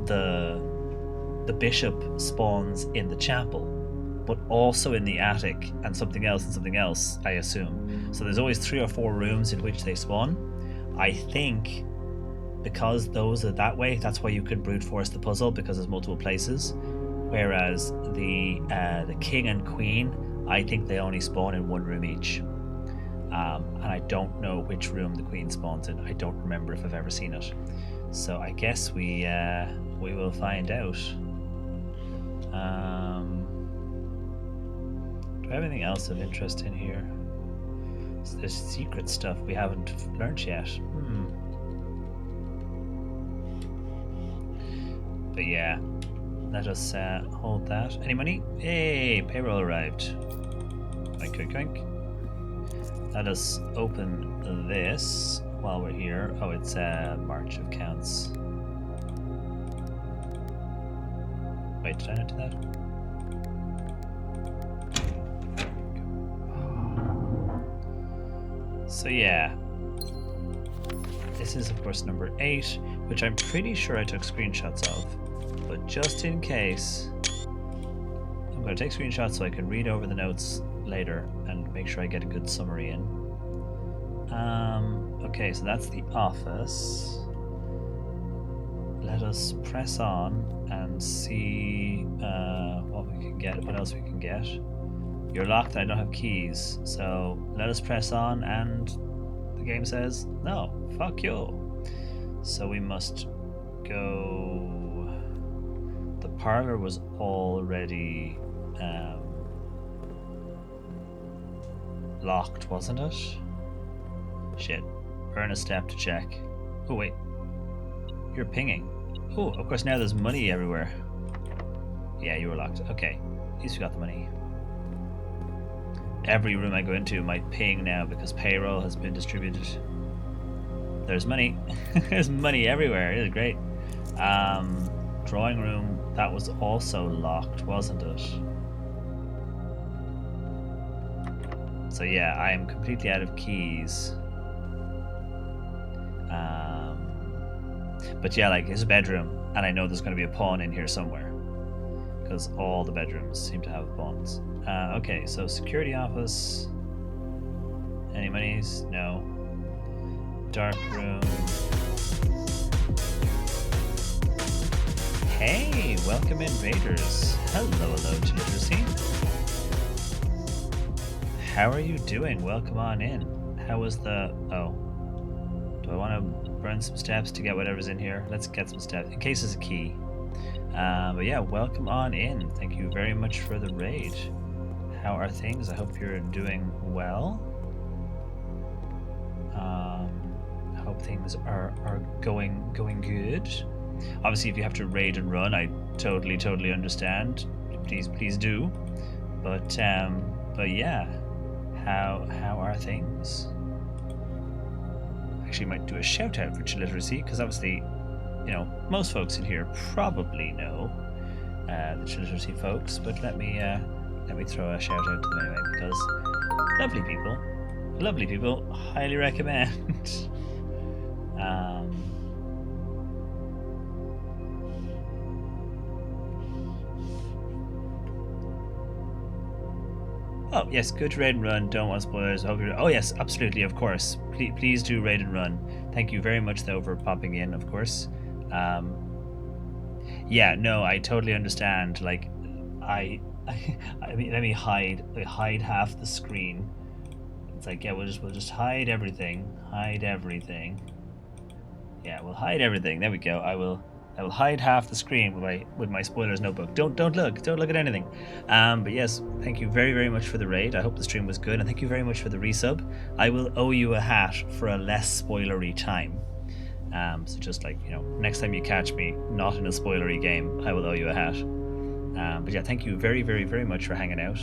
S1: The bishop spawns in the chapel, but also in the attic, and something else, I assume. So there's always 3 or 4 rooms in which they spawn. I think because those are that way, that's why you can brute force the puzzle, because there's multiple places. Whereas the king and queen, I think they only spawn in one room each. And I don't know which room the queen spawns in. I don't remember if I've ever seen it. So I guess we will find out. Do I have anything else of interest in here? There's secret stuff we haven't learned yet. But yeah, let us hold that. Any money? Hey, payroll arrived. Oink, oink, oink. Let us open this while we're here. Oh, it's March of Counts. Wait, did I not do that? So yeah, this is of course number 8, which I'm pretty sure I took screenshots of, but just in case, I'm going to take screenshots so I can read over the notes later and make sure I get a good summary in. Okay, so that's the office. Let us press on and see what we can get, what else we can get. You're locked, I don't have keys. So let us press on, and the game says, no, fuck you. So we must go. The parlor was already locked, wasn't it? Shit. Earn a step to check. Oh, wait. You're pinging. Oh, of course now there's money everywhere. Yeah, you were locked. Okay. At least we got the money. Every room I go into might ping now because payroll has been distributed. There's money. There's money everywhere. It is great. Drawing room, that was also locked, wasn't it? So yeah, I am completely out of keys. But yeah, like, it's a bedroom, and I know there's going to be a pawn in here somewhere, because all the bedrooms seem to have pawns. Okay, so security office. Any monies? No. Dark room. Hey, welcome in, Raiders. Hello, to Literacy. How are you doing? Welcome on in. How was the... Oh. Do I want to burn some steps to get whatever's in here? Let's get some steps, in case there's a key. But yeah, welcome on in. Thank you very much for the raid. How are things? I hope you're doing well. I hope things are going good. Obviously, if you have to raid and run, I totally understand. Please do. But yeah, how are things? Actually, might do a shout out for Chilliteracy, because obviously, you know, most folks in here probably know the Chilliteracy folks, but let me throw a shout out to them anyway, because lovely people, highly recommend. Oh yes, good to raid and run. Don't want spoilers. Hope you're... Oh yes, absolutely, of course. Please do raid and run. Thank you very much though for popping in, of course. Yeah, no, I totally understand. Like, I mean, let me hide half the screen It's like, yeah, we'll just hide everything. Hide everything. Yeah, we'll hide everything. There we go. I will hide half the screen with my spoilers notebook. Don't look at anything. But yes, thank you very very much for the raid. I hope the stream was good, and thank you very much for the resub. I will owe you a hat for a less spoilery time. So just like, you know, next time you catch me not in a spoilery game, I will owe you a hat. But yeah, thank you very very very much for hanging out.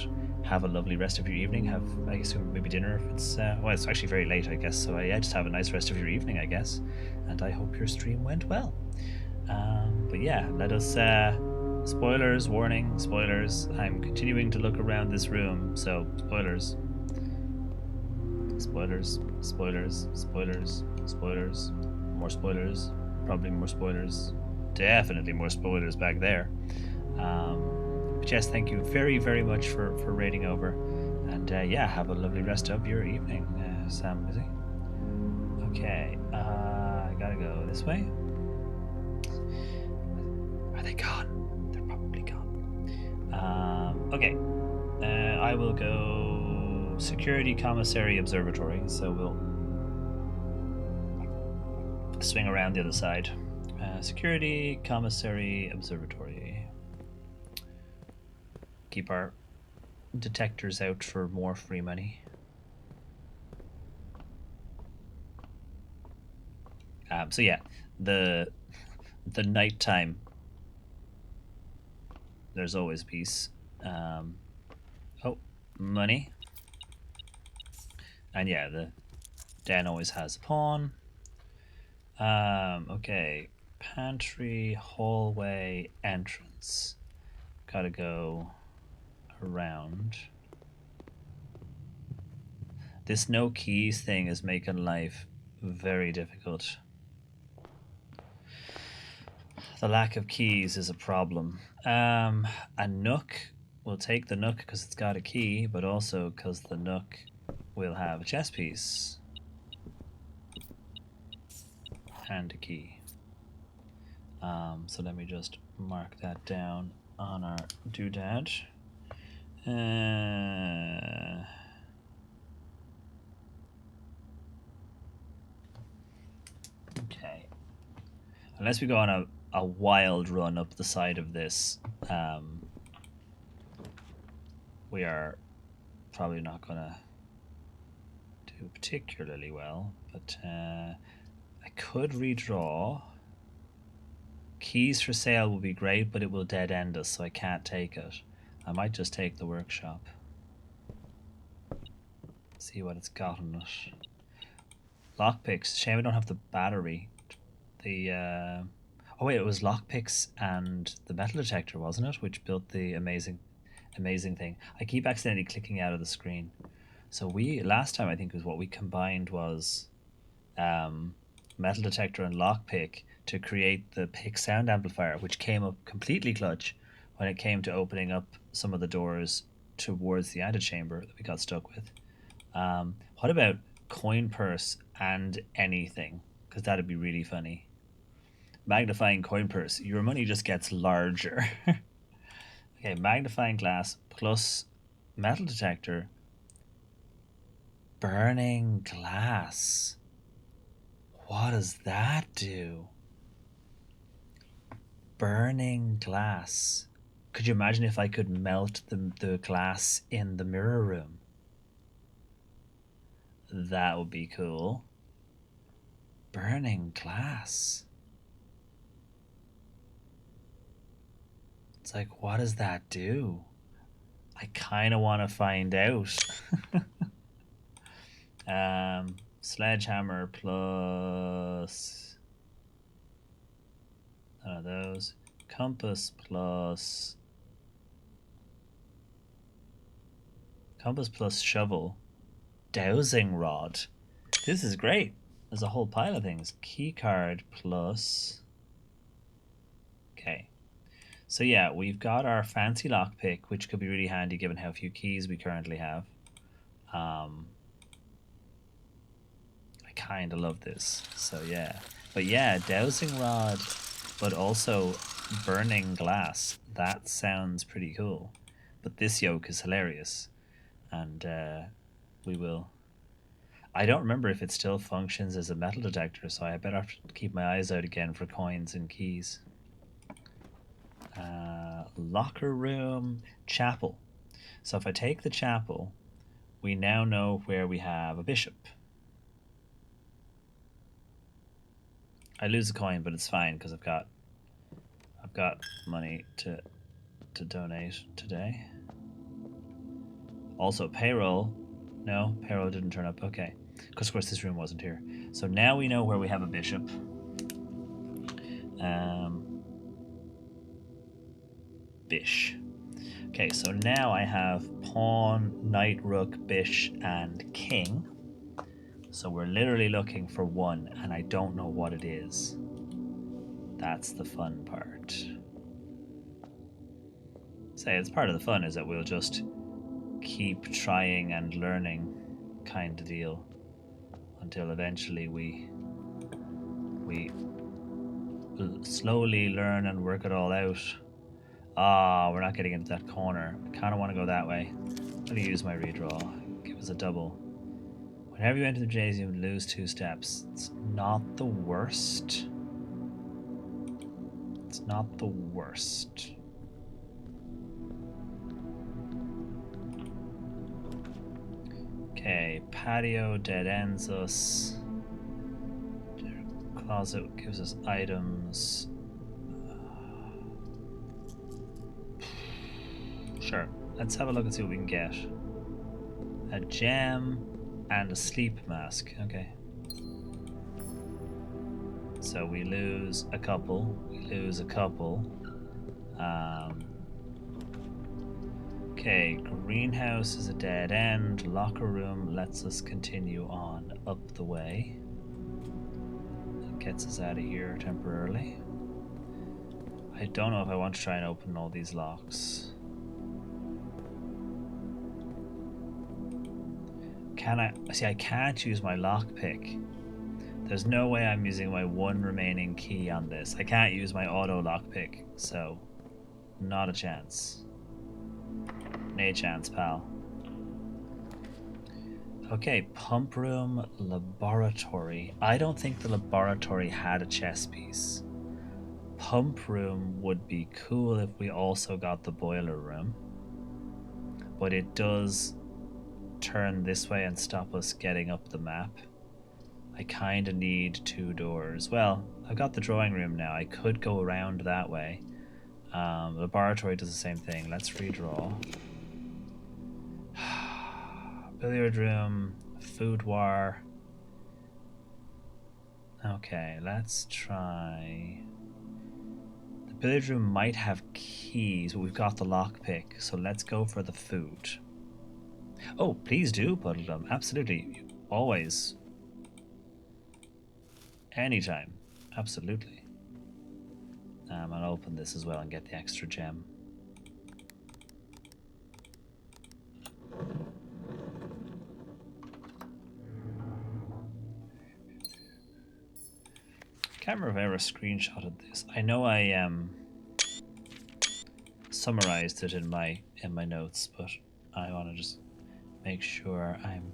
S1: Have a lovely rest of your evening. Have, I assume, maybe dinner if it's well, it's actually very late, I guess. So yeah, just have a nice rest of your evening, I guess. And I hope your stream went well. But yeah, let us spoilers, warning, spoilers. I'm continuing to look around this room, so spoilers. Spoilers, spoilers, spoilers, spoilers, more spoilers, probably more spoilers, definitely more spoilers back there. But yes, thank you very very much for raiding over, and yeah, have a lovely rest of your evening. Sam, is he? Okay, I gotta go this way. Are they gone? They're probably gone. Okay, I will go security commissary observatory, so we'll swing around the other side. Security commissary observatory. Keep our detectors out for more free money. So yeah, the nighttime, there's always peace. Oh, money. And yeah, the den always has a pawn. Okay, pantry, hallway, entrance. Gotta go around. This no keys thing is making life very difficult. The lack of keys is a problem. A nook, we'll take the nook because it's got a key, but also because the nook will have a chess piece and a key. So let me just mark that down on our doodad. Okay. Unless we go on a wild run up the side of this, we are probably not gonna do particularly well, but I could redraw. Keys for sale will be great, but it will dead end us, so I can't take it. I might just take the workshop. See what it's got on it. Lockpicks. Shame I don't have the battery. The oh wait, it was lockpicks and the metal detector, wasn't it? Which built the amazing thing. I keep accidentally clicking out of the screen. So we last time I think was what we combined was metal detector and lockpick to create the pick sound amplifier, which came up completely clutch when it came to opening up some of the doors towards the antechamber that we got stuck with. What about coin purse and anything? Because that'd be really funny. Magnifying coin purse, your money just gets larger. Okay, magnifying glass plus metal detector. Burning glass. What does that do? Burning glass. Could you imagine if I could melt the glass in the mirror room? That would be cool. Burning glass. It's like, what does that do? I kind of want to find out. Sledgehammer plus none of those. Compass plus shovel. Dowsing rod. This is great. There's a whole pile of things. Key card plus. Okay. So yeah, we've got our fancy lockpick, which could be really handy given how few keys we currently have. I kind of love this. So yeah. But yeah, dowsing rod, but also burning glass. That sounds pretty cool. But this yoke is hilarious. And we will I don't remember if it still functions as a metal detector, so I better have to keep my eyes out again for coins and keys. Locker room, chapel. So if I take the chapel, we now know where we have a bishop. I lose a coin, but it's fine because I've got money to donate today. Also payroll. No, payroll didn't turn up. Okay, because of course this room wasn't here. So now we know where we have a bishop. Bish. Okay, so now I have pawn, knight, rook, bish, and king. So we're literally looking for one, and I don't know what it is. That's the fun part. Say, it's part of the fun is that we'll just keep trying and learning kind of deal until eventually we slowly learn and work it all out. Ah, we're not getting into that corner. I kind of want to go that way. I'm going to use my redraw. Give us a double. Whenever you enter the gymnasium, lose 2 steps. It's not the worst. It's not the worst. Okay, patio dead ends us. Closet gives us items. Sure, let's have a look and see what we can get. A gem and a sleep mask. Okay. So we lose a couple. We lose a couple. Okay, greenhouse is a dead end. Locker room lets us continue on up the way. It gets us out of here temporarily. I don't know if I want to try and open all these locks. Can I? See, I can't use my lockpick. There's no way I'm using my one remaining key on this. I can't use my auto lockpick, so not a chance. Nay chance, pal. Okay, pump room, laboratory. I don't think the laboratory had a chess piece. Pump room would be cool if we also got the boiler room. But it does turn this way and stop us getting up the map. I kind of need 2 doors. Well, I've got the drawing room now. I could go around that way. The laboratory does the same thing. Let's redraw. Billiard room, food war. Okay, let's try. The billiard room might have keys, but we've got the lockpick, so let's go for the food. Oh, please do, Puddledum. Absolutely. Always. Anytime. Absolutely. I'll open this as well and get the extra gem. Can't remember if I ever screenshotted this. I know I summarized it in my notes, but I want to just make sure I'm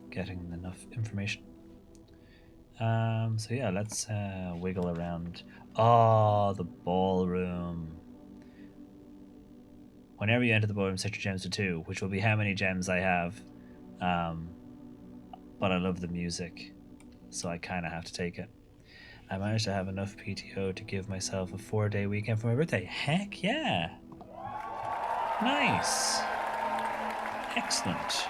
S1: getting enough information. So yeah, let's wiggle around. Oh, the ballroom. Whenever you enter the ballroom, set your gems to 2, which will be how many gems I have. But I love the music, so I kind of have to take it. I managed to have enough PTO to give myself a 4-day weekend for my birthday. Heck yeah! Nice! Excellent.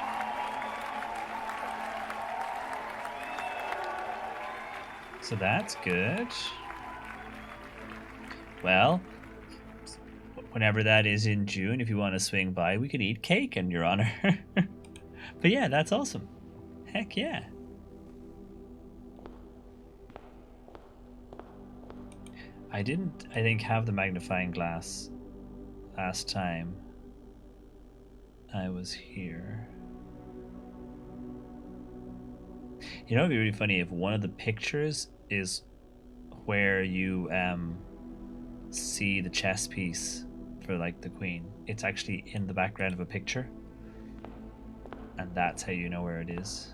S1: So that's good. Well, whenever that is in June, if you want to swing by, we could eat cake in your honor. But yeah, that's awesome. Heck yeah. I didn't, I think, have the magnifying glass last time I was here. You know, it'd be really funny if one of the pictures is where you see the chess piece for like the queen. It's actually in the background of a picture, and that's how you know where it is.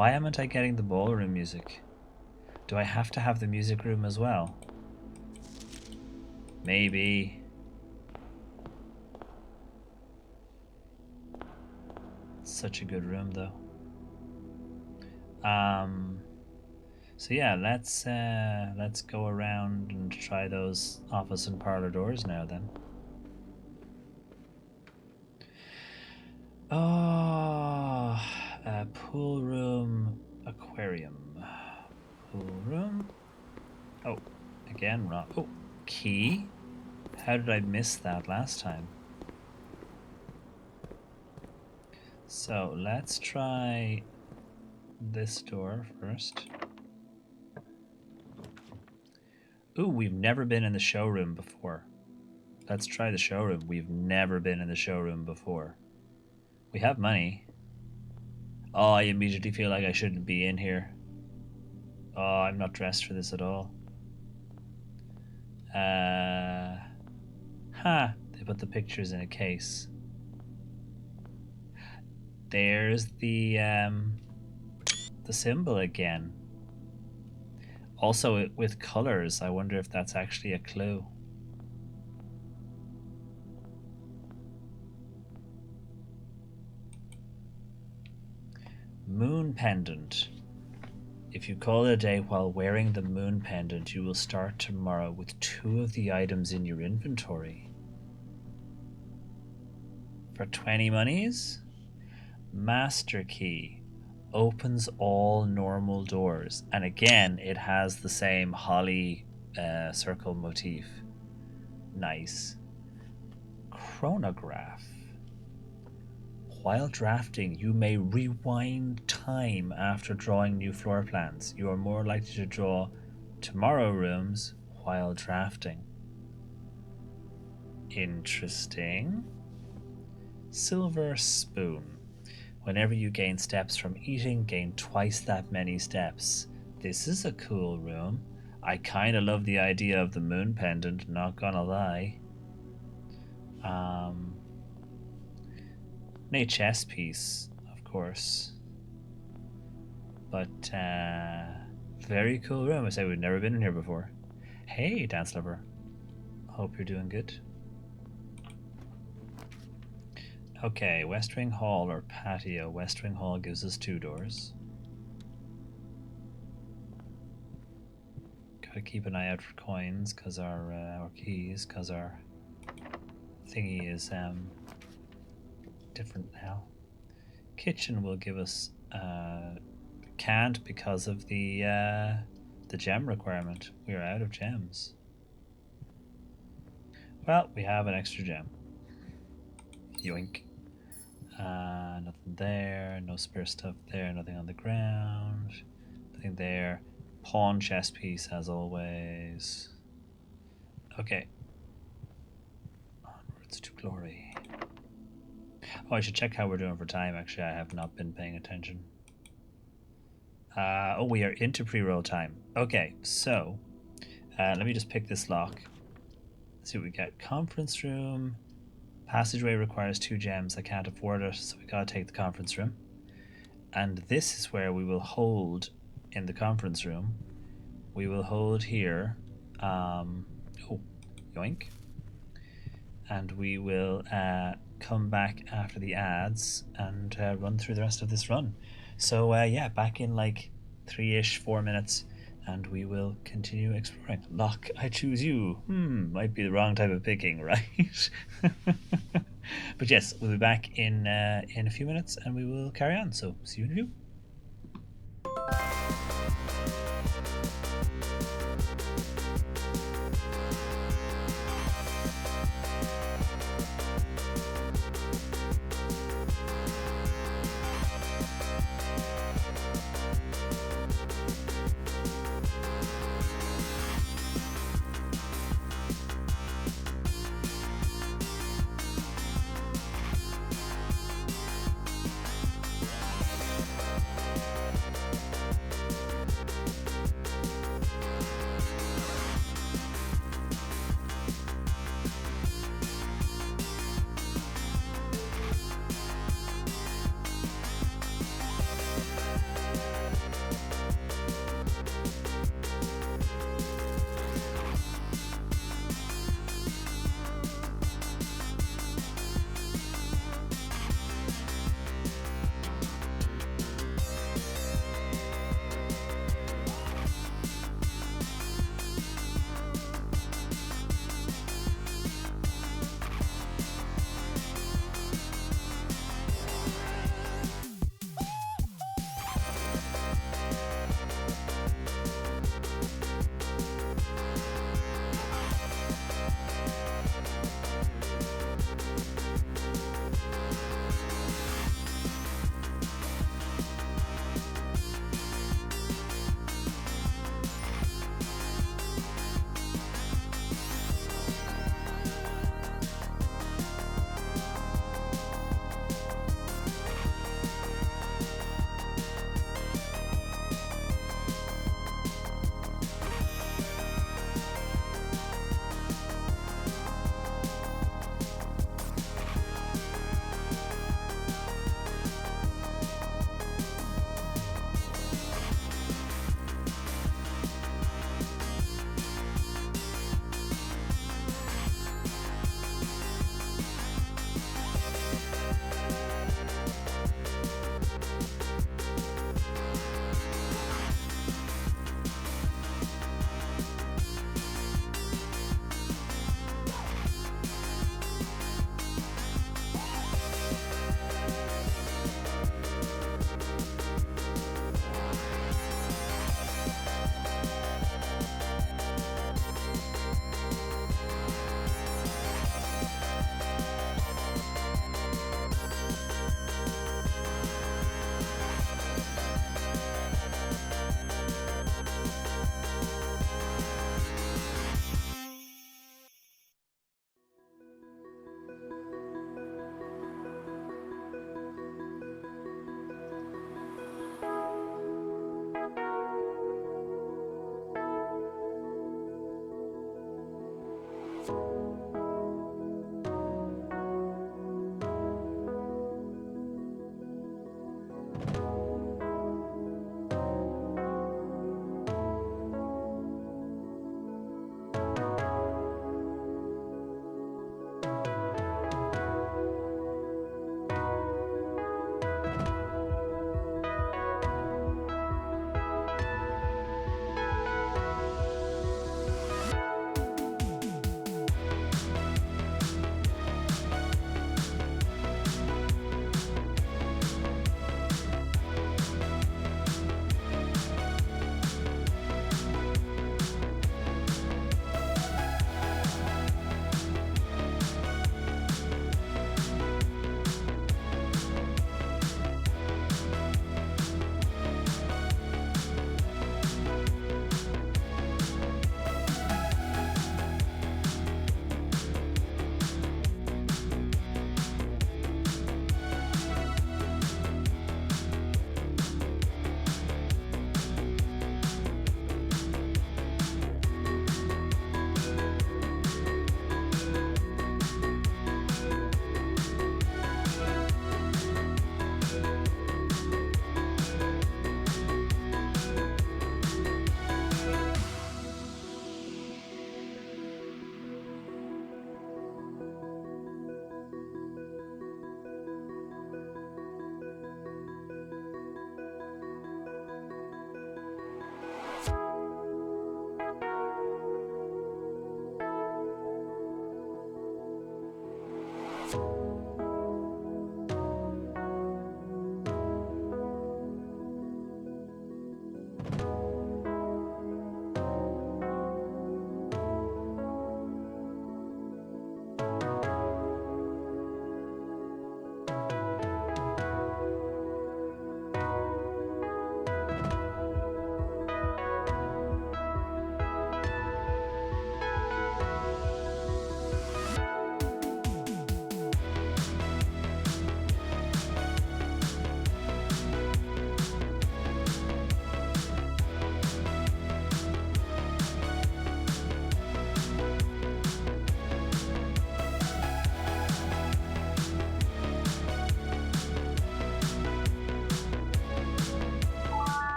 S1: Why am I getting the ballroom music? Do I have to have the music room as well? Maybe. Such a good room though. So yeah, let's go around and try those office and parlor doors now then. Oh, pool room, aquarium, pool room. Oh, again wrong. Oh, key. How did I miss that last time? So let's try this door first. Ooh, we've never been in the showroom before. Let's try the showroom. We've never been in the showroom before. We have money. Oh, I immediately feel like I shouldn't be in here. Oh, I'm not dressed for this at all. They put the pictures in a case. There's the symbol again. Also with colors, I wonder if that's actually a clue. Moon pendant. If you call it a day while wearing the moon pendant, you will start tomorrow with 2 of the items in your inventory. For 20 monies? Master key. Opens all normal doors, and again it has the same holly circle motif. Nice. Chronograph. While drafting, you may rewind time after drawing new floor plans. You are more likely to draw tomorrow rooms while drafting. Interesting. Silver spoon. Whenever you gain steps from eating, gain twice that many steps. This is a cool room. I kind of love the idea of the moon pendant, not gonna lie. An HS piece, of course. But, very cool room. I say we've never been in here before. Hey, Dance Lover. Hope you're doing good. Okay, West Wing Hall or patio. West Wing Hall gives us 2 doors. Gotta keep an eye out for coins, cause our keys, cause our thingy is different now. Kitchen will give us can't because of the gem requirement. We are out of gems. Well, we have an extra gem. Yoink. Nothing there, no spare stuff there, nothing on the ground, nothing there. Pawn chess piece as always. Okay. Onwards to glory. Oh, I should check how we're doing for time. Actually, I have not been paying attention. Oh, we are into pre-roll time. Okay, so let me just pick this lock. Let's see what we get. Conference room. Passageway requires 2 gems. I can't afford it, so we gotta take the conference room. And this is where we will hold in the conference room. We will hold here. Oh, yoink. And we will come back after the ads and run through the rest of this run. So yeah, back in like 3-ish, 4 minutes, and we will continue exploring. Lock, I choose you. Might be the wrong type of picking, right? But yes, we'll be back in a few minutes, and we will carry on. So see you in a few.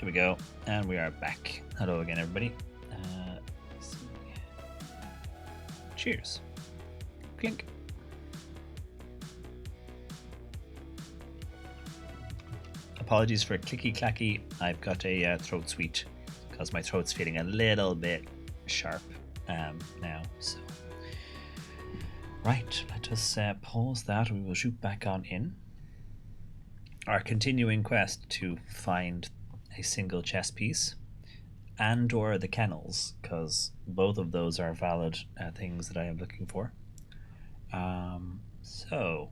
S1: Here we go, and we are back. Hello again, everybody. Let's see. Cheers. Clink. Apologies for clicky clacky. I've got a throat sweet because my throat's feeling a little bit sharp now. So, right, let us pause that. We will shoot back on in our continuing quest to find a single chess piece and or the kennels, because both of those are valid things that I am looking for. So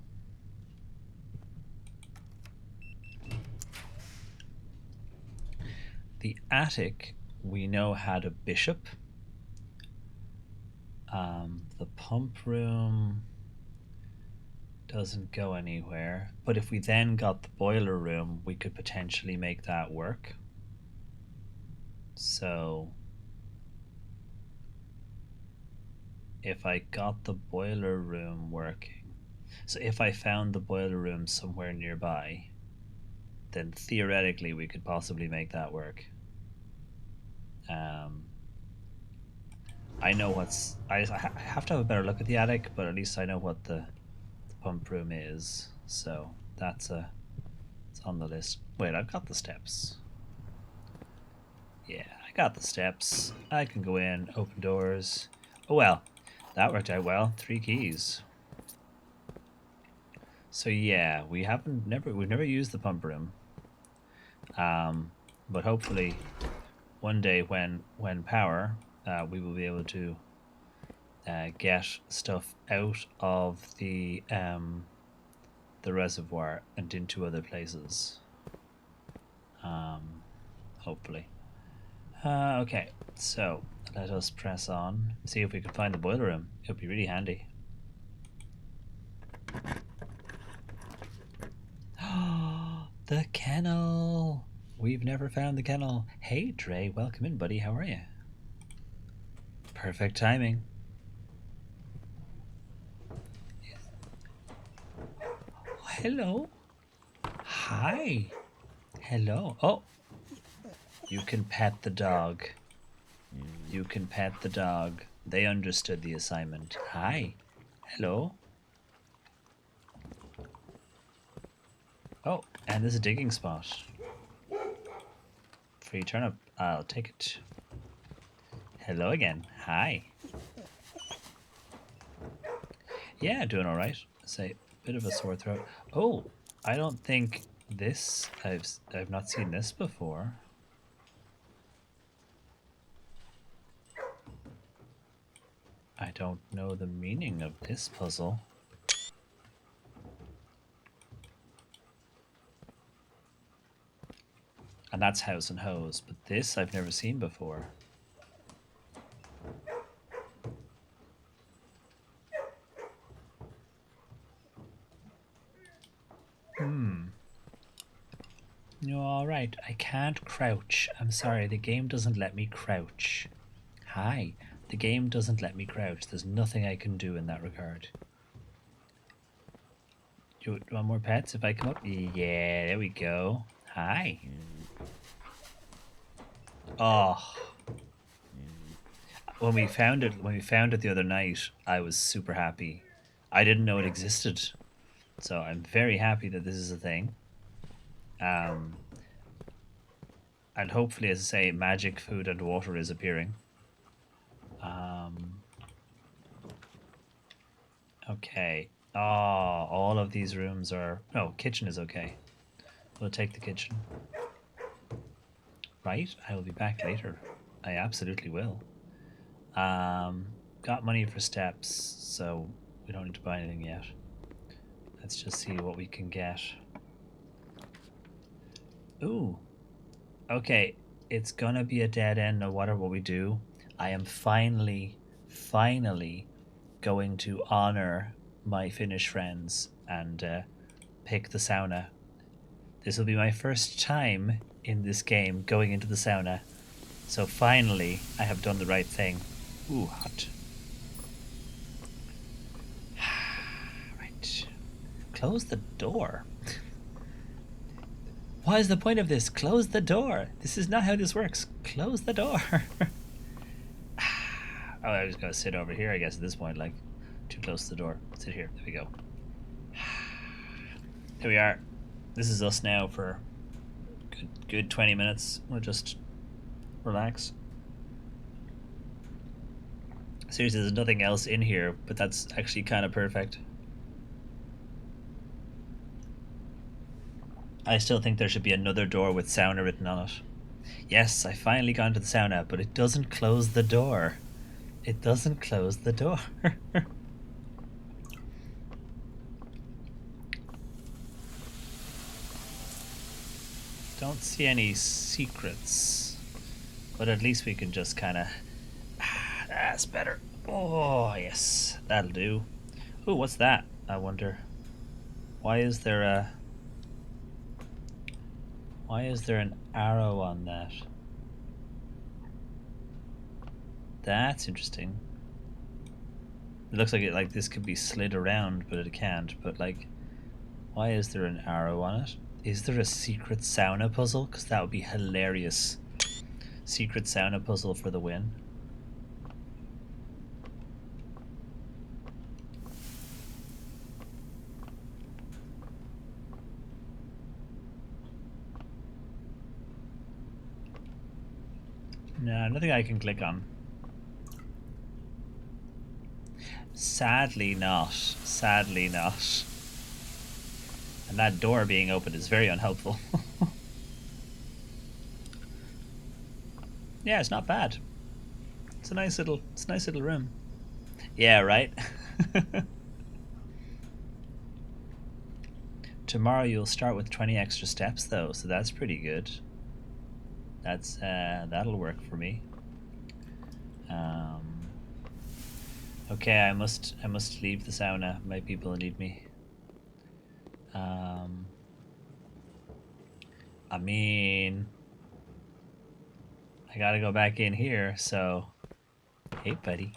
S1: the attic we know had a bishop. The pump room doesn't go anywhere, but if we then got the boiler room, we could potentially make that work. So if I got the boiler room working, so if I found the boiler room somewhere nearby, then theoretically we could possibly make that work. I know what's I have to have a better look at the attic, but at least I know what the pump room is, so it's on the list. Wait, I've got the steps. Yeah, I got the steps. I can go in, open doors. Oh well, that worked out well. 3 keys. So yeah, we've never used the pump room. But hopefully one day when power, we will be able to get stuff out of the reservoir and into other places. Hopefully. Okay, so let us press on. See if we can find the boiler room. It would be really handy. The kennel! We've never found the kennel. Hey, Dre, welcome in, buddy. How are you? Perfect timing. Oh, hello. Hi. Hello. Oh, you can pet the dog. You can pet the dog. They understood the assignment. Hi. Hello. Oh, and there's a digging spot. Free turnip. I'll take it. Hello again. Hi. Yeah, doing all right. Say, bit of a sore throat. Oh, I don't think this. I've not seen this before. I don't know the meaning of this puzzle. And that's House and Hose, but this I've never seen before. You're alright. I can't crouch. I'm sorry, the game doesn't let me crouch. Hi. The game doesn't let me crouch. There's nothing I can do in that regard. You want more pets if I come up? Yeah, there we go. Hi. Oh. When we found it the other night, I was super happy. I didn't know it existed. So I'm very happy that this is a thing. And hopefully, as I say, magic food and water is appearing. Okay. Oh, all of these rooms are... No, kitchen is okay. We'll take the kitchen. Right, I will be back later. I absolutely will. Got money for steps, so we don't need to buy anything yet. Let's just see what we can get. Ooh. Okay, it's gonna be a dead end no matter what we do. I am finally going to honor my Finnish friends and pick the sauna. This will be my first time in this game going into the sauna. So finally, I have done the right thing. Ooh, hot. Right. Close the door. What is the point of this? Close the door. This is not how this works. Close the door. Oh, I was gonna sit over here, I guess, at this point, like, too close to the door. Sit here. There we go. Here we are. This is us now for good 20 minutes. We'll just relax. Seriously, there's nothing else in here, but that's actually kind of perfect. I still think there should be another door with sauna written on it. Yes, I finally got into the sauna, but it doesn't close the door. It doesn't close the door. Don't see any secrets. But at least we can just kind of... that's better. Oh, yes. That'll do. Oh, what's that? I wonder. Why is there a... Why is there an arrow on that? That's interesting. It looks like this could be slid around, but it can't. But like, why is there an arrow on it? Is there a secret sauna puzzle? Because that would be hilarious. Secret sauna puzzle for the win. No, nothing I can click on. Sadly not. Sadly not. And that door being open is very unhelpful. Yeah, it's not bad. It's a nice little room. Yeah, right? Tomorrow you'll start with 20 extra steps though, so that's pretty good. That's that'll work for me. Okay, I must leave the sauna. My people need me. I mean, I gotta go back in here, so hey buddy.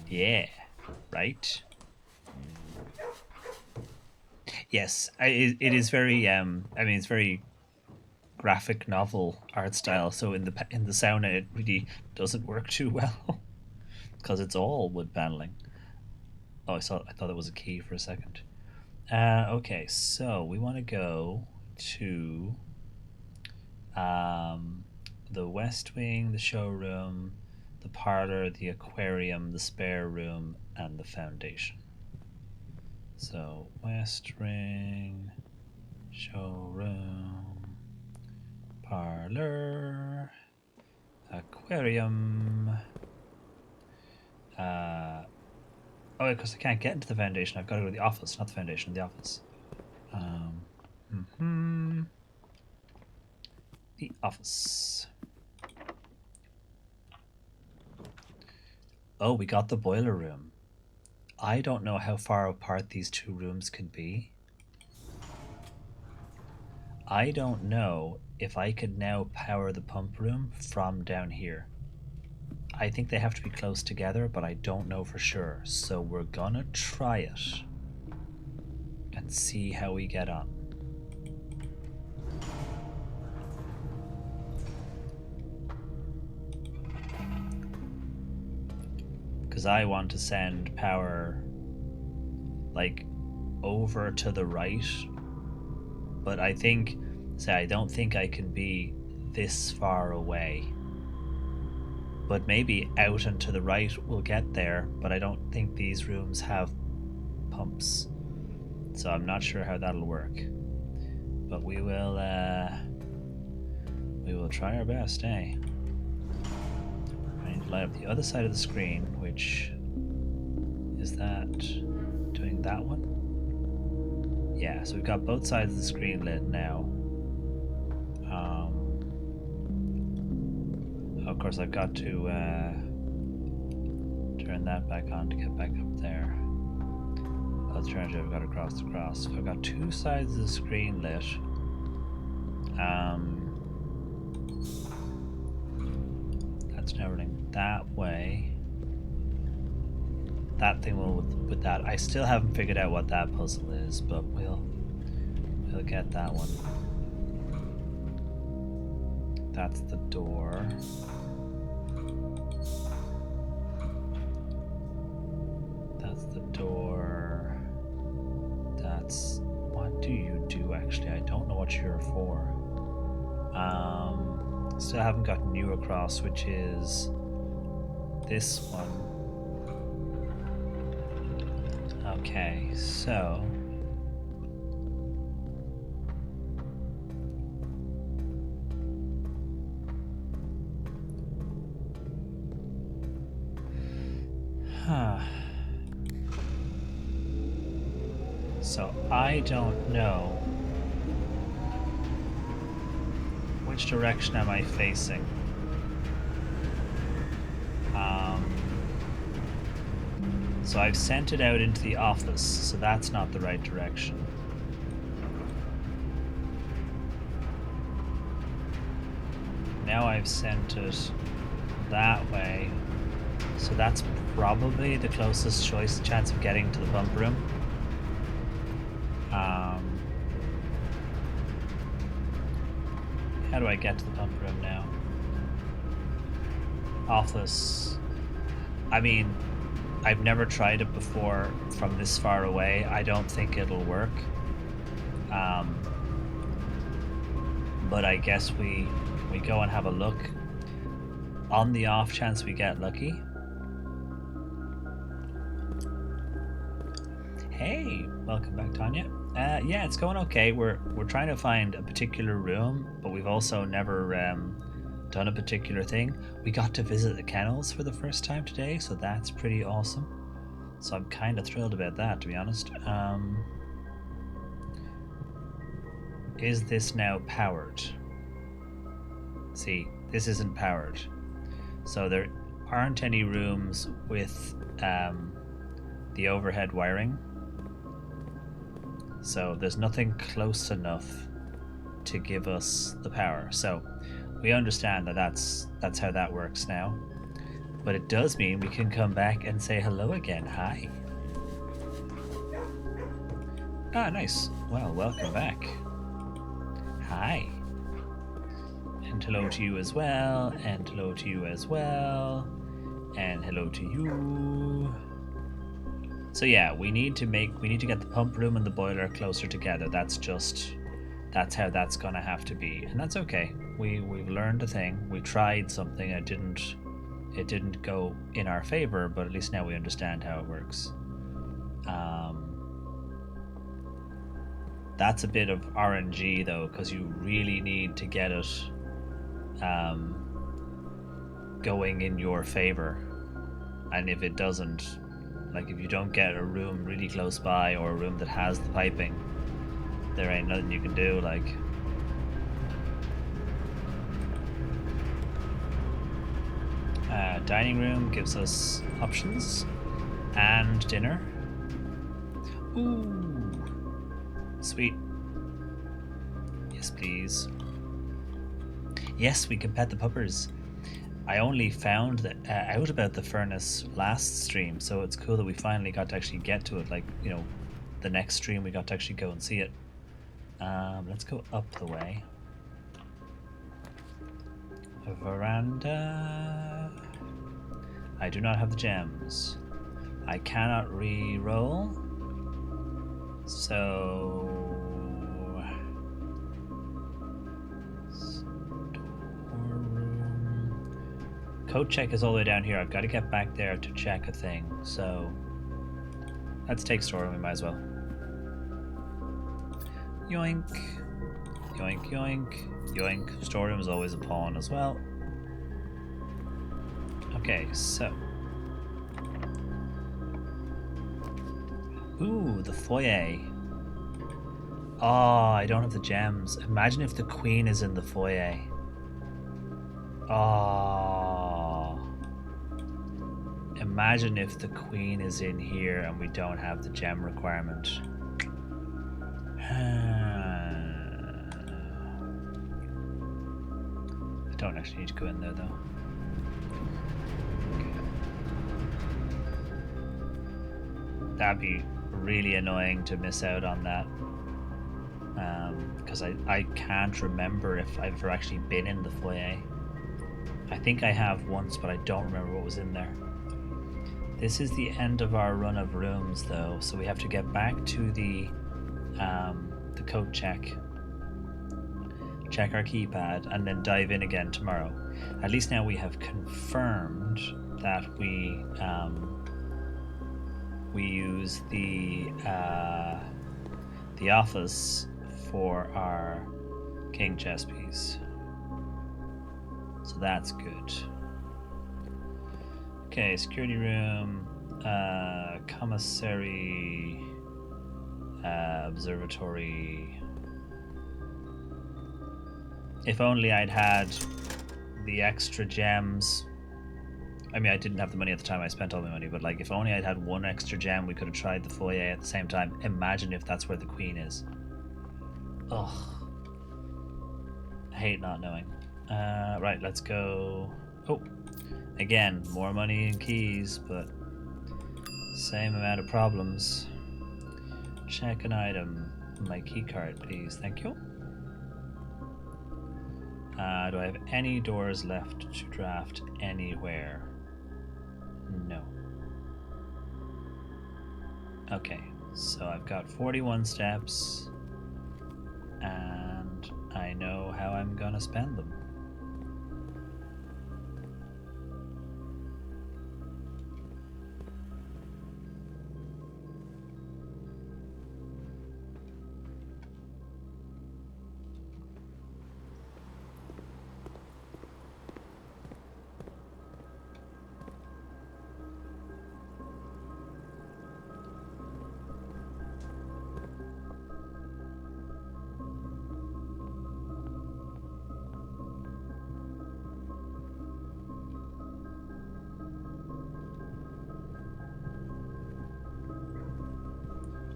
S1: Yeah, right? Yes, it is very. I mean, it's very graphic novel art style. So in the sauna, it really doesn't work too well because it's all wood paneling. Oh, I thought it was a key for a second. Okay, so we want to go to um, the West Wing, the showroom, the parlor, the aquarium, the spare room, and the foundation. So West Wing, showroom, parlor, aquarium. Oh, because I can't get into the foundation. I've got to go to the office, not the foundation, the office. Um, hmm The office. Oh, we got the boiler room. I don't know how far apart these two rooms could be. I don't know if I could now power the pump room from down here. I think they have to be close together, but I don't know for sure. So we're gonna try it and see how we get on. Because I want to send power like over to the right, but I don't think I can be this far away. But maybe out and to the right we'll get there, but I don't think these rooms have pumps. So I'm not sure how that'll work. But we will try our best, eh? I need to light up the other side of the screen, which is that doing that one? Yeah, so we've got both sides of the screen lit now. Of course, I've got to turn that back on to get back up there. Alternative, I've got to cross across. So I've got two sides of the screen lit. That's now running that way. That thing will with that. I still haven't figured out what that puzzle is, but we'll get that one. That's the door. That's the door. That's... What do you do, actually? I don't know what you're for. Still haven't got new across, which is this one. Okay, so... So I don't know which direction am I facing. So I've sent it out into the office, so that's not the right direction. Now I've sent it that way, so that's probably the closest chance of getting to the pump room. How do I get to the pump room now? Office. I mean, I've never tried it before from this far away. I don't think it'll work. But I guess we go and have a look. On the off chance we get lucky. Hey, welcome back, Tanya. Yeah, it's going okay. We're trying to find a particular room, but we've also never done a particular thing. We got to visit the kennels for the first time today, so that's pretty awesome. So I'm kind of thrilled about that, to be honest. Is this now powered? See, this isn't powered. So there aren't any rooms with the overhead wiring. So there's nothing close enough to give us the power. So we understand that that's how that works now. But it does mean we can come back and say hello again. Hi. Ah, nice. Well, welcome back. Hi. And hello to you as well, and hello to you as well, and hello to you. So yeah, we need to get the pump room and the boiler closer together. That's how that's gonna have to be. And that's okay. We've learned a thing. We tried something, it didn't go in our favor, but at least now we understand how it works. That's a bit of RNG though, because you really need to get it going in your favor. And if it doesn't, like if you don't get a room really close by or a room that has the piping, there ain't nothing you can do. Like, dining room gives us options and dinner. Ooh, sweet. Yes, please. Yes, we can pet the puppers. I only found that out about the furnace last stream, so it's cool that we finally got to actually get to it. Like, you know, the next stream we got to actually go and see it. Let's go up the way. A veranda. I do not have the gems. I cannot re-roll. So... Code check is all the way down here. I've got to get back there to check a thing. So let's take storeroom. We might as well. Yoink. Yoink, yoink, yoink. Storeroom is always a pawn as well. Okay, so. Ooh, the foyer. Oh, I don't have the gems. Imagine if the queen is in the foyer. Oh. Imagine if the queen is in here and we don't have the gem requirement. I don't actually need to go in there though. Okay. That'd be really annoying to miss out on that. Because I can't remember if I've ever actually been in the foyer. I think I have once, but I don't remember what was in there. This is the end of our run of rooms, though, so we have to get back to the code check our keypad, and then dive in again tomorrow. At least now we have confirmed that we use the office for our king chess piece. So that's good. Okay, security room, commissary, observatory. If only I'd had the extra gems. I mean, I didn't have the money at the time. I spent all my money, but like, if only I'd had one extra gem, we could have tried the foyer at the same time. Imagine if that's where the queen is. Ugh. I hate not knowing. Right, let's go. Oh, again, more money and keys, but same amount of problems. Check an item. My key card, please. Thank you. Do I have any doors left to draft anywhere? No. Okay, so I've got 41 steps, and I know how I'm gonna spend them.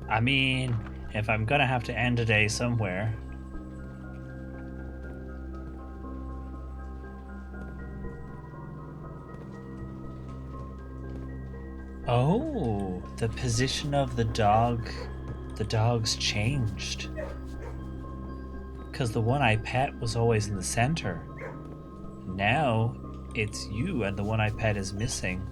S1: I mean, if I'm gonna have to end a day somewhere. Oh, the position of the dog The dogs changed. Because the one I pet was always in the center. Now it's you and the one I pet is missing.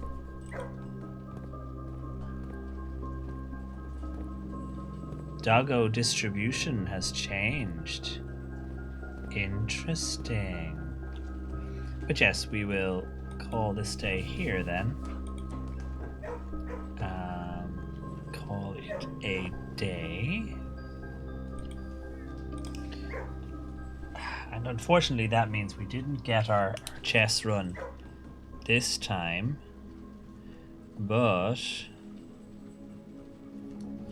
S1: Doggo distribution has changed. Interesting. But yes, we will call this day here then. Call it a day. And unfortunately that means we didn't get our chess run this time. But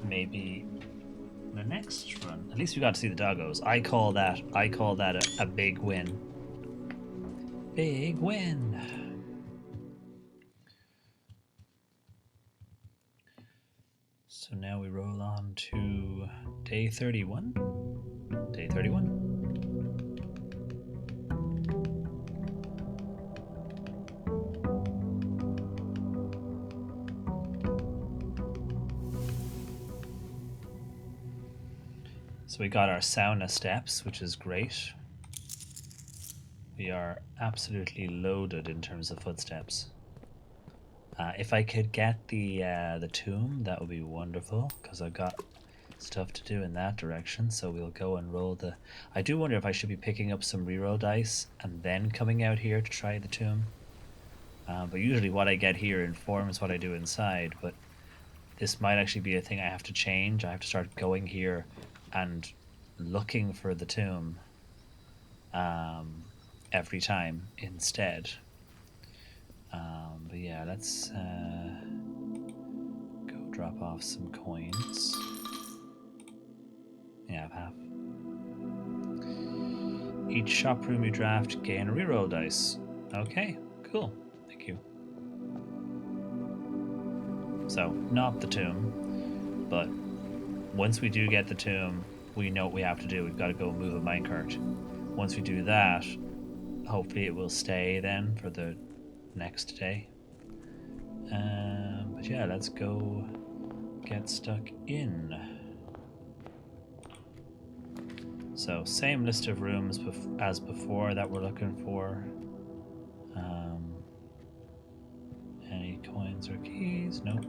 S1: maybe the next run. At least we got to see the doggos. I call that a big win. Big win. So now we roll on to day 31. Day 31. So we got our sauna steps, which is great. We are absolutely loaded in terms of footsteps. If I could get the tomb, that would be wonderful, because I've got stuff to do in that direction. So we'll go and roll the... I do wonder if I should be picking up some reroll dice and then coming out here to try the tomb. But usually what I get here informs what I do inside, but this might actually be a thing I have to change. I have to start going here and looking for the tomb every time instead. But yeah, let's go drop off some coins. Yeah, I have half. Each shop room you draft, gain a reroll dice. Okay, cool. Thank you. So, not the tomb, but once we do get the tomb, we know what we have to do. We've got to go move a minecart. Once we do that, hopefully it will stay then for the next day. But yeah, let's go get stuck in. So same list of rooms as before that we're looking for. Any coins or keys? Nope.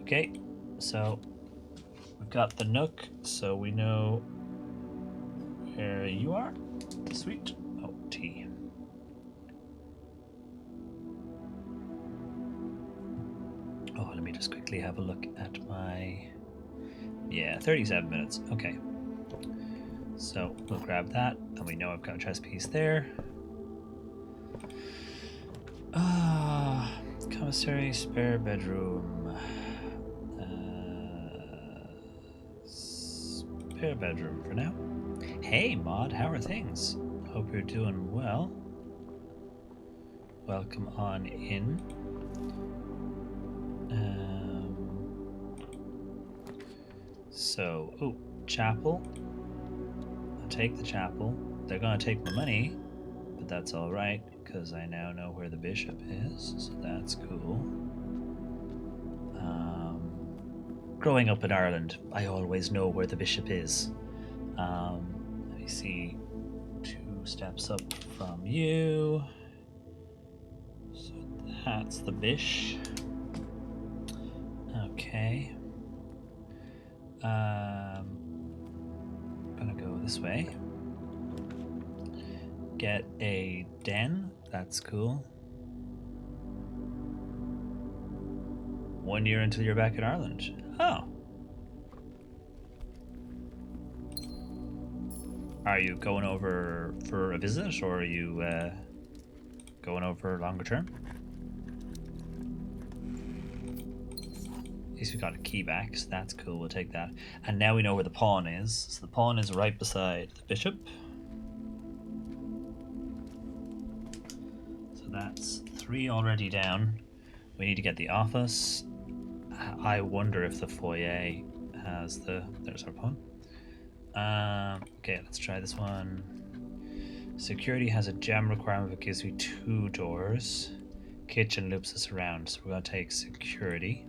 S1: Okay, so we've got the nook, so we know where you are. Sweet. Oh, tea. Oh, let me just quickly have a look at my... Yeah, 37 minutes. Okay. So we'll grab that, and we know I've got a chess piece there. Commissary, spare bedroom. Spare bedroom for now. Hey, Maud, how are things? Hope you're doing well. Welcome on in. So, chapel. I'll take the chapel. They're gonna take my money, but that's alright, because I now know where the bishop is, so that's cool. Growing up in Ireland, I always know where the bishop is. Let me see. 2 steps up from you. So that's the bish. Okay. Gonna go this way. Get a den. That's cool. 1 year until you're back in Ireland. Oh. Are you going over for a visit, or are you going over longer term? At least we got a key back, so that's cool. We'll take that. And now we know where the pawn is. So the pawn is right beside the bishop. So that's 3 already down. We need to get the office. I wonder if the foyer has the... There's our pawn. Okay, let's try this one. Security has a gem requirement that gives me 2 doors. Kitchen loops us around, so we're going to take security.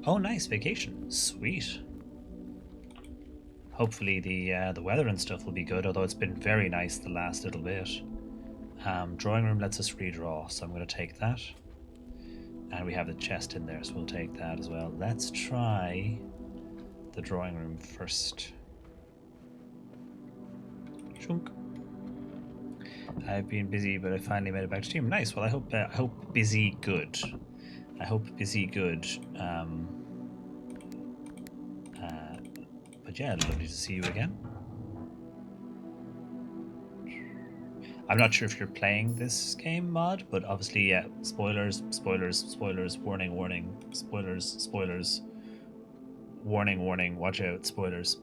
S1: Oh, nice vacation. Sweet. Hopefully the weather and stuff will be good, although it's been very nice the last little bit. Drawing room lets us redraw, so I'm going to take that. And we have the chest in there, so we'll take that as well. Let's try the drawing room first. Chunk. I've been busy, but I finally made it back to team. Nice. Well, I hope busy good. I hope busy good. But yeah, lovely to see you again. I'm not sure if you're playing this game, Mod, but obviously, yeah, spoilers, spoilers, spoilers, warning, warning, spoilers, spoilers, warning, warning, watch out, spoilers.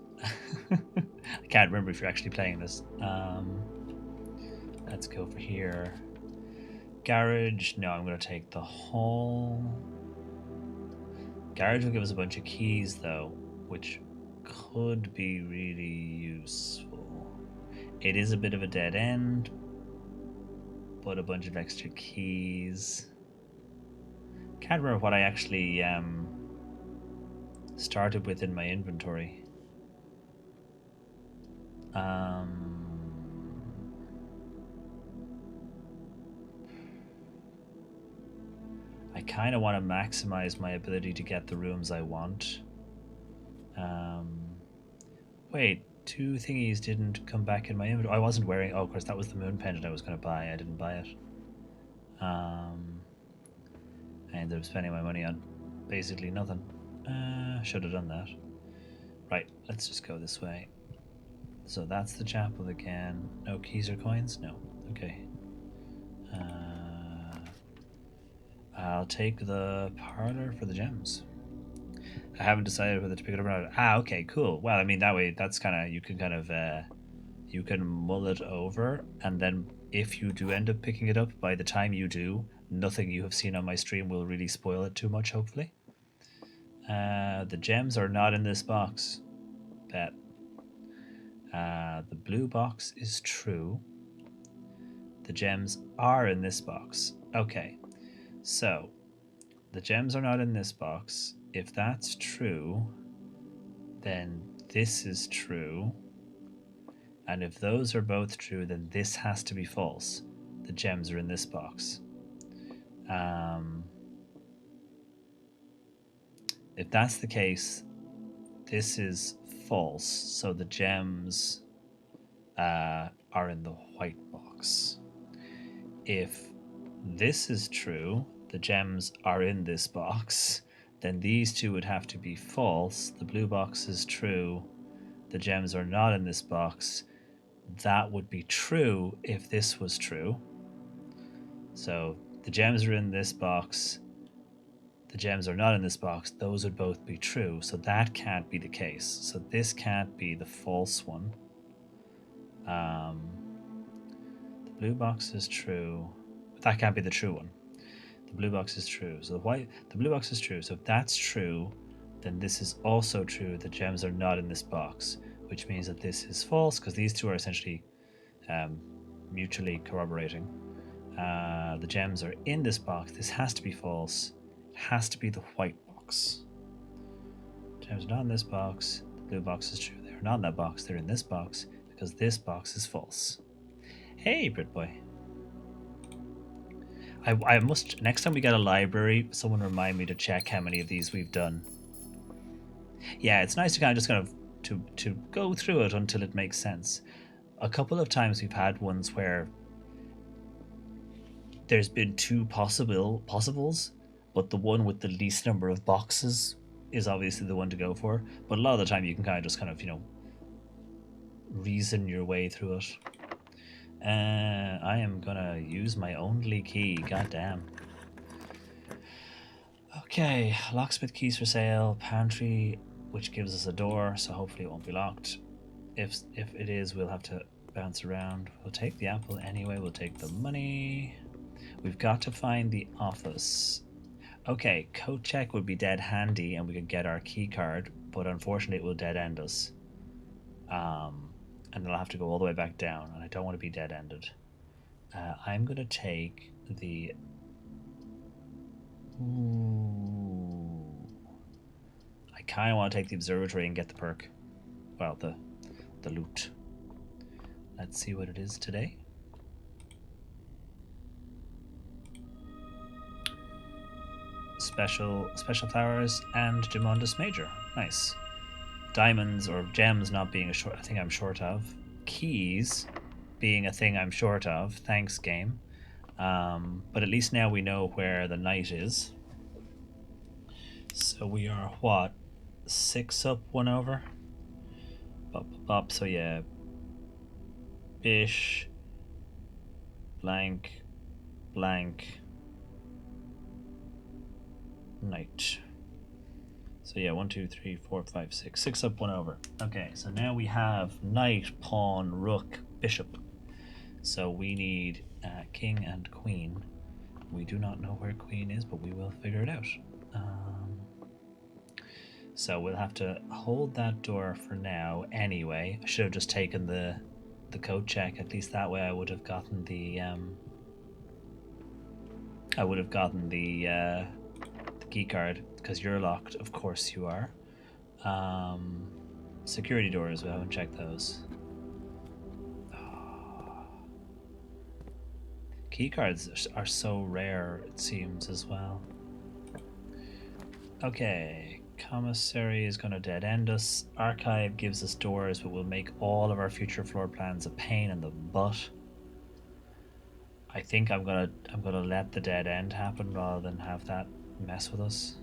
S1: I can't remember if you're actually playing this. Let's go for here. Garage, no, I'm going to take the hall. Garage will give us a bunch of keys, though, which could be really useful. It is a bit of a dead end, but a bunch of extra keys. Can't remember what I actually started with in my inventory. I kind of want to maximize my ability to get the rooms I want. Wait, two thingies didn't come back in my inventory. I wasn't wearing. Oh, of course, that was the moon pendant I was going to buy. I didn't buy it. I ended up spending my money on basically nothing. Should have done that. Right, let's just go this way. So that's the chapel again. No keys or coins? No. Okay. I'll take the parlor for the gems. I haven't decided whether to pick it up or not. Ah, okay, cool. Well, I mean, that way, that's kind of, you can kind of, you can mull it over, and then if you do end up picking it up, by the time you do, nothing you have seen on my stream will really spoil it too much, hopefully. The gems are not in this box. Bet. The blue box is true. The gems are in this box. Okay. So, the gems are not in this box. If that's true, then this is true. And if those are both true, then this has to be false. The gems are in this box. If that's the case, this is false. So the gems are in the white box. If this is true, the gems are in this box, then these two would have to be false. The blue box is true. The gems are not in this box. That would be true if this was true. So the gems are in this box. The gems are not in this box. Those would both be true. So that can't be the case. So this can't be the false one. The blue box is true. But that can't be the true one. The blue box is true. So the blue box is true. So if that's true, then this is also true. The gems are not in this box, which means that this is false because these two are essentially mutually corroborating. The gems are in this box. This has to be false. It has to be the white box. Gems are not in this box. The blue box is true. They are not in that box. They're in this box because this box is false. Hey, Britboy. I must, next time we get a library, someone remind me to check how many of these we've done. Yeah, it's nice to kind of just to go through it until it makes sense. A couple of times we've had ones where there's been two possibles, but the one with the least number of boxes is obviously the one to go for. But a lot of the time you can kind of just reason your way through it. I am gonna use my only key. Goddamn. Okay, locksmith keys for sale. Pantry, which gives us a door, so hopefully it won't be locked. If it is, we'll have to bounce around. We'll take the apple anyway. We'll take the money. We've got to find the office. Okay, coat check would be dead handy, and we could get our key card, but unfortunately, it will dead end us. And then I'll have to go all the way back down, and I don't want to be dead-ended. I'm going to take the... Ooh. I kind of want to take the observatory and get the perk. Well, the loot. Let's see what it is today. Special flowers and Gemondus Major. Nice. Diamonds or gems not being a thing I'm short of. Keys being a thing I'm short of. Thanks, game. But at least now we know where the knight is. So we are what? 6 up, 1 over? Bop. So yeah. Bish. Blank. Knight. So yeah, 1, 2, 3, 4, 5, 6. 6 up, 1 over. Okay, so now we have knight, pawn, rook, bishop. So we need king and queen. We do not know where queen is, but we will figure it out. So we'll have to hold that door for now anyway. I should have just taken the code check. At least that way I would have gotten the key card, because you're locked. Of course you are. Security doors, we haven't checked those. Key cards are so rare, it seems, as well. Okay, commissary is going to dead end us. Archive gives us doors, but will make all of our future floor plans a pain in the butt. I think I'm gonna let the dead end happen rather than have that mess with us.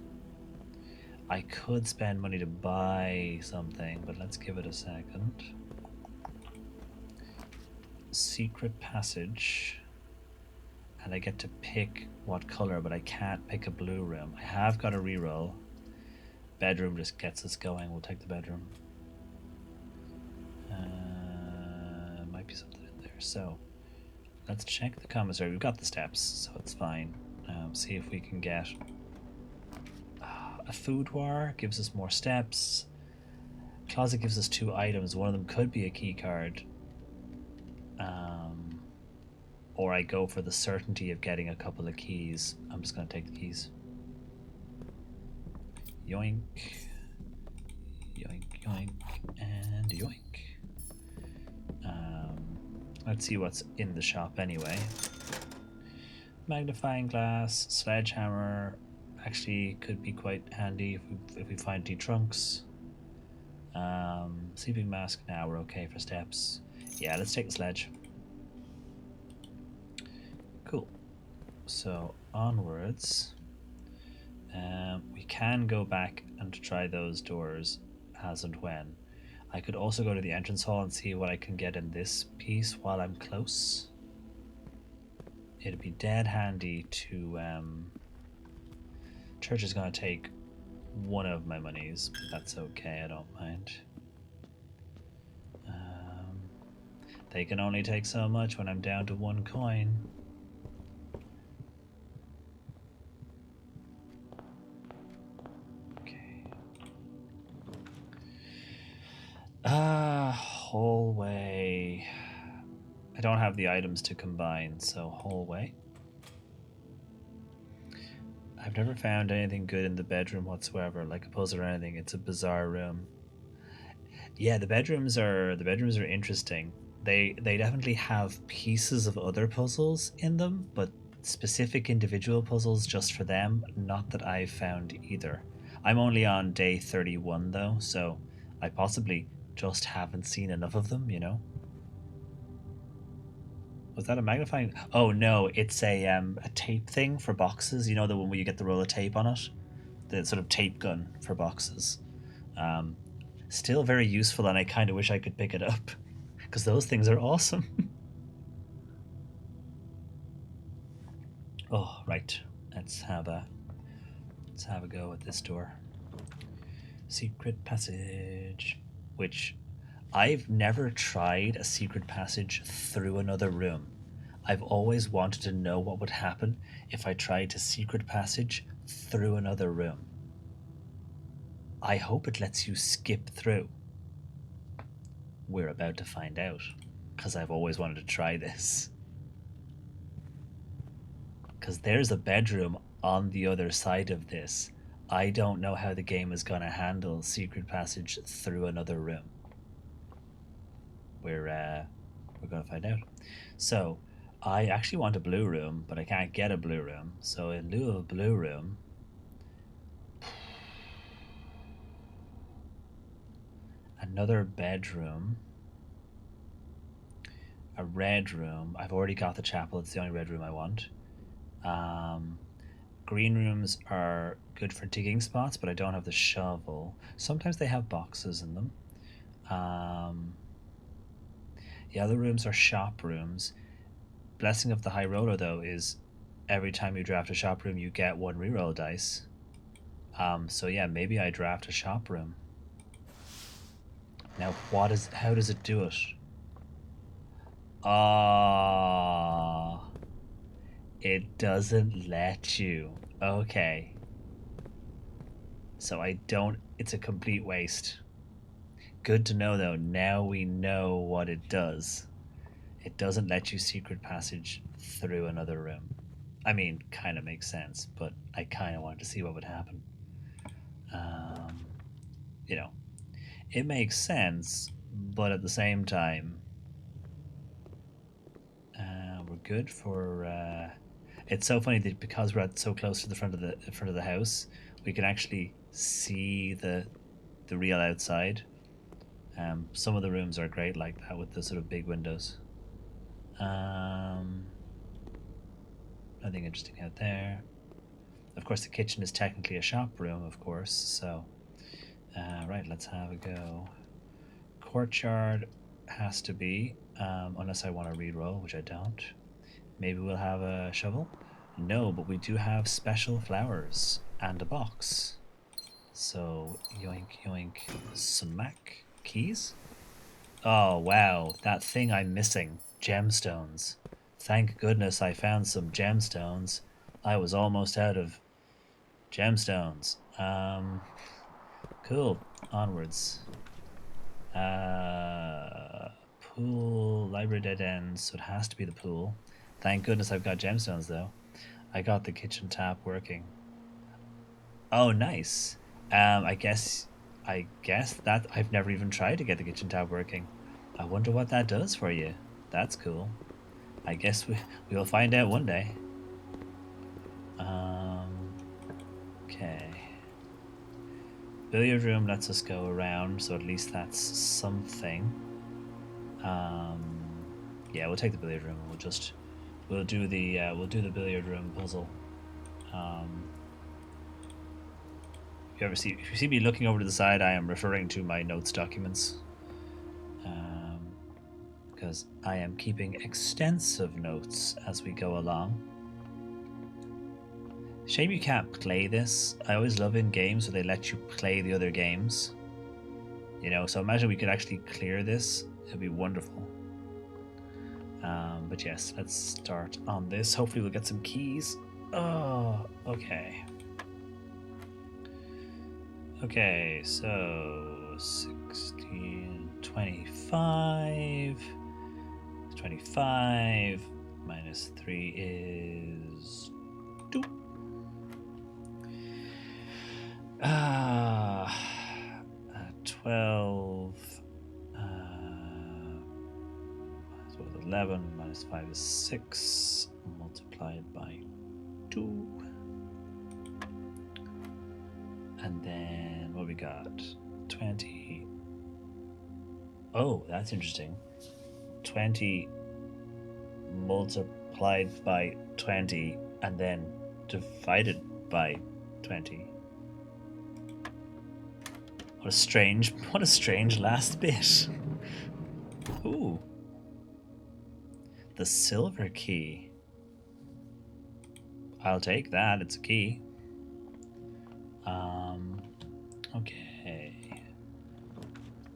S1: I could spend money to buy something, but let's give it a second. Secret passage. And I get to pick what color, but I can't pick a blue room. I have got a reroll. Bedroom just gets us going. We'll take the bedroom. Might be something in there. So let's check the commissary. We've got the steps, so it's fine. See if we can get a food war. Gives us more steps. Closet gives us 2 items. One of them could be a key card. Or I go for the certainty of getting a couple of keys. I'm just going to take the keys. Yoink. Yoink, yoink, and yoink. Let's see what's in the shop anyway. Magnifying glass, sledgehammer. Actually could be quite handy if we find 2 trunks. Sleeping mask, now we're okay for steps. Yeah, let's take the sledge. Cool. So onwards. We can go back and try those doors as and when. I could also go to the entrance hall and see what I can get in this piece while I'm close. It'd be dead handy to... Church is going to take one of my monies, but that's okay, I don't mind. They can only take so much when I'm down to 1 coin. Hallway. I don't have the items to combine, so hallway. I've never found anything good in the bedroom whatsoever, like a puzzle or anything. It's a bizarre room. Yeah, the bedrooms are interesting. They definitely have pieces of other puzzles in them, but specific individual puzzles just for them, not that I've found either. I'm only on day 31 though, so I possibly just haven't seen enough of them, you know? Was that a magnifying? Oh no, it's a tape thing for boxes. You know, the one where you get the roll of tape on it? The sort of tape gun for boxes. Still very useful, and I kind of wish I could pick it up because those things are awesome. Oh, right. Let's have a go at this door. Secret passage, which I've never tried a secret passage through another room. I've always wanted to know what would happen if I tried to secret passage through another room. I hope it lets you skip through. We're about to find out, because I've always wanted to try this. Because there's a bedroom on the other side of this. I don't know how the game is going to handle secret passage through another room. We're going to find out. So, I actually want a blue room, but I can't get a blue room. So, in lieu of a blue room, another bedroom, a red room. I've already got the chapel. It's the only red room I want. Green rooms are good for digging spots, but I don't have the shovel. Sometimes they have boxes in them. The other rooms are shop rooms. Blessing of the High Roller, though, is every time you draft a shop room, you get one reroll dice. So yeah, maybe I draft a shop room. Now, how does it do it? It doesn't let you. Okay. So I don't, it's a complete waste. Good to know though, now we know what it does. It doesn't let you secret passage through another room. I mean, kind of makes sense, but I kind of wanted to see what would happen. You know, it makes sense, but at the same time, we're good for. It's so funny that because we're so close to the front of the house, we can actually see the real outside. Some of the rooms are great like that with the sort of big windows. Nothing interesting out there. Of course, the kitchen is technically a shop room, of course. So, right, let's have a go. Courtyard has to be, unless I want to re-roll, which I don't. Maybe we'll have a shovel. No, but we do have special flowers and a box. So, yoink, yoink, smack. Keys? Oh, wow, that thing I'm missing. Gemstones. Thank goodness I found some gemstones. I was almost out of gemstones. Cool. Onwards. Pool, library dead ends, so it has to be the pool. Thank goodness I've got gemstones, though. I got the kitchen tap working. Oh, nice. I guess that I've never even tried to get the kitchen tap working. I wonder what that does for you. That's cool. I guess we'll find out one day. Okay. Billiard room lets us go around, so at least that's something. Yeah, we'll take the billiard room. We'll do the billiard room puzzle. If you see me looking over to the side, I am referring to my notes documents. Because I am keeping extensive notes as we go along. Shame you can't play this. I always love in games where they let you play the other games. You know, so imagine we could actually clear this. It'd be wonderful. But yes, let's start on this. Hopefully we'll get some keys. Oh, okay. Okay, so 16, 25. 25 minus 3 is 2. 12. So 11 minus 5 is 6 multiplied by 2. And then what we got? 20. Oh, that's interesting. 20 multiplied by 20 and then divided by 20. What a strange last bit. Ooh. The silver key. I'll take that, it's a key. Okay.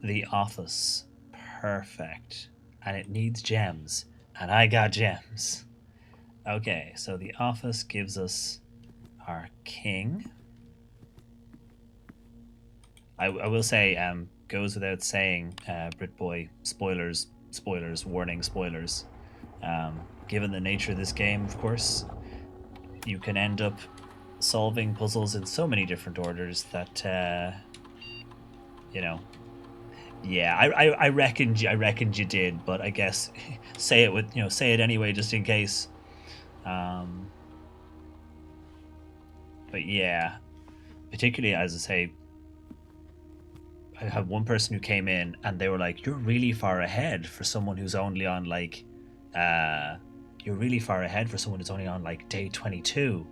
S1: The office. Perfect. And it needs gems. And I got gems. Okay, so the office gives us our king. I will say, goes without saying, Britboy, spoilers, warning, spoilers. Given the nature of this game, of course, you can end up solving puzzles in so many different orders that you know. Yeah, I reckoned you did, but I guess say it with say it anyway just in case. Um, but yeah, particularly as I say, I had one person who came in and they were like, "You're really far ahead for someone who's only on like, uh, you're really far ahead for someone who's only on like day 22."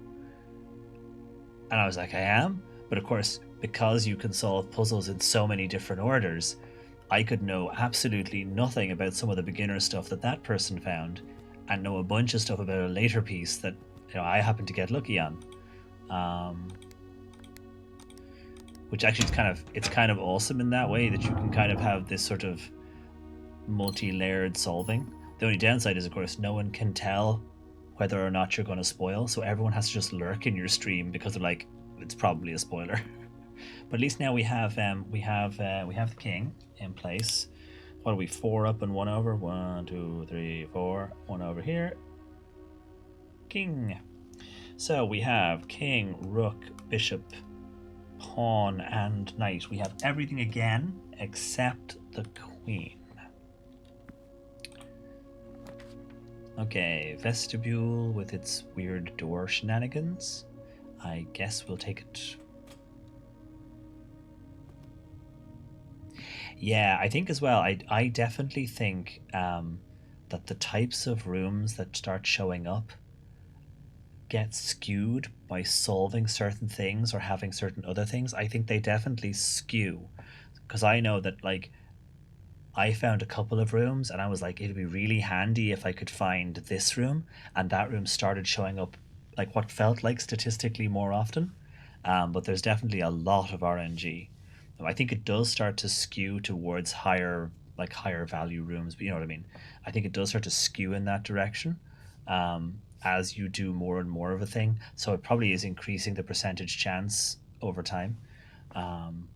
S1: And I was like, "I am," but of course, because you can solve puzzles in so many different orders, I could know absolutely nothing about some of the beginner stuff that that person found, and know a bunch of stuff about a later piece that I happened to get lucky on. Um, which actually is kind of awesome in that way that you can kind of have this sort of multi-layered solving. The only downside is, of course, no one can tell whether or not you're going to spoil, so everyone has to just lurk in your stream because they're like, it's probably a spoiler. But at least now we have the king in place. What are we? 4 up and 1 over. 1, 2, 3, 4. 1 over here. King. So we have king, rook, bishop, pawn, and knight. We have everything again except the queen. Okay, vestibule with its weird door shenanigans. I guess we'll take it. Yeah, I think as well. I definitely think that the types of rooms that start showing up get skewed by solving certain things or having certain other things. I think they definitely skew because I know that like I found a couple of rooms and I was like, it'd be really handy if I could find this room, and that room started showing up like what felt like statistically more often. But there's definitely a lot of RNG. I think it does start to skew towards higher value rooms, but you know what I mean. I think it does start to skew in that direction as you do more and more of a thing. So it probably is increasing the percentage chance over time. Um,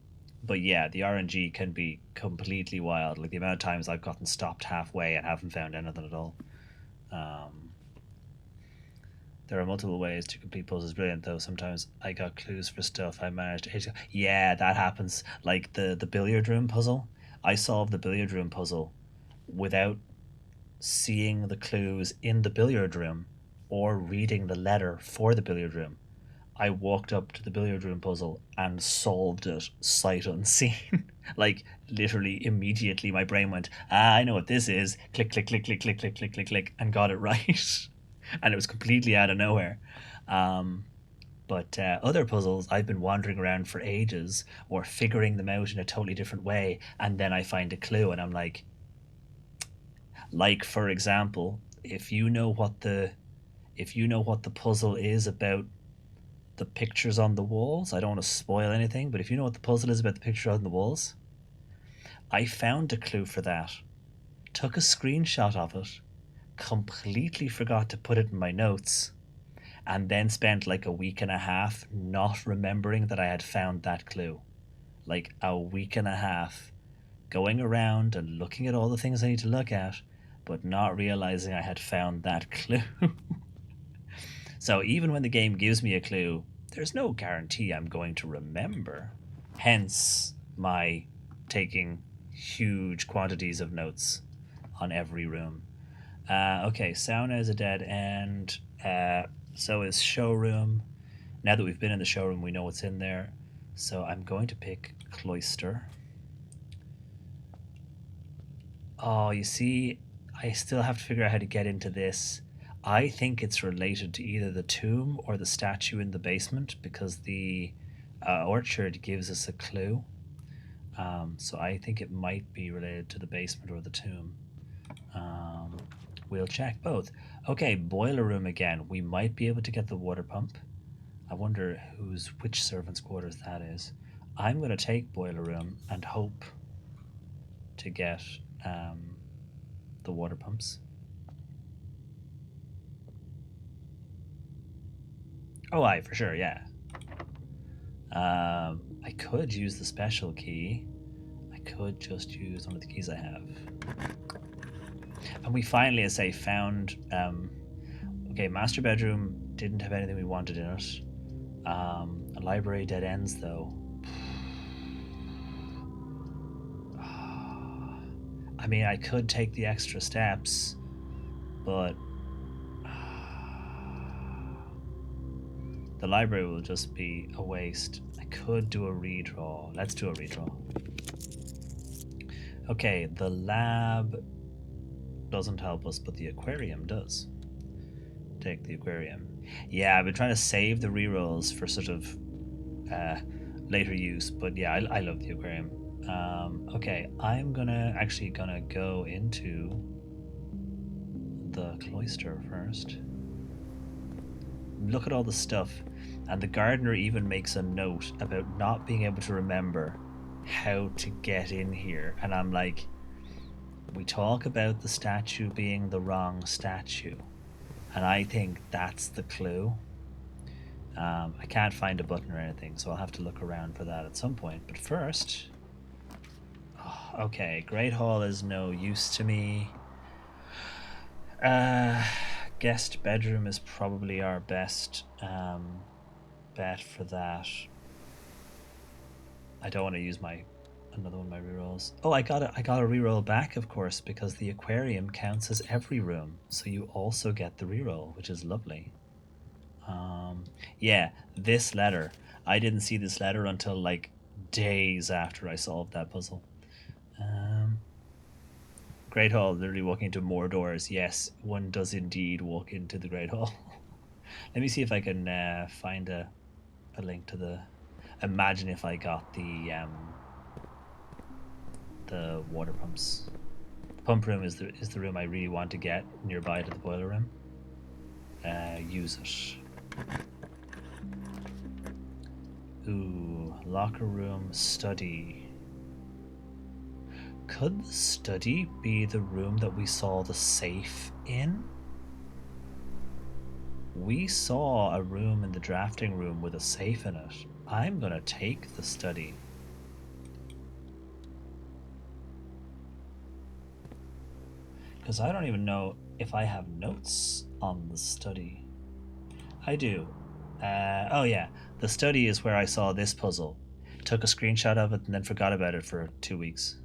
S1: but yeah, the RNG can be completely wild. Like the amount of times I've gotten stopped halfway and haven't found anything at all. Um, there are multiple ways to complete puzzles. Brilliant though. Sometimes I got clues for stuff I managed to hit. Yeah, that happens. Like the billiard room puzzle. I solved the billiard room puzzle without seeing the clues in the billiard room or reading the letter for the billiard room. I walked up to the billiard room puzzle and solved it sight unseen. Like literally immediately my brain went, I know what this is. Click, click, click, click, click, click, click, click, click, and got it right. And it was completely out of nowhere. Um, but other puzzles, I've been wandering around for ages or figuring them out in a totally different way, and then I find a clue, and I'm like for example, if you know what the puzzle is about the pictures on the walls. I don't want to spoil anything, but if you know what the puzzle is about the picture on the walls, I found a clue for that, took a screenshot of it, completely forgot to put it in my notes, and then spent like a week and a half not remembering that I had found that clue. Like a week and a half going around and looking at all the things I need to look at, but not realizing I had found that clue. So even when the game gives me a clue, there's no guarantee I'm going to remember. Hence my taking huge quantities of notes on every room. Okay, sauna is a dead end. So is showroom. Now that we've been in the showroom, we know what's in there. So I'm going to pick cloister. Oh, you see, I still have to figure out how to get into this. I think it's related to either the tomb or the statue in the basement because the orchard gives us a clue. So I think it might be related to the basement or the tomb. Um, we'll check both. Okay, boiler room again. We might be able to get the water pump. I wonder which servant's quarters that is. I'm going to take boiler room and hope to get the water pumps. Oh, aye, for sure, yeah. I could use the special key. I could just use one of the keys I have. And we finally, as I say, found. Okay, master bedroom didn't have anything we wanted in it. A library dead ends, though. I mean, I could take the extra steps, but the library will just be a waste. I could do a redraw. Let's do a redraw. Okay, the lab doesn't help us, but the aquarium does. Take the aquarium. Yeah, I've been trying to save the rerolls for sort of later use, but yeah, I love the aquarium. Okay, I'm actually gonna go into the cloister first. Look at all the stuff, and the gardener even makes a note about not being able to remember how to get in here, and I'm like, we talk about the statue being the wrong statue, and I think that's the clue. I can't find a button or anything, so I'll have to look around for that at some point. But first, okay, Great Hall is no use to me. Guest bedroom is probably our best bet for that. I don't want to use another one of my rerolls. Oh, I got a reroll back, of course, because the aquarium counts as every room, so you also get the reroll, which is lovely. Yeah, this letter. I didn't see this letter until like days after I solved that puzzle. Great Hall, literally walking into more doors. Yes, one does indeed walk into the Great Hall. Let me see if I can find a link to the. Imagine if I got the water pumps. The pump room is the room I really want to get nearby to the boiler room. Use it. Ooh, locker room, study. Could the study be the room that we saw the safe in? We saw a room in the drafting room with a safe in it. I'm gonna take the study. Because I don't even know if I have notes on the study. I do. Oh yeah, the study is where I saw this puzzle. Took a screenshot of it and then forgot about it for 2 weeks.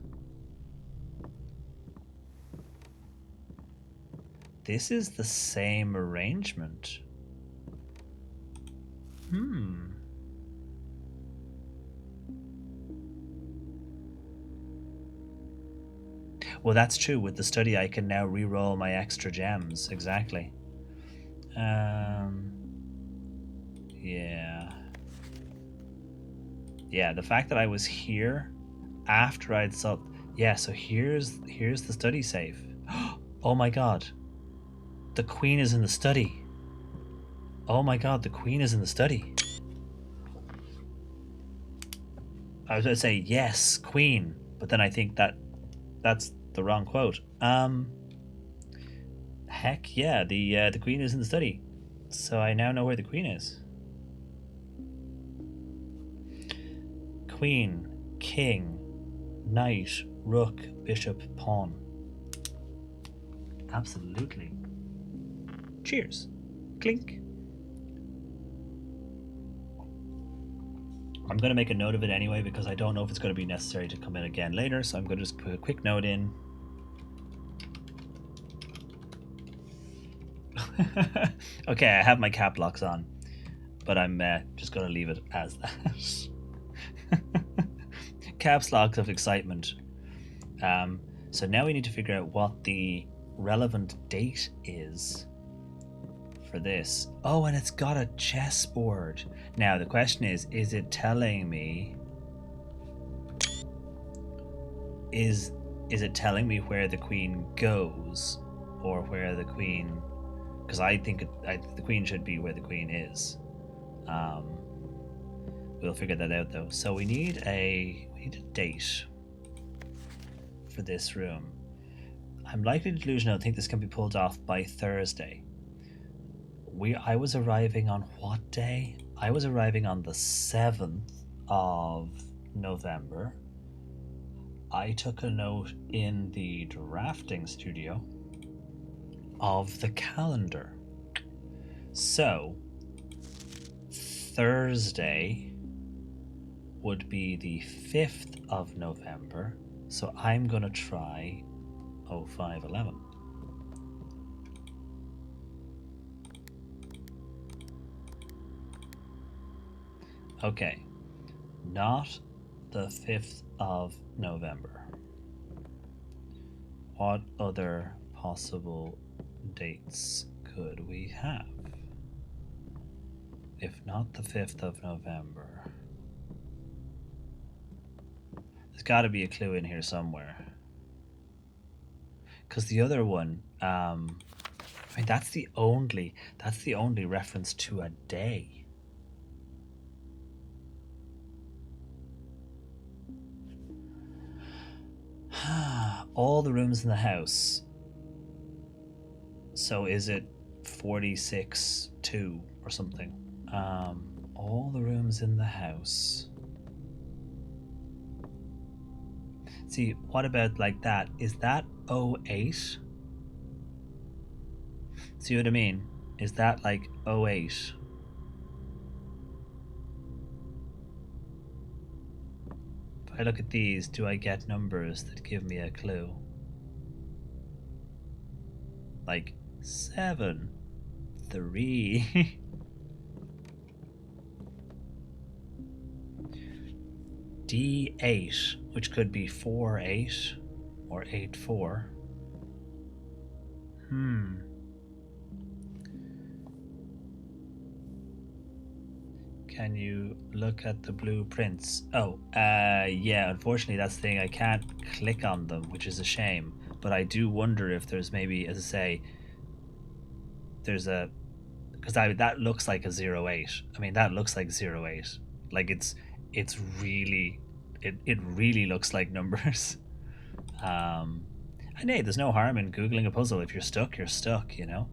S1: This is the same arrangement. Well, that's true. With the study, I can now re-roll my extra gems. Exactly. Yeah. Yeah, the fact that I was here after I'd solved... Yeah, so here's the study safe. Oh my god. The queen is in the study. Oh my god, the queen is in the study. I was going to say, yes, queen. But then I think that's the wrong quote. Heck yeah, the queen is in the study. So I now know where the queen is. Queen, king, knight, rook, bishop, pawn. Absolutely. Cheers. Clink. I'm going to make a note of it anyway because I don't know if it's going to be necessary to come in again later, so I'm going to just put a quick note in. Okay, I have my cap locks on, but I'm just going to leave it as that. Caps locks of excitement. So now we need to figure out what the relevant date is for this. Oh, and it's got a chessboard. Now the question is it telling me... Is it telling me where the queen goes or where the queen... Because I think the queen should be where the queen is. We'll figure that out though. So we need a date for this room. I'm likely delusional. I think this can be pulled off by Thursday. I was arriving on what day? I was arriving on the 7th of November. I took a note in the drafting studio of the calendar. So Thursday would be the 5th of November. So I'm going to try 0511. Okay, not the 5th of November. What other possible dates could we have? If not the 5th of November. There's got to be a clue in here somewhere. Because the other one, I mean, that's the only reference to a day. All the rooms in the house. So is it 46-2 or something? All the rooms in the house. See, what about like that? Is that 08? See what I mean? Is that like 08? If I look at these, do I get numbers that give me a clue? Like 7, 3. D8, which could be 4-8 or 8-4. Can you look at the blueprints? Oh, yeah, unfortunately that's the thing. I can't click on them, which is a shame. But I do wonder if there's maybe, as I say, there's a... Because that looks like a 08. I mean, that looks like 08. Like, it's really... It really looks like numbers. And hey, there's no harm in Googling a puzzle. If you're stuck, you're stuck, you know?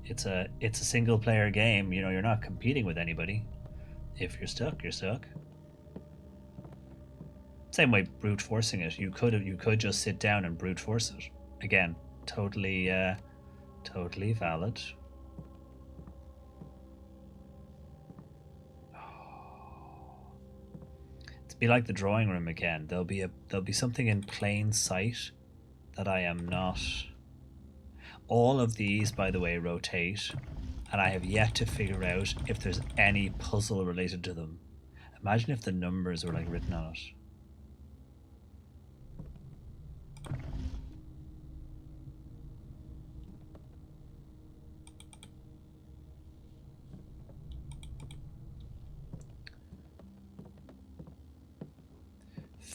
S1: It's a single player game, you know, you're not competing with anybody. If you're stuck, you're stuck. Same way brute forcing it. You could just sit down and brute force it. Again, totally valid. It's be like the drawing room again. There'll be something in plain sight that I am not. All of these, by the way, rotate, and I have yet to figure out if there's any puzzle related to them. Imagine if the numbers were like written on it.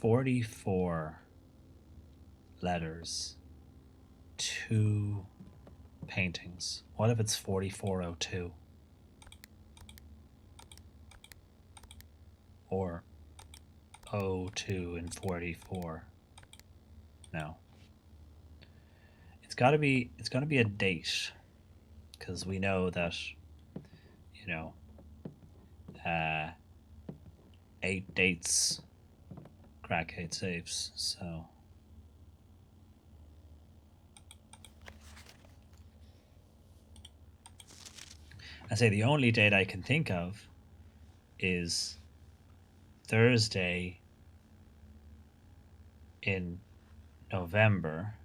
S1: $44 letters, 2 paintings. What if it's 4402? Or 02 and 44? No. It's gotta be a date. Because we know that, you know, 8 dates crack 8 safes, so I say the only date I can think of is Thursday in November,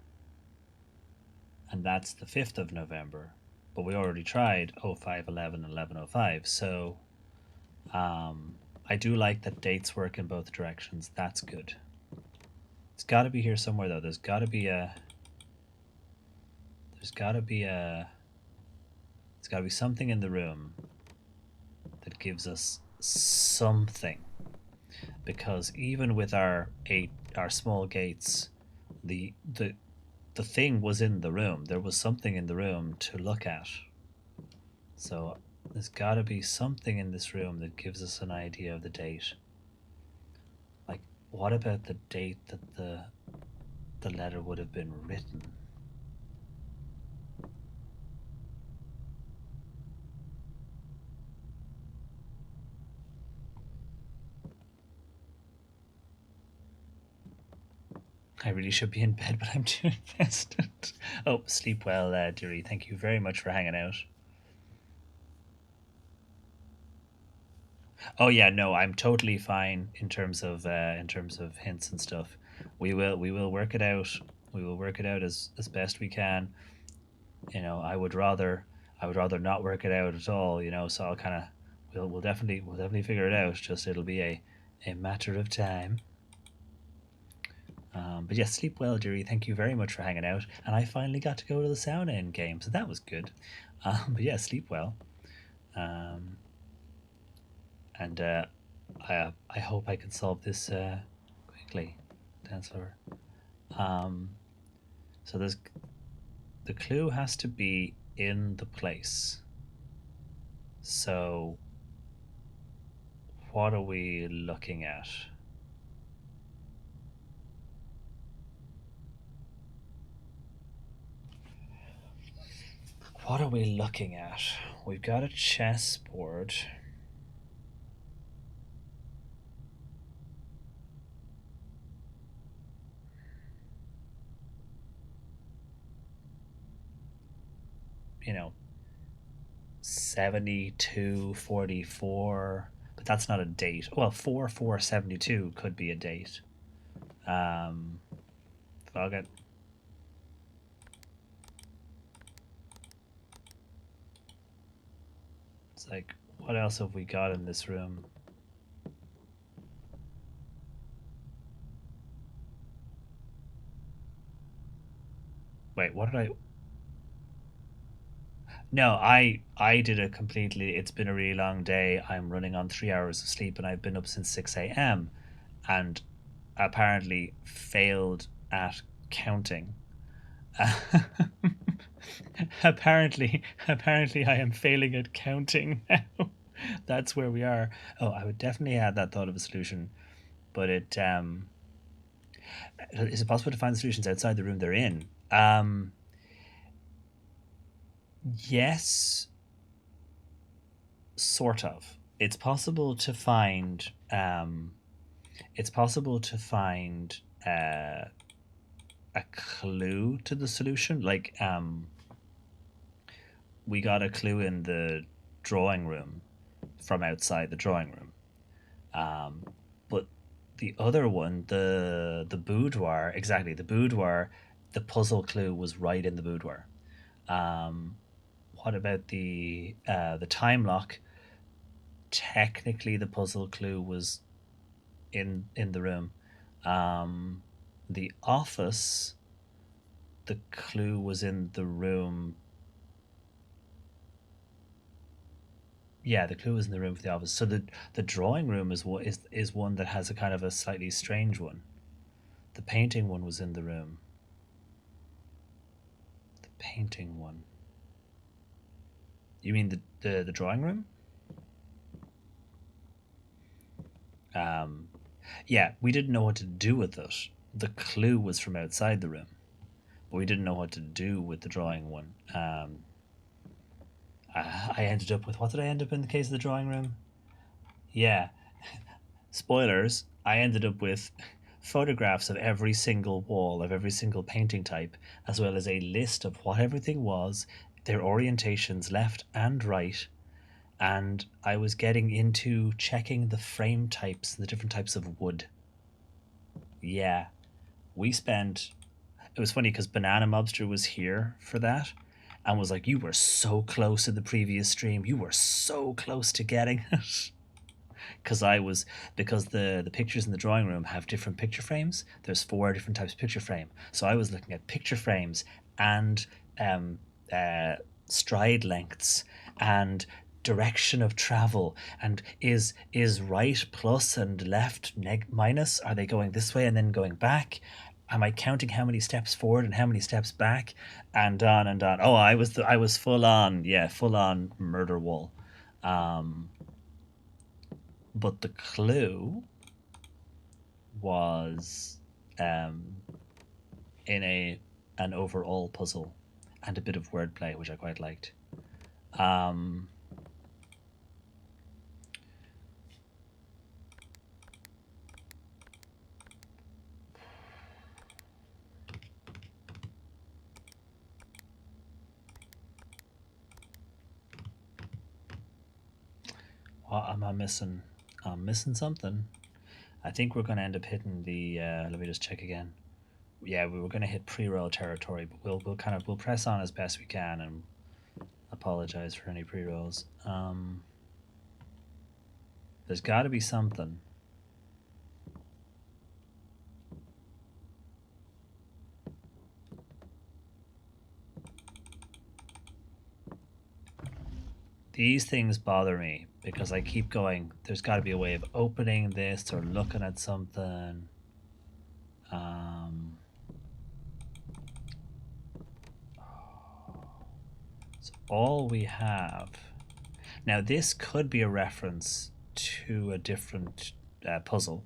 S1: and that's the 5th of November, but we already tried 0511 and 1105, so I do like that dates work in both directions. That's good. It's got to be here somewhere though. There's got to be something in the room that gives us something, because even with our small gates, the thing was in the room. There was something in the room to look at. So there's got to be something in this room that gives us an idea of the date. Like, what about the date that the letter would have been written? I really should be in bed, but I'm too invested. Oh, sleep well, dearie. Thank you very much for hanging out. Oh yeah, no, I'm totally fine in terms of hints and stuff. We will work it out. We will work it out as best we can. You know, I would rather not work it out at all. You know, so I'll kind of we'll definitely figure it out. Just it'll be a matter of time. But yes, sleep well, dearie. Thank you very much for hanging out. And I finally got to go to the sauna in game, so that was good. But yeah, sleep well. Um, and I hope I can solve this quickly. Dance floor. Um, so there's the clue has to be in the place. So what are we looking at? What are we looking at? We've got a chessboard. You know, 7244, but that's not a date. Well, 4472 could be a date. Um, I'll get. It's like, what else have we got in this room? Wait, what did I? No, I did it completely. It's been a really long day. I'm running on 3 hours of sleep, and I've been up since 6 a.m. and apparently failed at counting. Apparently, I am failing at counting now. That's where we are. Oh, I would definitely add that thought of a solution, but it is it possible to find the solutions outside the room they're in? Yes, sort of. It's possible to find. It's possible to find a clue to the solution. Like, we got a clue in the drawing room from outside the drawing room. But the other one, the boudoir, exactly the boudoir, the puzzle clue was right in the boudoir. Um, what about the time lock? Technically, the puzzle clue was in the room. Um, the office, the clue was in the room. Yeah, the clue was in the room for the office. So the drawing room is what is one that has a kind of a slightly strange one. The painting one was in the room. The painting one. You mean the drawing room? Um, yeah, we didn't know what to do with it. The clue was from outside the room, but we didn't know what to do with the drawing one. I ended up with what did I end up in the case of the drawing room? Yeah, spoilers. I ended up with photographs of every single wall of every single painting type, as well as a list of what everything was, their orientations left and right, and I was getting into checking the frame types, the different types of wood. Yeah, we spent. It was funny because Banana Mobster was here for that, and was like, "You were so close in the previous stream. You were so close to getting it." Because I was because the pictures in the drawing room have different picture frames. There's four different types of picture frame, so I was looking at picture frames and um, uh, stride lengths and direction of travel and is right plus and left minus, are they going this way and then going back, am I counting how many steps forward and how many steps back, and on and on. Oh, I was full on, yeah, full on murder wall. um but the clue was um, in a an overall puzzle and a bit of wordplay, which I quite liked. Um, what am I missing? I'm missing something. I think we're going to end up hitting the. Let me just check again. Yeah, we were going to hit pre-roll territory, but we'll press on as best we can and apologize for any pre-rolls. There's got to be something. These things bother me because I keep going. There's got to be a way of opening this or looking at something. So all we have now. This could be a reference to a different puzzle.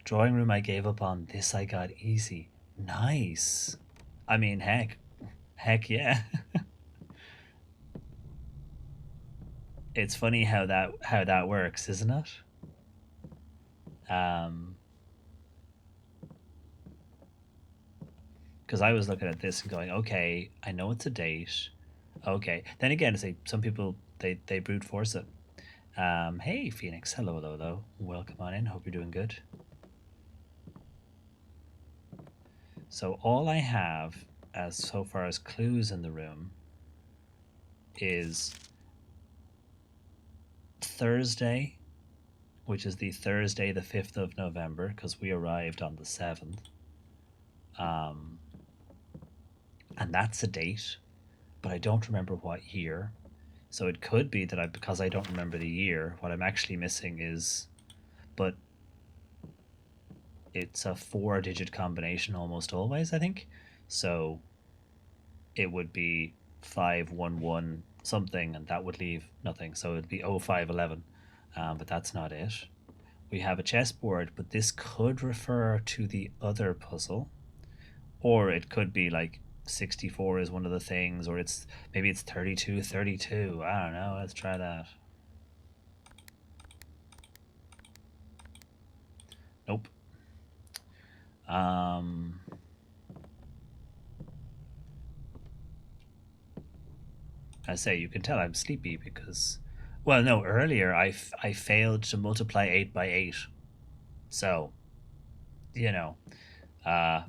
S1: Drawing room I gave up on. This I got easy. Nice. I mean, heck yeah. It's funny how that works, isn't it? Because I was looking at this and going, okay, I know it's a date. Okay, then again, say some people they brute force it. Hey Phoenix, hello, welcome on in. Hope you're doing good. So all I have as so far as clues in the room is Thursday, which is the Thursday, the 5th of November, because we arrived on the 7th. And that's a date, but I don't remember what year. So it could be that because I don't remember the year, what I'm actually missing is, but it's a 4-digit combination almost always, I think. So it would be 511 something, and that would leave nothing. So it'd be 0511, but that's not it. We have a chessboard, but this could refer to the other puzzle, or it could be like 64 is one of the things, or maybe it's 3232. I don't know. Let's try that. Nope. I say you can tell I'm sleepy because, well, no, earlier I failed to multiply 8 by 8. So, you know, uh,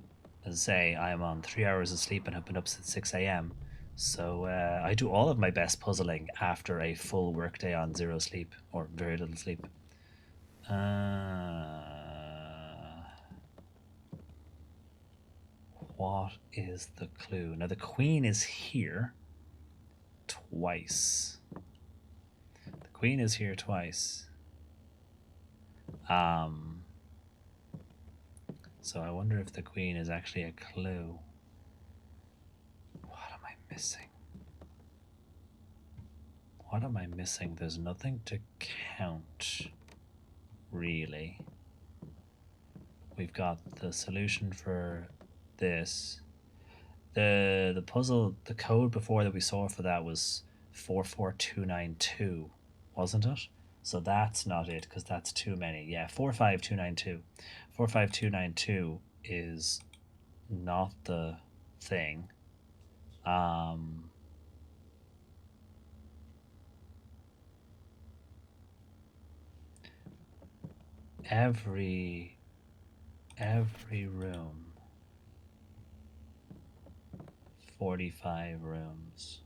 S1: as I say, I'm on 3 hours of sleep and have been up since 6 a.m. So I do all of my best puzzling after a full workday on zero sleep or very little sleep. What is the clue? Now the queen is here twice. The queen is here twice. So I wonder if the queen is actually a clue. What am I missing? What am I missing? There's nothing to count, really. We've got the solution for this. The puzzle, the code before that we saw for that was 44292, wasn't it? So that's not it because that's too many. Yeah, 45292. 45292 is not the thing. Every room, 45 rooms,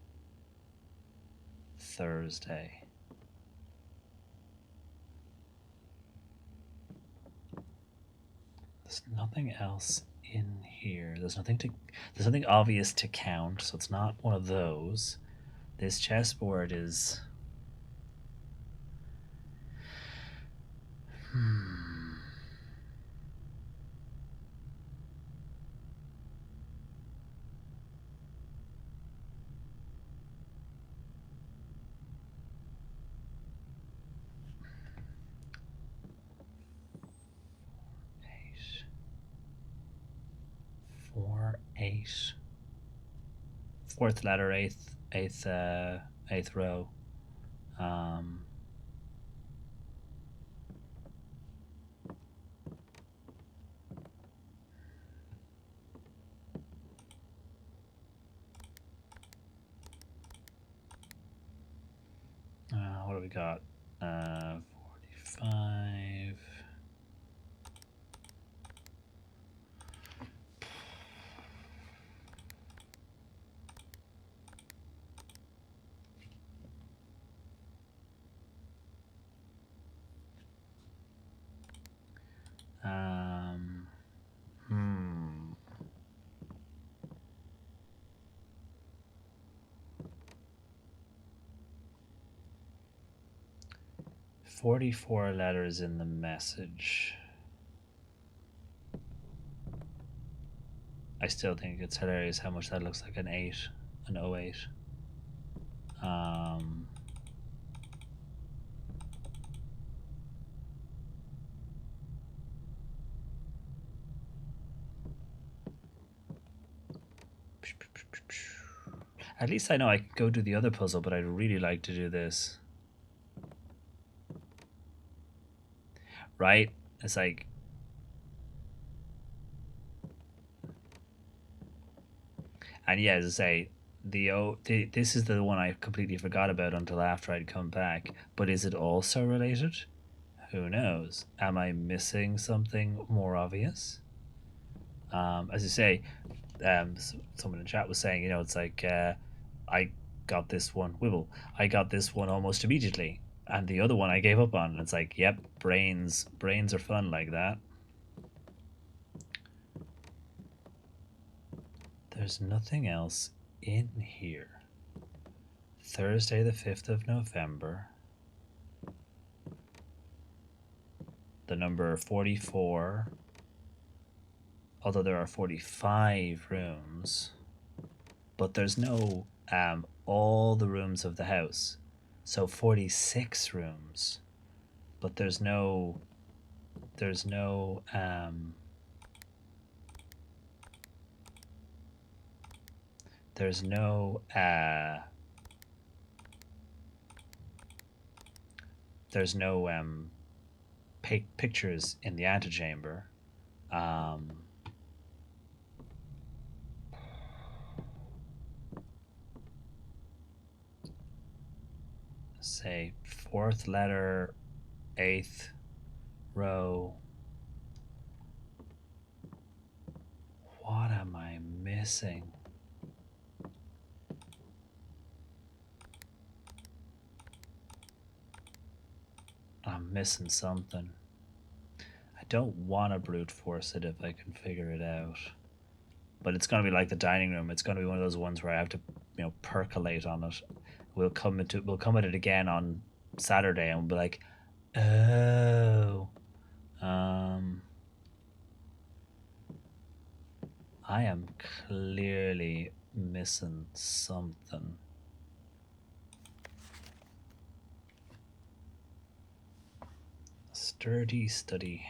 S1: Thursday. There's nothing else in here. There's nothing obvious to count, so it's not one of those. This chessboard is eight. 4 8. Fourth letter, eighth row. we got 45. Hmm. 44 letters in the message. I still think it's hilarious how much that looks like an 8, an 08. Um, at least I know I can go do the other puzzle, but I'd really like to do this. Right? It's like, and yeah, as I say, this is the one I completely forgot about until after I'd come back. But is it also related? Who knows? Am I missing something more obvious? As you say, someone in chat was saying, it's like I got this one, Wibble. I got this one almost immediately, and the other one I gave up on. And it's like, yep, brains are fun like that. There's nothing else in here. Thursday, the 5th of November. The number 44. Although there are 45 rooms, but there's no all the rooms of the house. So 46 rooms, but there's no there's no there's no there's no pictures in the antechamber. Say 4th letter, 8th row. What am I missing? I'm missing something. I don't want to brute force it if I can figure it out. But it's going to be like the dining room. It's going to be one of those ones where I have to, percolate on it. We'll come at it again on Saturday and we'll be like, oh, I am clearly missing something. Sturdy study.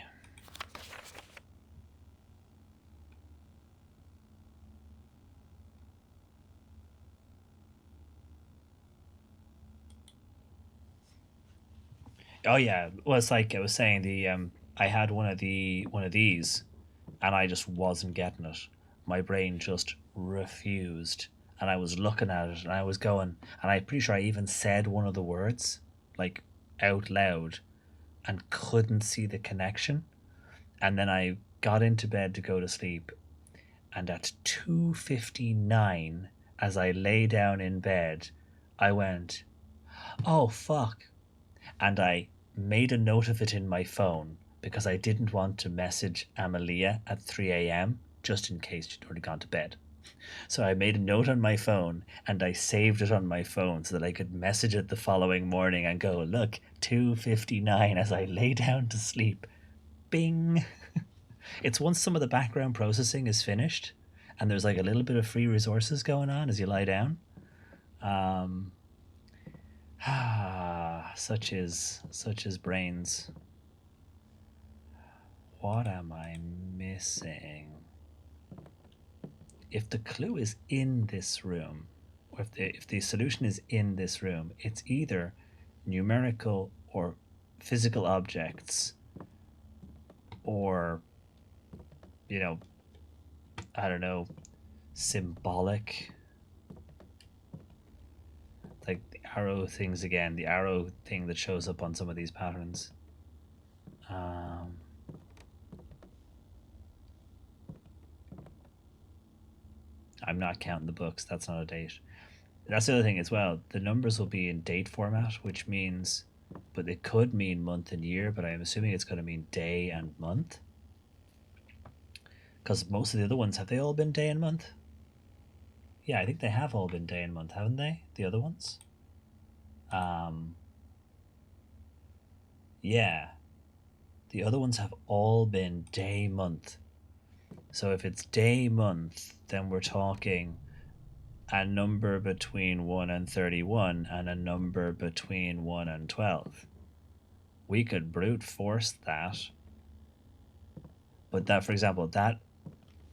S1: Oh yeah, well it's like I was saying, I had one of these, and I just wasn't getting it. My brain just refused, and I was looking at it, and I was going, and I'm pretty sure I even said one of the words, like out loud, and couldn't see the connection. And then I got into bed to go to sleep, and at 2:59, as I lay down in bed, I went, "Oh fuck." And I made a note of it in my phone because I didn't want to message Amalia at 3 a.m. just in case she'd already gone to bed. So I made a note on my phone and I saved it on my phone so that I could message it the following morning and go, look, 2:59 as I lay down to sleep. Bing. It's once some of the background processing is finished and there's like a little bit of free resources going on as you lie down. Such is brains. What am I missing? If the clue is in this room, or if the solution is in this room, it's either numerical or physical objects, or I don't know, symbolic. Like arrow things again. The arrow thing that shows up on some of these patterns. I'm not counting the books. That's not a date. That's the other thing as well. The numbers will be in date format, which means, but it could mean month and year, but I'm assuming it's going to mean day and month. Because most of the other ones, have they all been day and month? Yeah, I think they have all been day and month, haven't they? The other ones? Yeah. The other ones have all been day month. So if it's day month, then we're talking a number between 1 and 31 and a number between 1 and 12. We could brute force that. But that, for example, that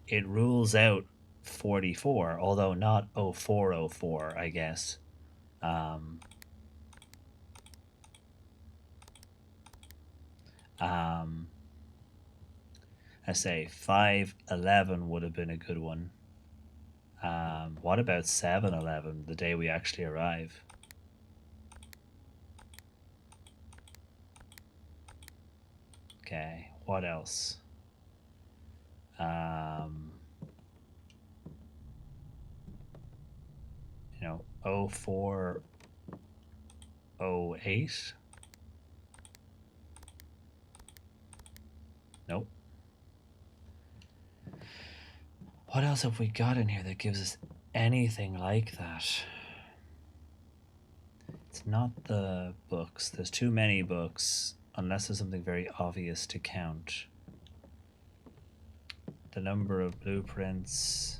S1: it rules out 44, although not 0404, I guess. Um, um, I say 511 would have been a good one. What about 711, the day we actually arrive? Okay, what else? You know, 0408? Nope. What else have we got in here that gives us anything like that? It's not the books. There's too many books, unless there's something very obvious to count. The number of blueprints,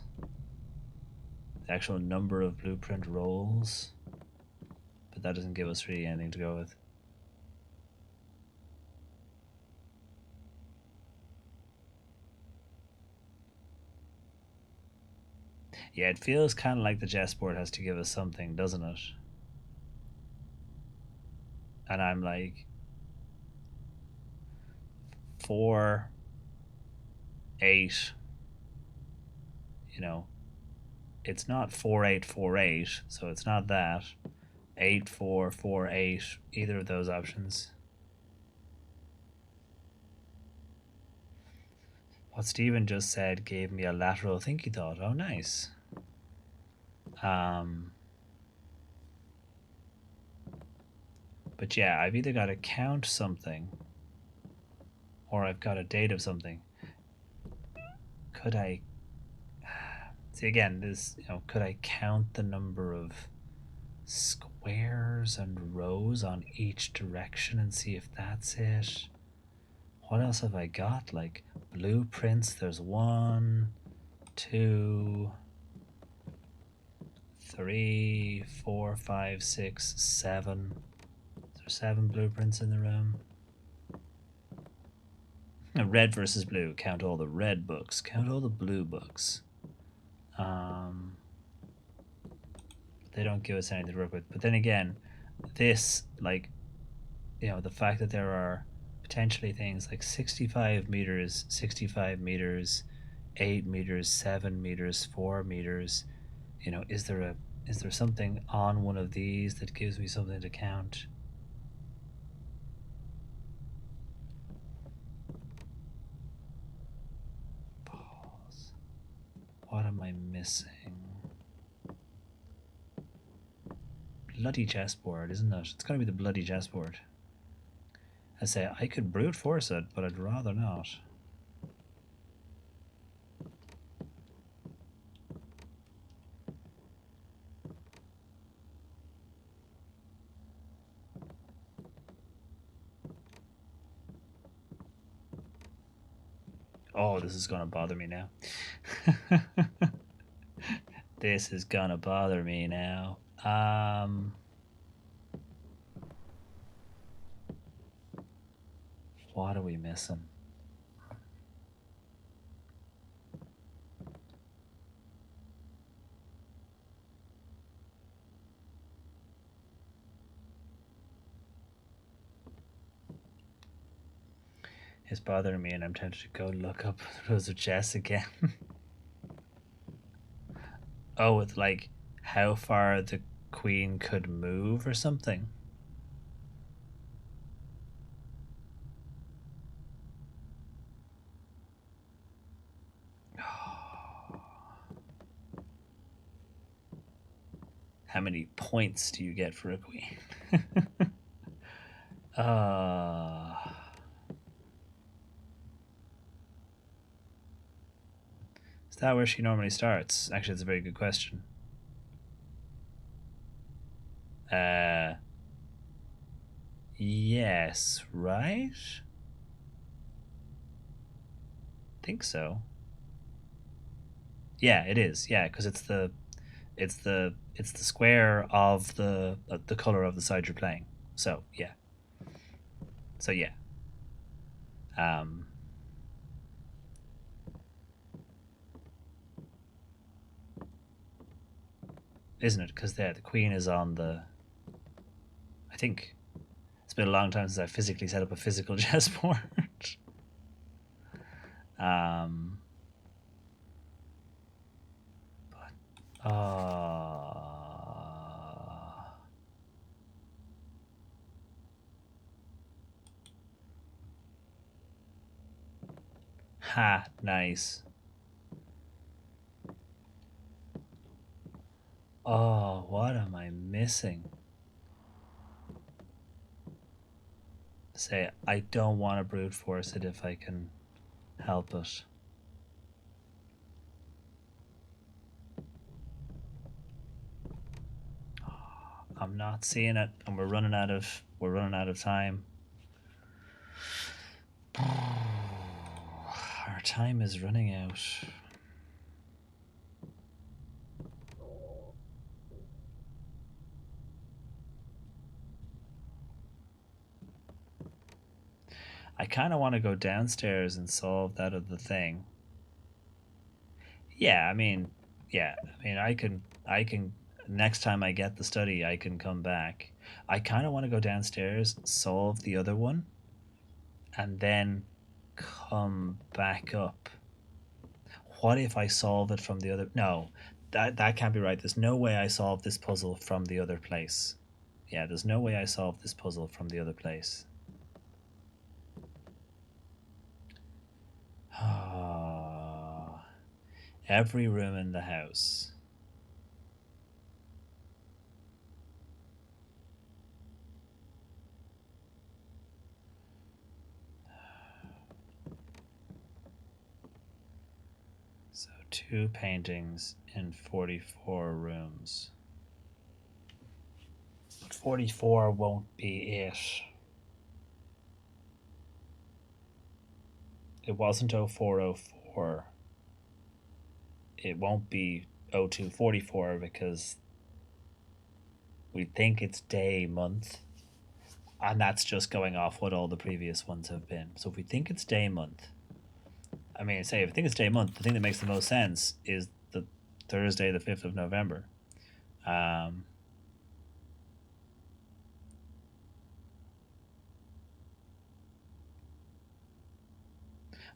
S1: the actual number of blueprint rolls, but that doesn't give us really anything to go with. Yeah, it feels kind of like the chessboard has to give us something, doesn't it? And I'm like, 4, 8, you know, it's not 4848, so it's not that. 8448, either of those options. What Stephen just said gave me a lateral thinky thought. Oh, nice. But yeah, I've either got to count something or I've got a date of something. Could I see again? This, could I count the number of squares and rows on each direction and see if that's it? What else have I got? Like blueprints. There's 1, 2, 3, 4, 5, 6, 7. Is there 7 blueprints in the room? Red versus blue. Count all the red books. Count all the blue books. They don't give us anything to work with. But then again, this, like, the fact that there are potentially things like 65 meters, 65 meters, 8 meters, 7 meters, 4 meters. Is there something on one of these that gives me something to count? Pause. What am I missing? Bloody chessboard, isn't it? It's gotta be the bloody chessboard. I say I could brute force it, but I'd rather not. Oh, this is gonna bother me now. This is gonna bother me now. What are we missing? It's bothering me, and I'm tempted to go look up the rows of chess again. Oh, with like how far the queen could move or something. How many points do you get for a queen? uh, is that where she normally starts? Actually, it's a very good question. Uh, yes, right? Think so. Yeah, it is. Yeah, because it's the square of the color of the side you're playing. So yeah. So yeah. Um, isn't it? Because the queen is on the. I think it's been a long time since I physically set up a physical chessboard. um, but ha, nice. Oh, what am I missing? Say, I don't want to brute force it if I can help it. I'm not seeing it, and we're running out of time. Our time is running out. I kind of want to go downstairs and solve that other thing. Yeah, I mean, yeah, I mean, I can. Next time I get the study, I can come back. I kind of want to go downstairs, solve the other one, and then come back up. What if I solve it from the other? No, that can't be right. There's no way I solve this puzzle from the other place. Yeah, there's no way I solve this puzzle from the other place. Every room in the house. So 2 paintings in 44 rooms. But 44 won't be it. It wasn't 0404. It won't be 0244 because we think it's day month. And that's just going off what all the previous ones have been. So if we think it's day month, I mean, say if we think it's day month, the thing that makes the most sense is the Thursday, the 5th of November. Um,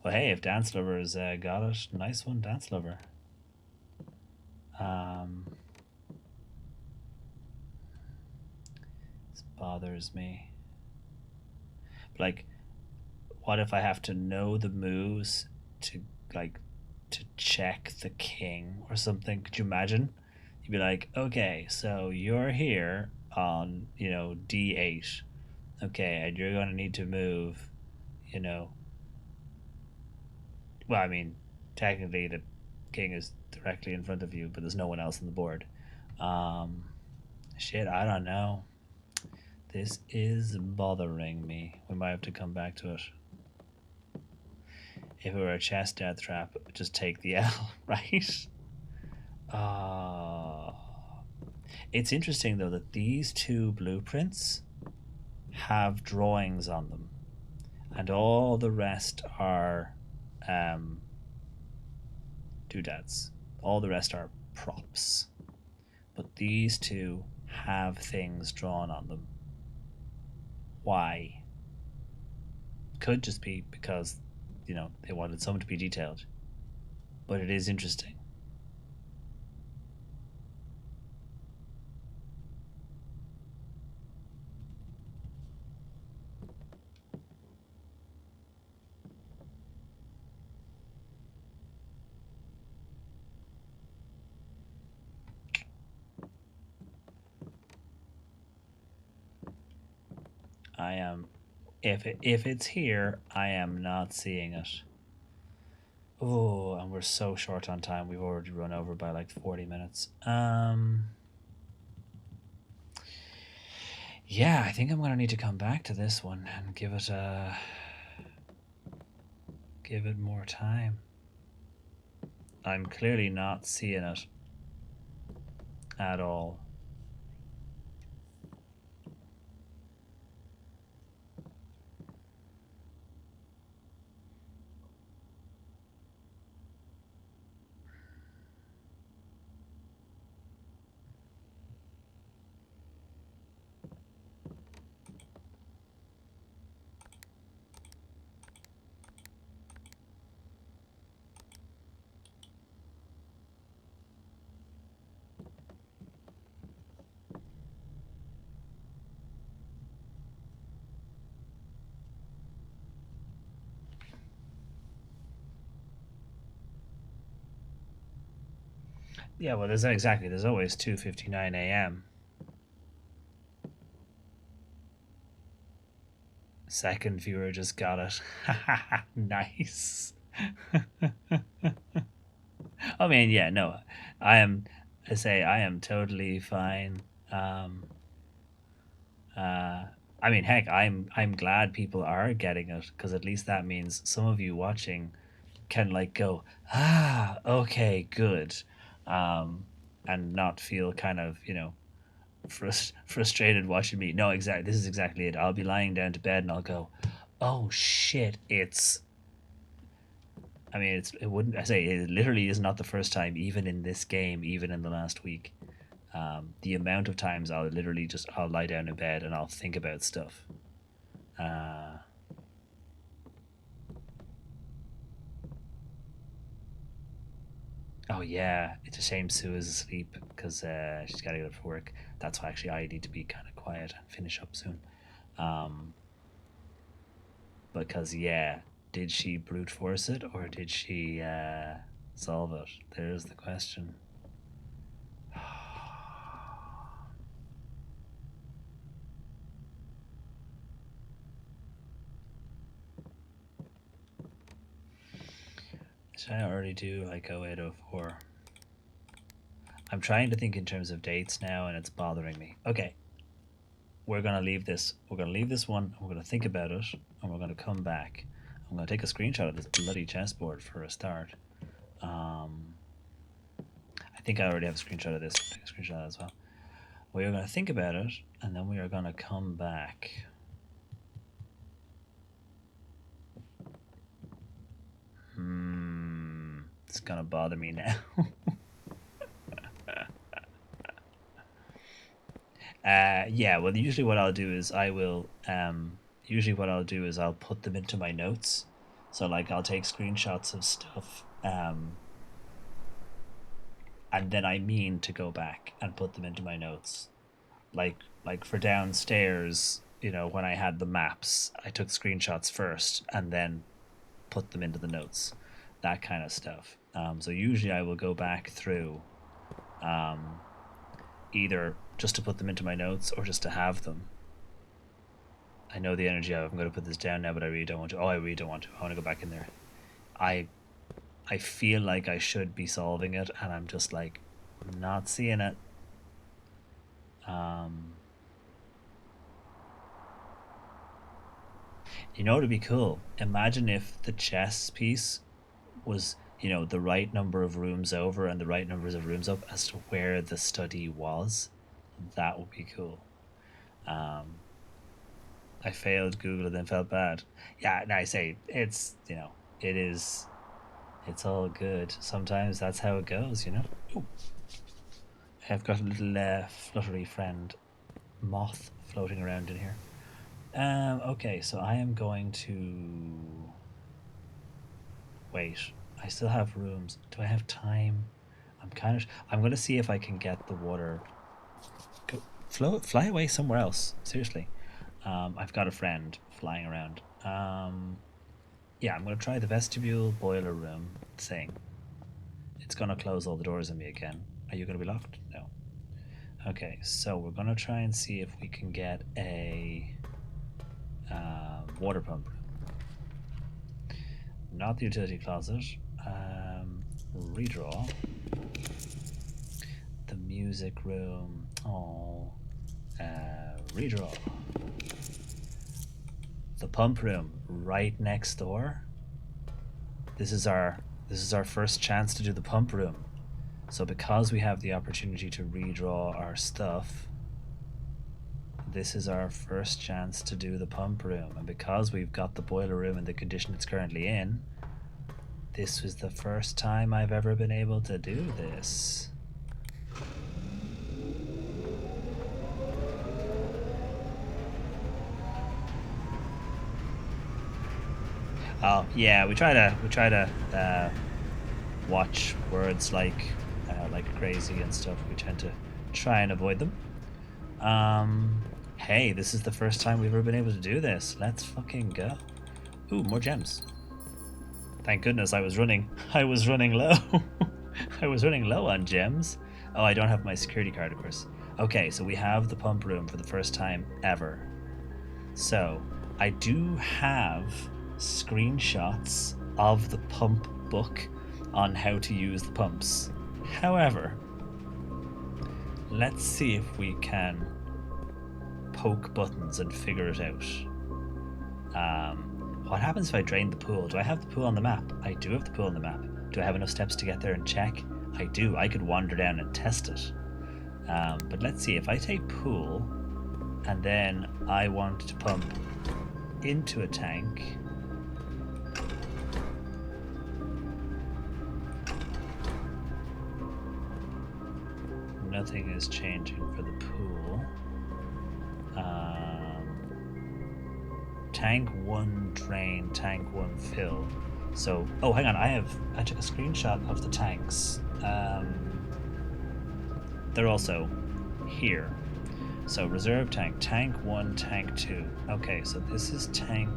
S1: well, hey, if Dance Lover's got it, nice one, Dance Lover. Um, this bothers me. Like, what if I have to know the moves to like to check the king or something? Could you imagine? You'd be like, okay, so you're here on D8, okay, and you're going to need to move, you know. Well, I mean, technically the king is directly in front of you, but there's no one else on the board. Um, shit, I don't know. This is bothering me. We might have to come back to it. If it were a chess death trap, just take the L, right? Uh, it's interesting though that these two blueprints have drawings on them, and all the rest are um, doodads. All the rest are props, but these two have things drawn on them. Why? Could just be because they wanted some to be detailed, but it is interesting. I am. If it's here, I am not seeing it. Oh, and we're so short on time. We've already run over by like 40 minutes. Yeah, I think I'm gonna need to come back to this one and give it more time. I'm clearly not seeing it at all. Yeah, well, there's always 2:59 a.m. Second viewer just got it. Nice. I mean, yeah, no, I am. I say I am totally fine. Um, uh, I mean, heck, I'm glad people are getting it because at least that means some of you watching can like go, okay, good, um, and not feel kind of frustrated watching me. No, exactly. This is exactly it. I'll be lying down to bed and I'll go, oh shit, it's. I mean, it wouldn't. I say it literally is not the first time, even in this game, even in the last week. The amount of times I'll lie down in bed and I'll think about stuff. Uh, oh yeah, it's a shame Sue is asleep because she's got to get up for work. That's why actually I need to be kind of quiet and finish up soon. Um, because yeah, did she brute force it or did she solve it? There's the question. Should I already do like 0804? I'm trying to think in terms of dates now and it's bothering me. Okay, we're gonna leave this. We're gonna leave this one. We're gonna think about it, and we're gonna come back. I'm gonna take a screenshot of this bloody chessboard for a start. Um, I think I already have a screenshot of this. I'll take a screenshot as well. We are gonna think about it, and then we are gonna come back. It's gonna bother me now. Yeah. Well, usually what I'll do is I will. Usually what I'll do is I'll put them into my notes. So like I'll take screenshots of stuff. And then I mean to go back and put them into my notes. Like for downstairs, when I had the maps, I took screenshots first and then put them into the notes, that kind of stuff. So usually I will go back through, um, either just to put them into my notes or just to have them. I know the energy of I'm going to put this down now, but I really don't want to. Oh, I really don't want to. I want to go back in there. I I feel like I should be solving it, and I'm just like not seeing it. Um, it'd be cool. Imagine if the chess piece was, the right number of rooms over and the right numbers of rooms up as to where the study was. That would be cool. Um, I failed Google and then felt bad. Yeah, no, I say it is. It's all good. Sometimes that's how it goes. Ooh, I've got a little fluttery friend moth floating around in here. Okay, so I am going to wait. I still have rooms. Do I have time? I'm going to see if I can get the water. Fly away somewhere else. Seriously. I've got a friend flying around. Yeah, I'm going to try the vestibule boiler room thing. It's going to close all the doors on me again. Are you going to be locked? No. Okay, so we're going to try and see if we can get a Water pump. Not the utility closet. Redraw. The music room. Oh. Redraw. The pump room right next door. This is our first chance to do the pump room. So because we have the opportunity to redraw our stuff, this is our first chance to do the pump room. And because we've got the boiler room in the condition it's currently in, this was the first time I've ever been able to do this. Oh yeah, we try to watch words like crazy and stuff. We tend to try and avoid them. Hey, this is the first time we've ever been able to do this. Let's fucking go. Ooh, more gems. Thank goodness I was running low. I was running low on gems. Oh, I don't have my security card, of course. Okay, so we have the pump room for the first time ever. So, I do have screenshots of the pump book on how to use the pumps. However, let's see if we can poke buttons and figure it out. What happens if I drain the pool? Do I have the pool on the map? I do have the pool on the map. Do I have enough steps to get there and check? I do. I could wander down and test it. But let's see. If I take pool and then I want to pump into a tank. Nothing is changing for the pool. Tank 1 drain, tank 1 fill. So, oh, hang on, I took a screenshot of the tanks. They're also here. So, reserve tank, tank 1, tank 2. Okay, so this is tank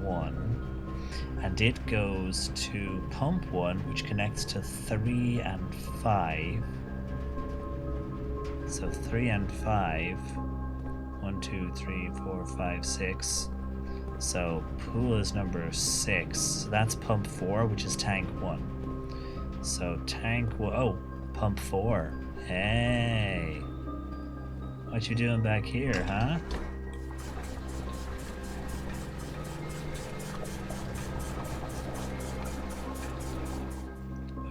S1: 1. And it goes to pump 1, which connects to 3 and 5. So 3 and 5. 1, 2, 3, 4, 5, 6. So pool is number 6. So that's pump 4, which is tank 1. So tank 1. Oh, pump 4. Hey. What you doing back here, huh?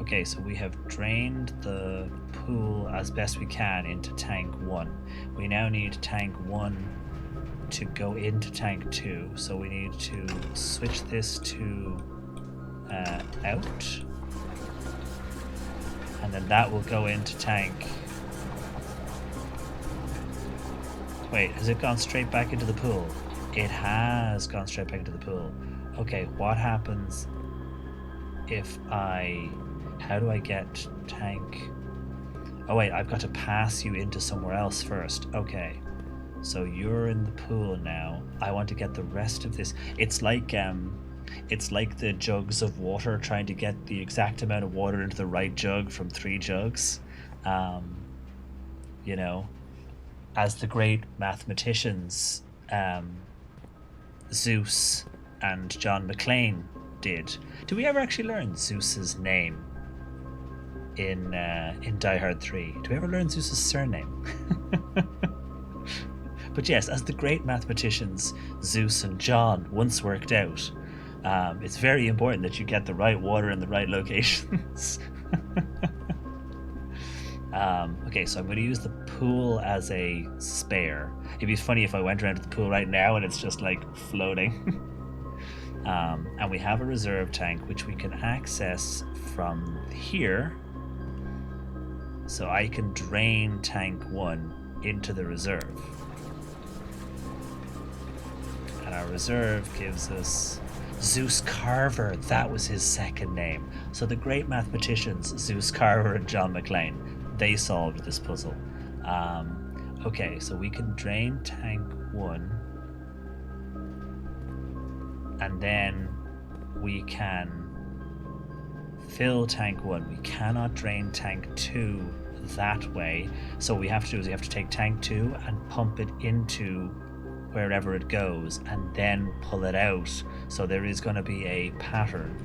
S1: Okay, so we have drained the pool as best we can into tank 1. We now need tank 1 to go into tank 2, so we need to switch this to out, and then that will go into tank. Wait, has it gone straight back into the pool? It has gone straight back into the pool. Okay, what happens if how do I get tank? Oh wait, I've got to pass you into somewhere else first. Okay. So you're in the pool now. I want to get the rest of this. It's like the jugs of water, trying to get the exact amount of water into the right jug from 3 jugs. You know, as the great mathematicians Zeus and John McClane did. Do we ever actually learn Zeus's name in Die Hard 3? Do we ever learn Zeus's surname? But yes, as the great mathematicians Zeus and John once worked out, it's very important that you get the right water in the right locations. Okay, so I'm going to use the pool as a spare. It'd be funny if I went around to the pool right now and it's just like floating. And we have a reserve tank which we can access from here. So I can drain tank 1 into the reserve. And our reserve gives us Zeus Carver. That was his second name. So the great mathematicians Zeus Carver and John McClane, they solved this puzzle. Okay, so we can drain tank 1, and then we can fill tank 1. We cannot drain tank 2 that way. So what we have to do is we have to take tank 2 and pump it into wherever it goes and then pull it out. So there is going to be a pattern.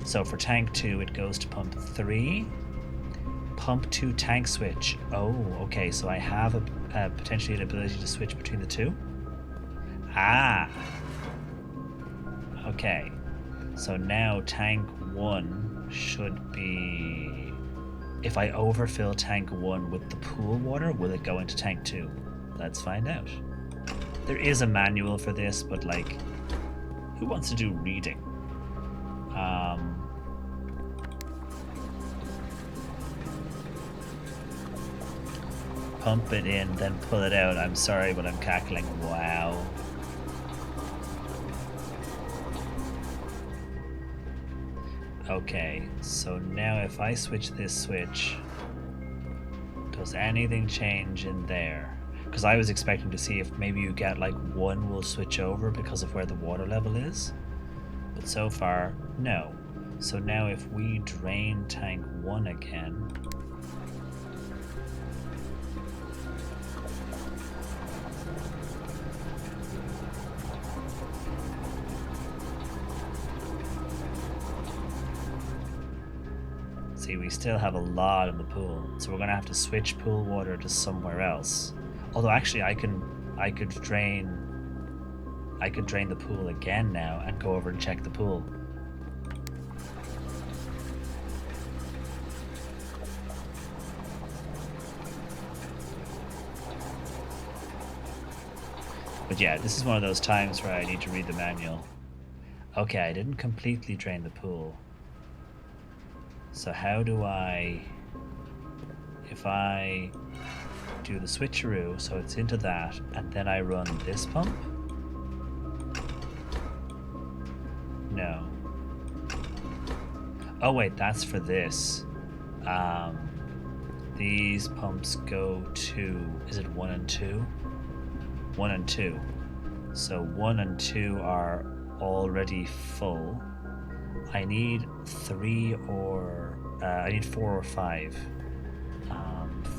S1: So for tank 2, it goes to pump 3. Pump 2 tank switch. Oh, okay. So I have potentially an ability to switch between the two. Ah. Okay. So now tank 1 should be... If I overfill tank 1 with the pool water, will it go into tank 2? Let's find out. There is a manual for this, but like, who wants to do reading? Pump it in, then pull it out. I'm sorry, but I'm cackling. Wow. Okay, so now if I switch this switch, does anything change in there? Because I was expecting to see if maybe you get like one will switch over because of where the water level is. But so far, no. So now if we drain tank 1 again... See, we still have a lot in the pool, so we're gonna have to switch pool water to somewhere else. Although actually I could drain the pool again now and go over and check the pool. But yeah, this is one of those times where I need to read the manual. Okay, I didn't completely drain the pool. So how do I... If I do the switcheroo, so it's into that, and then I run this pump? No. Oh wait, that's for this. These pumps go to... Is it 1 and 2? 1 and 2. So 1 and 2 are already full. I need 3 or... I need 4 or 5.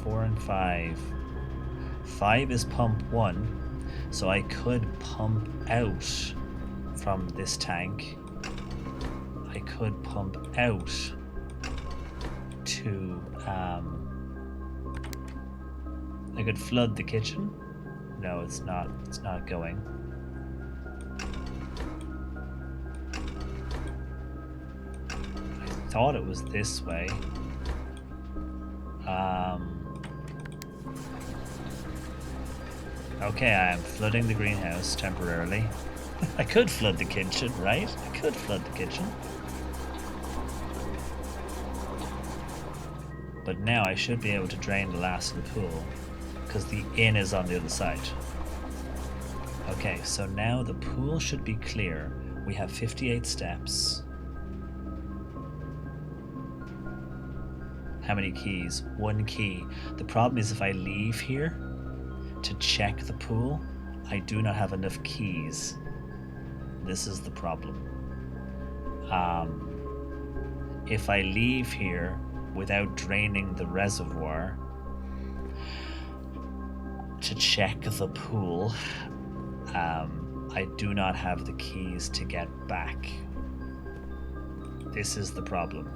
S1: 4 and 5. 5 is pump 1, so I could pump out from this tank. I could pump out to... I could flood the kitchen. No, it's not going. I thought it was this way. Okay, I am flooding the greenhouse temporarily. I could flood the kitchen, right? I could flood the kitchen. But now I should be able to drain the last of the pool, because the inn is on the other side. Okay, so now the pool should be clear. We have 58 steps. How many keys? 1 key. The problem is if I leave here to check the pool, I do not have enough keys. This is the problem. If I leave here without draining the reservoir to check the pool, I do not have the keys to get back. This is the problem.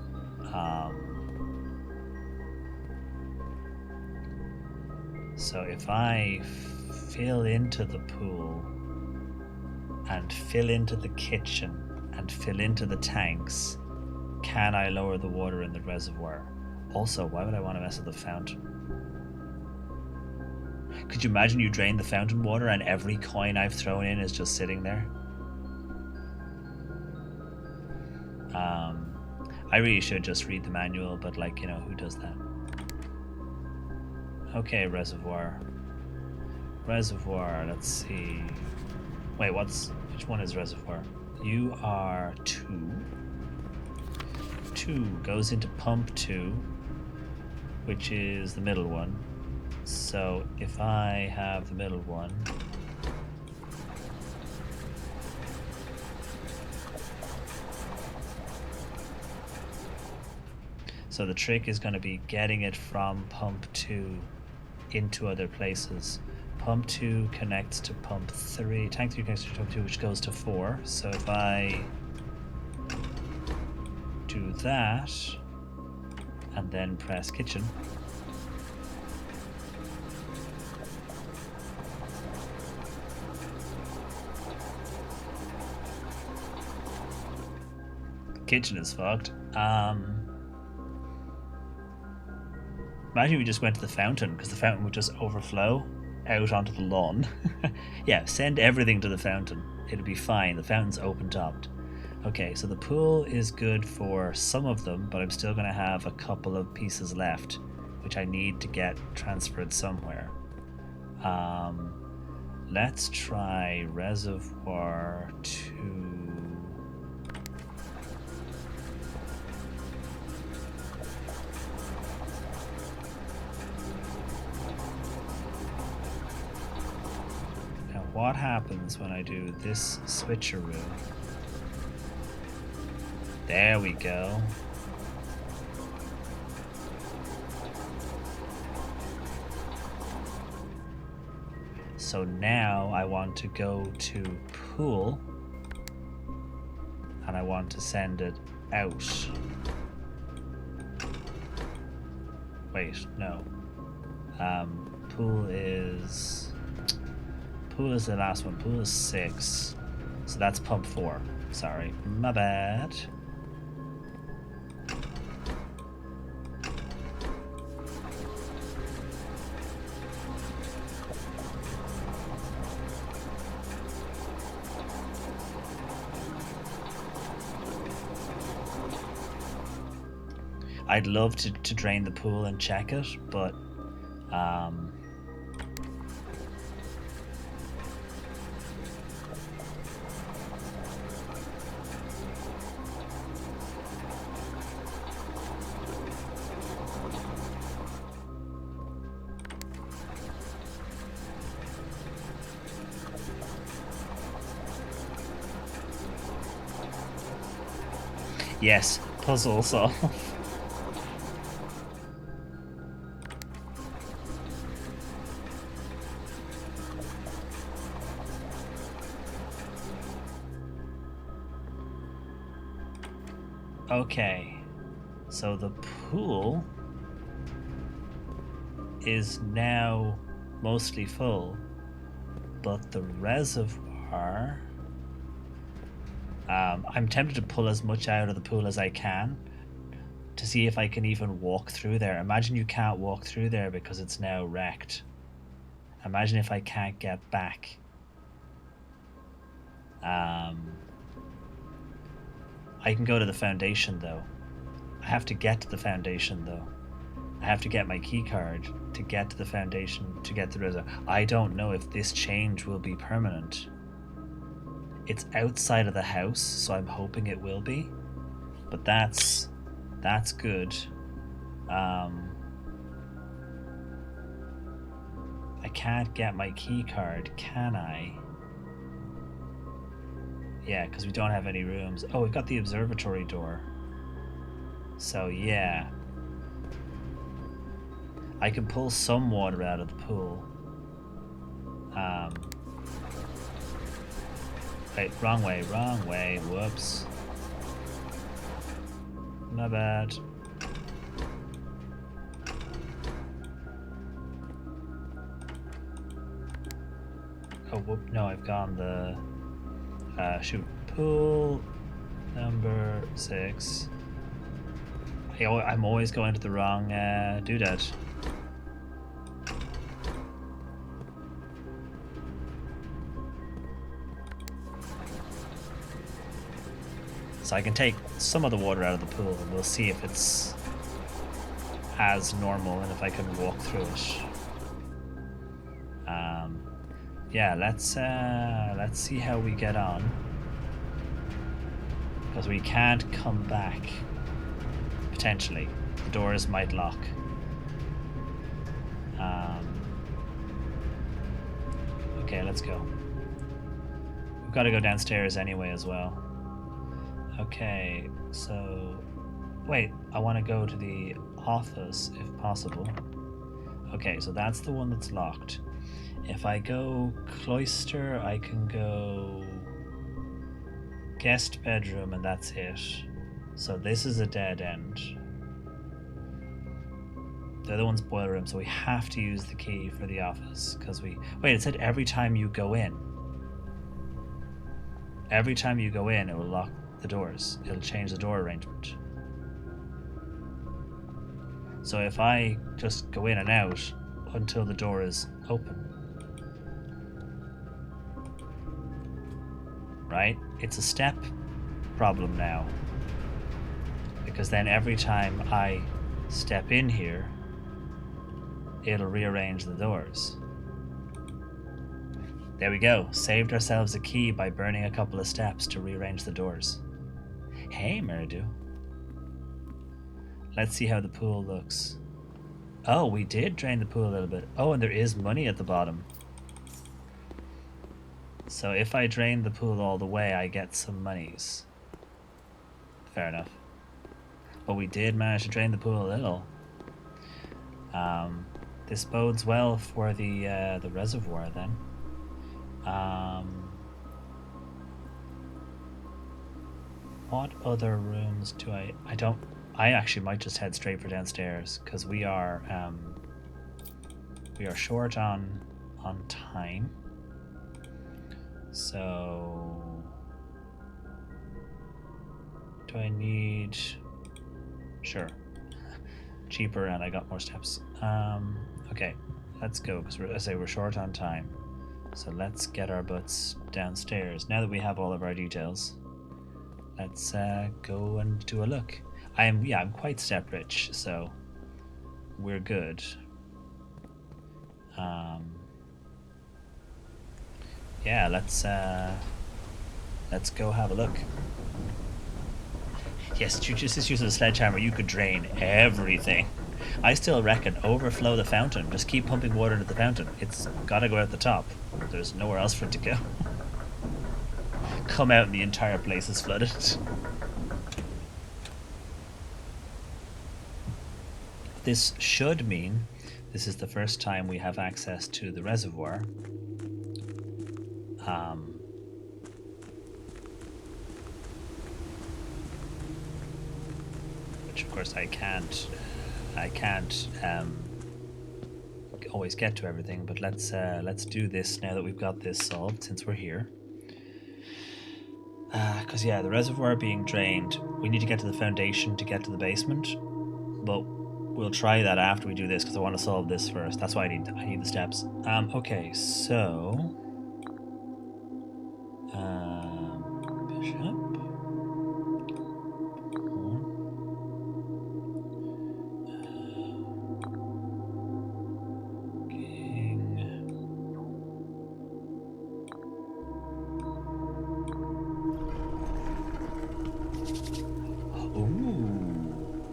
S1: So if I fill into the pool and fill into the kitchen and fill into the tanks, can I lower the water in the reservoir? Also, why would I want to mess with the fountain? Could you imagine you drain the fountain water and every coin I've thrown in is just sitting there? I really should just read the manual, but like, you know, who does that? Okay, reservoir. Reservoir, let's see. Wait, which one is reservoir? You are 2. 2 goes into pump 2, which is the middle one. So if I have the middle one, so the trick is going to be getting it from pump 2 into other places. Pump 2 connects to pump 3. Tank 3 connects to pump 2, which goes to 4. So if I do that and then press kitchen, kitchen is fucked. Imagine we just went to the fountain, because the fountain would just overflow out onto the lawn. Yeah, send everything to the fountain. It'll be fine. The fountain's open topped. Okay, so the pool is good for some of them, but I'm still going to have a couple of pieces left, which I need to get transferred somewhere. Let's try reservoir 2. What happens when I do this switcheroo? There we go. So now I want to go to pool and I want to send it out. Wait, no. Pool is the last one. Pool is 6. So that's pump 4. Sorry. My bad. I'd love to drain the pool and check it, but yes, puzzle solve. Okay, so the pool is now mostly full, but the reservoir, I'm tempted to pull as much out of the pool as I can to see if I can even walk through there. Imagine you can't walk through there because it's now wrecked. Imagine if I can't get back. I can go to the foundation though. I have to get to the foundation though. I have to get my key card to get to the foundation to get the reservoir. I don't know if this change will be permanent. It's outside of the house, so I'm hoping it will be. But that's good. I can't get my key card, can I? Yeah, because we don't have any rooms. Oh, we've got the observatory door. So yeah. I can pull some water out of the pool. Wait, wrong way, whoops. Not bad. Oh, whoop, no, I've gone the... shoot, pool number 6. I'm always going to the wrong doodad. So I can take some of the water out of the pool and we'll see if it's as normal and if I can walk through it. Yeah, let's see how we get on. Because we can't come back. Potentially. The doors might lock. Okay, let's go. We've got to go downstairs anyway as well. Okay, so... Wait, I want to go to the office if possible. Okay, so that's the one that's locked. If I go cloister, I can go guest bedroom, and that's it. So this is a dead end. The other one's boiler room, so we have to use the key for the office because we wait. It said every time you go in. Every time you go in, it will lock the doors. It'll change the door arrangement. So if I just go in and out until the door is open, right? It's a step problem now. Because then every time I step in here, it'll rearrange the doors. There we go. Saved ourselves a key by burning a couple of steps to rearrange the doors. Hey, Meridu. Let's see how the pool looks. Oh, we did drain the pool a little bit. Oh, and there is money at the bottom. So if I drain the pool all the way, I get some monies. Fair enough. But we did manage to drain the pool a little. This bodes well for the reservoir then. What other rooms do I don't... I actually might just head straight for downstairs because we are short on time. So do I need... Sure. Cheaper and I got more steps. Okay, let's go because we're short on time. So let's get our butts downstairs. Now that we have all of our details, let's go and do a look. I'm quite step rich, so we're good. Yeah, let's go have a look. Yes, just use a sledgehammer, you could drain everything. I still reckon overflow the fountain. Just keep pumping water into the fountain. It's gotta go out the top. There's nowhere else for it to go. Come out and the entire place is flooded. This should mean this is the first time we have access to the reservoir. Which of course I can't always get to everything, but let's do this now that we've got this solved since we're here. Because yeah, the reservoir being drained, we need to get to the foundation to get to the basement, but we'll try that after we do this because I want to solve this first. That's why I need the steps. Okay, so bishop.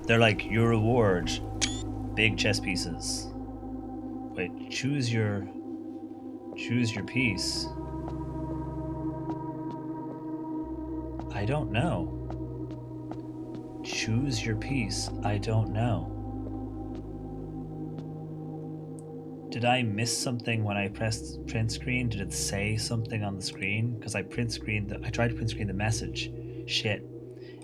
S1: They're like your reward. Big chess pieces. Wait, choose your piece. I don't know. Choose your piece. I don't know. Did I miss something when I pressed print screen? Did it say something on the screen? Because I tried to print screen the message. Shit.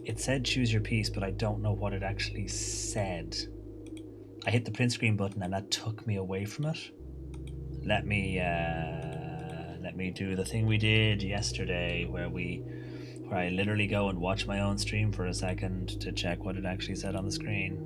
S1: It said choose your piece, but I don't know what it actually said. I hit the print screen button and that took me away from it. Let me do the thing we did yesterday where I literally go and watch my own stream for a second to check what it actually said on the screen.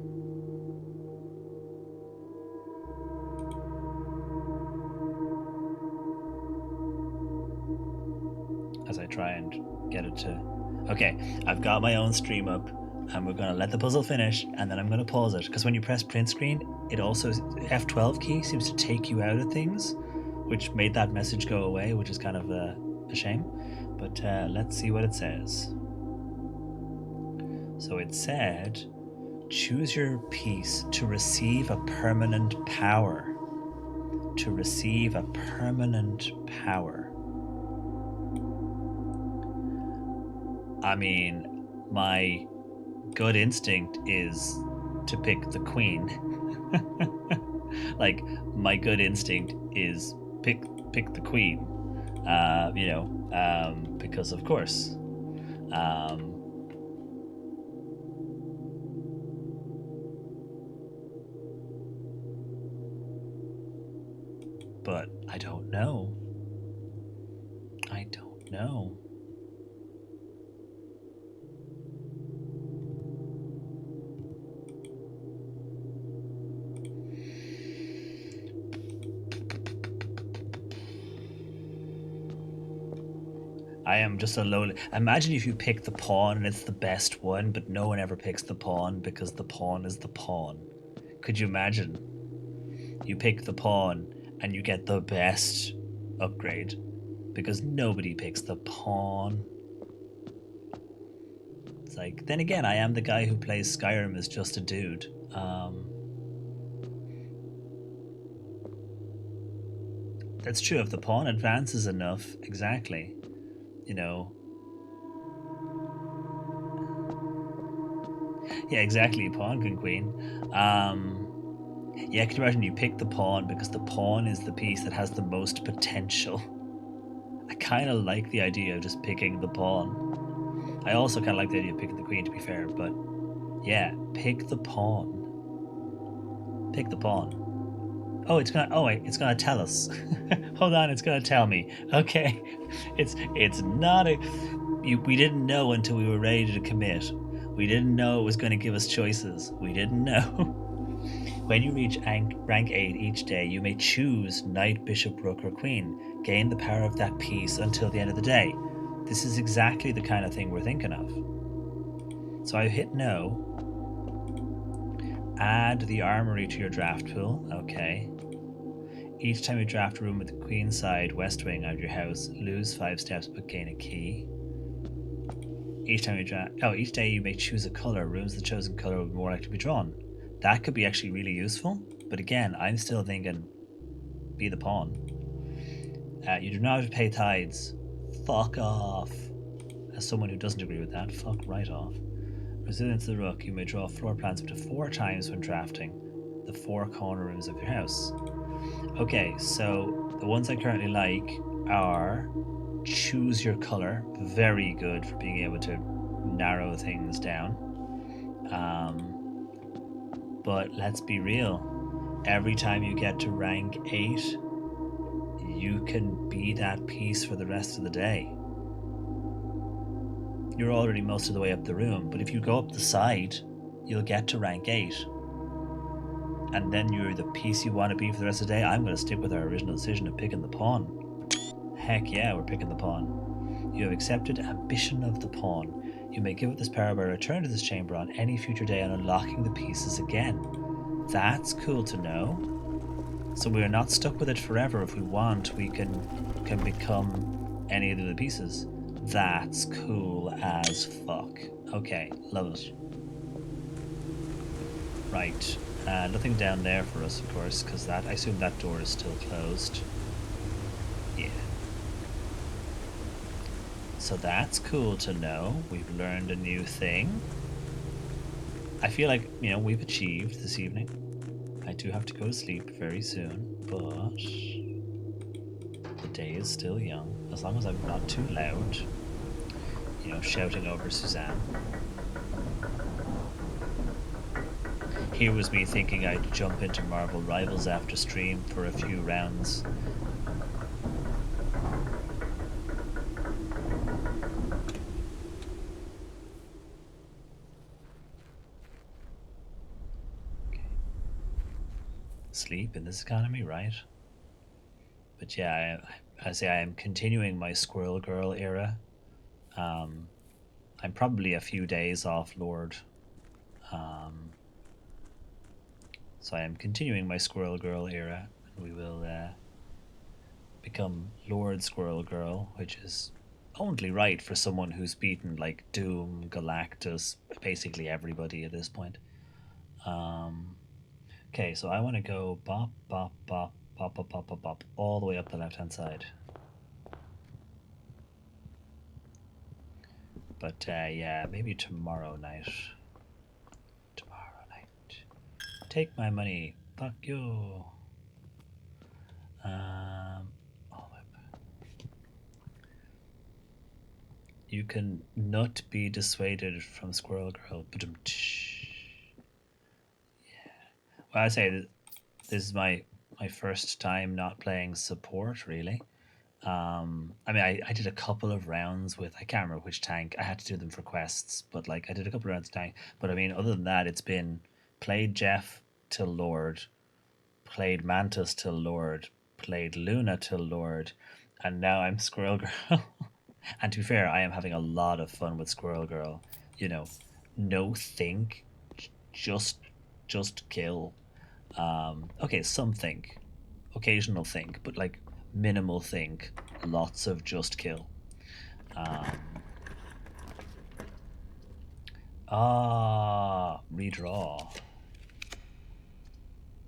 S1: As I try and get it to... Okay, I've got my own stream up and we're going to let the puzzle finish and then I'm going to pause it. Because when you press print screen, it also... F12 key seems to take you out of things, which made that message go away, which is kind of a shame. But let's see what it says. So it said, choose your piece to receive a permanent power. To receive a permanent power. I mean, my gut instinct is to pick the queen. Like, my gut instinct is pick the queen. Because of course. But I don't know. I don't know. I am just a lowly. Imagine if you pick the pawn and it's the best one, but no one ever picks the pawn because the pawn is the pawn. Could you imagine? You pick the pawn and you get the best upgrade because nobody picks the pawn. It's like, then again, I am the guy who plays Skyrim as just a dude. That's true. If the pawn advances enough, exactly. You know. Yeah, exactly. Pawn and queen. Yeah, can you imagine you pick the pawn because the pawn is the piece that has the most potential. I kind of like the idea of just picking the pawn. I also kind of like the idea of picking the queen, to be fair, but yeah, pick the pawn. Pick the pawn. Oh, it's gonna. Oh wait, it's gonna tell us. Hold on, it's gonna tell me. Okay, it's not a. We didn't know until we were ready to commit. We didn't know it was going to give us choices. We didn't know. When you reach rank 8 each day, you may choose Knight, Bishop, Rook, or Queen. Gain the power of that piece until the end of the day. This is exactly the kind of thing we're thinking of. So I hit no. Add the armory to your draft pool. Okay. Each time you draft a room with the queen side west wing of your house, lose 5 steps but gain a key. Each time you draft, each day you may choose a color. Rooms the chosen color will be more likely to be drawn. That could be actually really useful. But again, I'm still thinking, be the pawn. You do not have to pay tithes. Fuck off. As someone who doesn't agree with that, fuck right off. Resilience of the Rook. You may draw floor plans up to 4 times when drafting the 4 corner rooms of your house. Okay, so the ones I currently like are choose your color. Very good for being able to narrow things down. But let's be real. Every time you get to rank 8, you can be that piece for the rest of the day. You're already most of the way up the room, but if you go up the side, you'll get to rank 8. And then you're the piece you want to be for the rest of the day. I'm going to stick with our original decision of picking the pawn. Heck yeah, we're picking the pawn. You have accepted Ambition of the Pawn. You may give it this power by returning to this chamber on any future day and unlocking the pieces again. That's cool to know. So we are not stuck with it forever. If we want, we can become any of the pieces. That's cool as fuck. Okay, love it. Right. Nothing down there for us, of course, because I assume that door is still closed. Yeah. So that's cool to know. We've learned a new thing. I feel like, we've achieved this evening. I do have to go to sleep very soon, but the day is still young. As long as I'm not too loud, shouting over Suzanne. Here was me thinking I'd jump into Marvel Rivals after stream for a few rounds. Okay. Sleep in this economy, right? But yeah, I say I am continuing my Squirrel Girl era. I'm probably a few days off Lord. So I am continuing my Squirrel Girl era. We will become Lord Squirrel Girl, which is only right for someone who's beaten like Doom, Galactus, basically everybody at this point. Okay, so I want to go bop, bop, bop, bop, bop, bop, bop, bop, all the way up the left-hand side. But yeah, maybe tomorrow night. Tomorrow night. Take my money. Fuck you. You can not be dissuaded from Squirrel Girl. Well, I say this is my first time not playing support, really. I mean, I did a couple of rounds with, I can't remember which tank. I had to do them for quests, but like I did a couple of rounds of tank. But I mean, other than that, it's been played Jeff till Lord, played Mantis till Lord, played Luna till Lord, and now I'm Squirrel Girl. And to be fair, I am having a lot of fun with Squirrel Girl. You know, no think, just just kill. Okay, some think, occasional think, but like minimal think, lots of just kill. Um, redraw.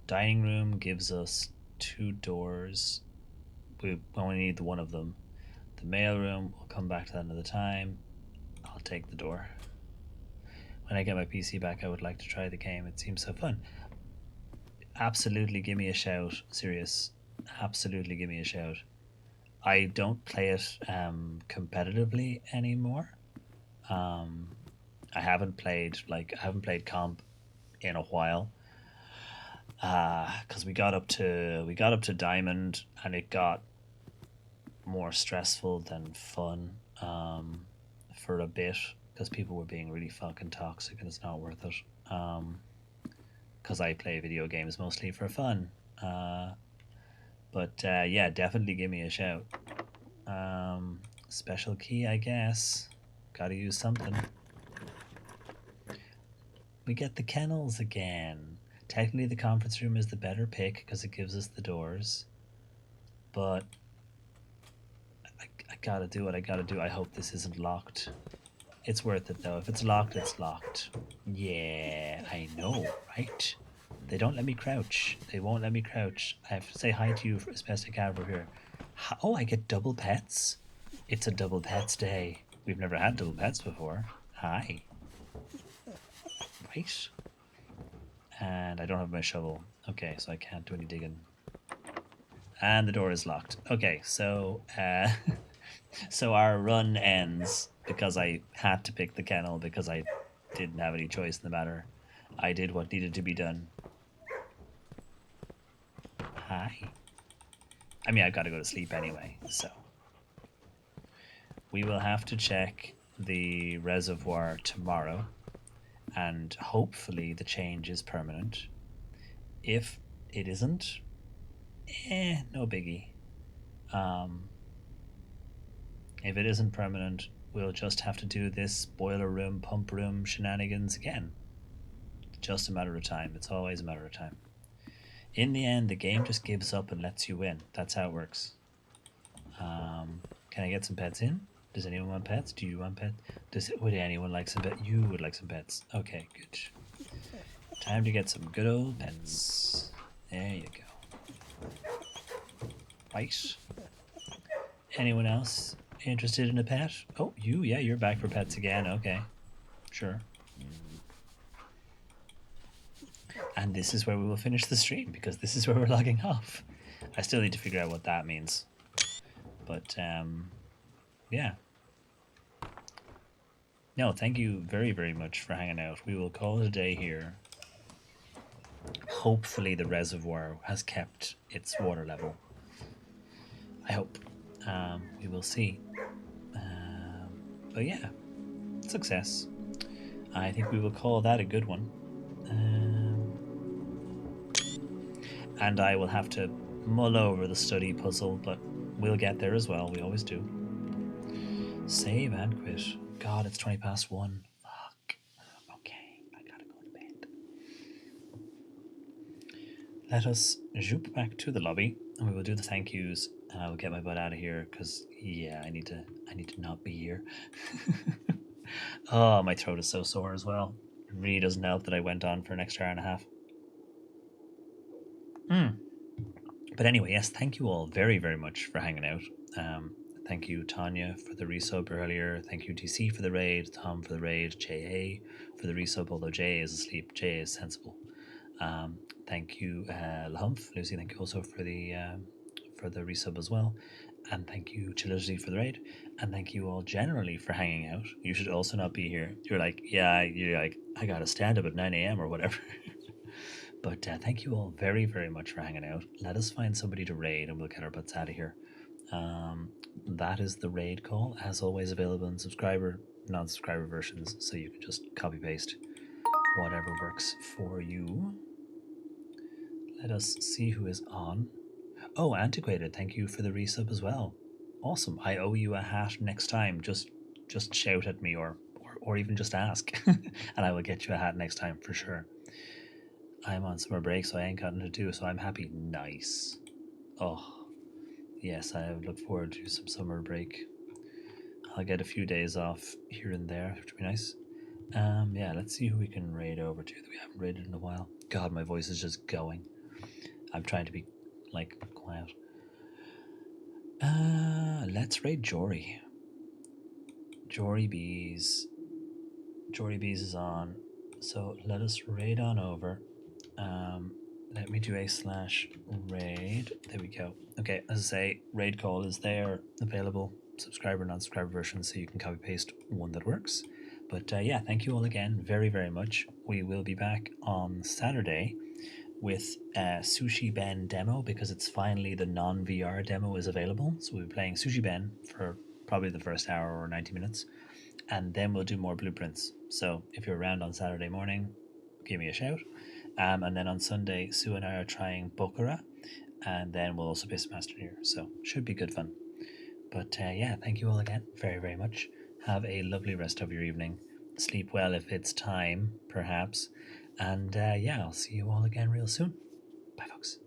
S1: Dining room gives us two doors. We only need one of them. The mail room, we'll come back to that another time. I'll take the door. When I get my PC back, I would like to try the game. It seems so fun. Absolutely give me a shout, Sirius. Absolutely give me a shout. I don't play it competitively anymore. Um, I haven't played comp in a while because we got up to diamond and it got more stressful than fun for a bit because people were being really fucking toxic and it's not worth it. Because I play video games mostly for fun. Uh, but yeah, definitely give me a shout. Um, Special key, I guess. Gotta use something. We get the kennels again. Technically, the conference room is the better pick because it gives us the doors. But I gotta do what I gotta do. I hope this isn't locked. It's worth it though. If it's locked, it's locked. Yeah, I know, right? They don't let me crouch. They won't let me crouch. I have to say hi to you as best I can over here. Oh, I get double pets. It's a double pets day. We've never had double pets before. Hi. Right. And I don't have my shovel. Okay, so I can't do any digging. And the door is locked. Okay, so so our run ends because I had to pick the kennel because I didn't have any choice in the matter. I did what needed to be done. Hi. I mean, I've got to go to sleep anyway, so we will have to check the reservoir tomorrow, and hopefully the change is permanent. If it isn't, no biggie. Um, if it isn't permanent, we'll just have to do this boiler room, pump room shenanigans again. Just a matter of time. It's always a matter of time. In the end, the game just gives up and lets you win. That's how it works. Can I get some pets in? Does anyone want pets? Do you want pets? Would anyone like some pets? You would like some pets. Okay, good. Time to get some good old pets. There you go. Right. Anyone else interested in a pet? Oh, you? Yeah, you're back for pets again. Okay, sure. And this is where we will finish the stream because this is where we're logging off. I still need to figure out what that means. But yeah. No, thank you very, very much for hanging out. We will call it a day here. Hopefully, the reservoir has kept its water level. I hope. We will see. But yeah, success. I think we will call that a good one. And I will have to mull over the study puzzle, but we'll get there as well. We always do. Save and quit. God, it's 20 past 1. Fuck. Okay, I gotta go to bed. Let us zoop back to the lobby and we will do the thank yous and I will get my butt out of here because yeah, I need to not be here. Oh, my throat is so sore as well. It really doesn't help that I went on for an extra hour and a half. But anyway, yes, thank you all very, very much for hanging out. Thank you, Tanya, for the resub earlier. Thank you, TC, for the raid. Tom, for the raid. JA, for the resub, although JA is asleep. JA is sensible. Thank you, Lahumph. Lucy, thank you also for the resub as well. And thank you, Chility, for the raid. And thank you all generally for hanging out. You should also not be here. You're like, yeah, you're like, I got to stand up at 9 a.m. or whatever. But thank you all very, very much for hanging out. Let us find somebody to raid and we'll get our butts out of here. That is the raid call, as always available in subscriber, non-subscriber versions, so you can just copy paste whatever works for you. Let us see who is on. Oh, Antiquated, thank you for the resub as well. Awesome. I owe you a hat next time. Just shout at me or even just ask and I will get you a hat next time for sure. I'm on summer break, so I ain't got nothing to do, so I'm happy. Nice. Oh, yes, I look forward to some summer break. I'll get a few days off here and there, which would be nice. Yeah, let's see who we can raid over to that we haven't raided in a while. God, my voice is just going. I'm trying to be like quiet. Let's raid Jory. Jory Bees is on, so let us raid on over. Let me do a /raid. There we go. Okay, as I say, raid call is there, available, subscriber, non-subscriber version, so you can copy paste one that works. But yeah, thank you all again very, very much. We will be back on Saturday with Sushi Ben demo, because it's finally the non-VR demo is available. So we'll be playing Sushi Ben for probably the first hour or 90 minutes, and then we'll do more blueprints. So if you're around on Saturday morning, give me a shout. And then on Sunday, Sue and I are trying Bokura, and then we'll also play some Master Nier. So should be good fun. But yeah, thank you all again very, very much. Have a lovely rest of your evening. Sleep well if it's time, perhaps. And yeah, I'll see you all again real soon. Bye, folks.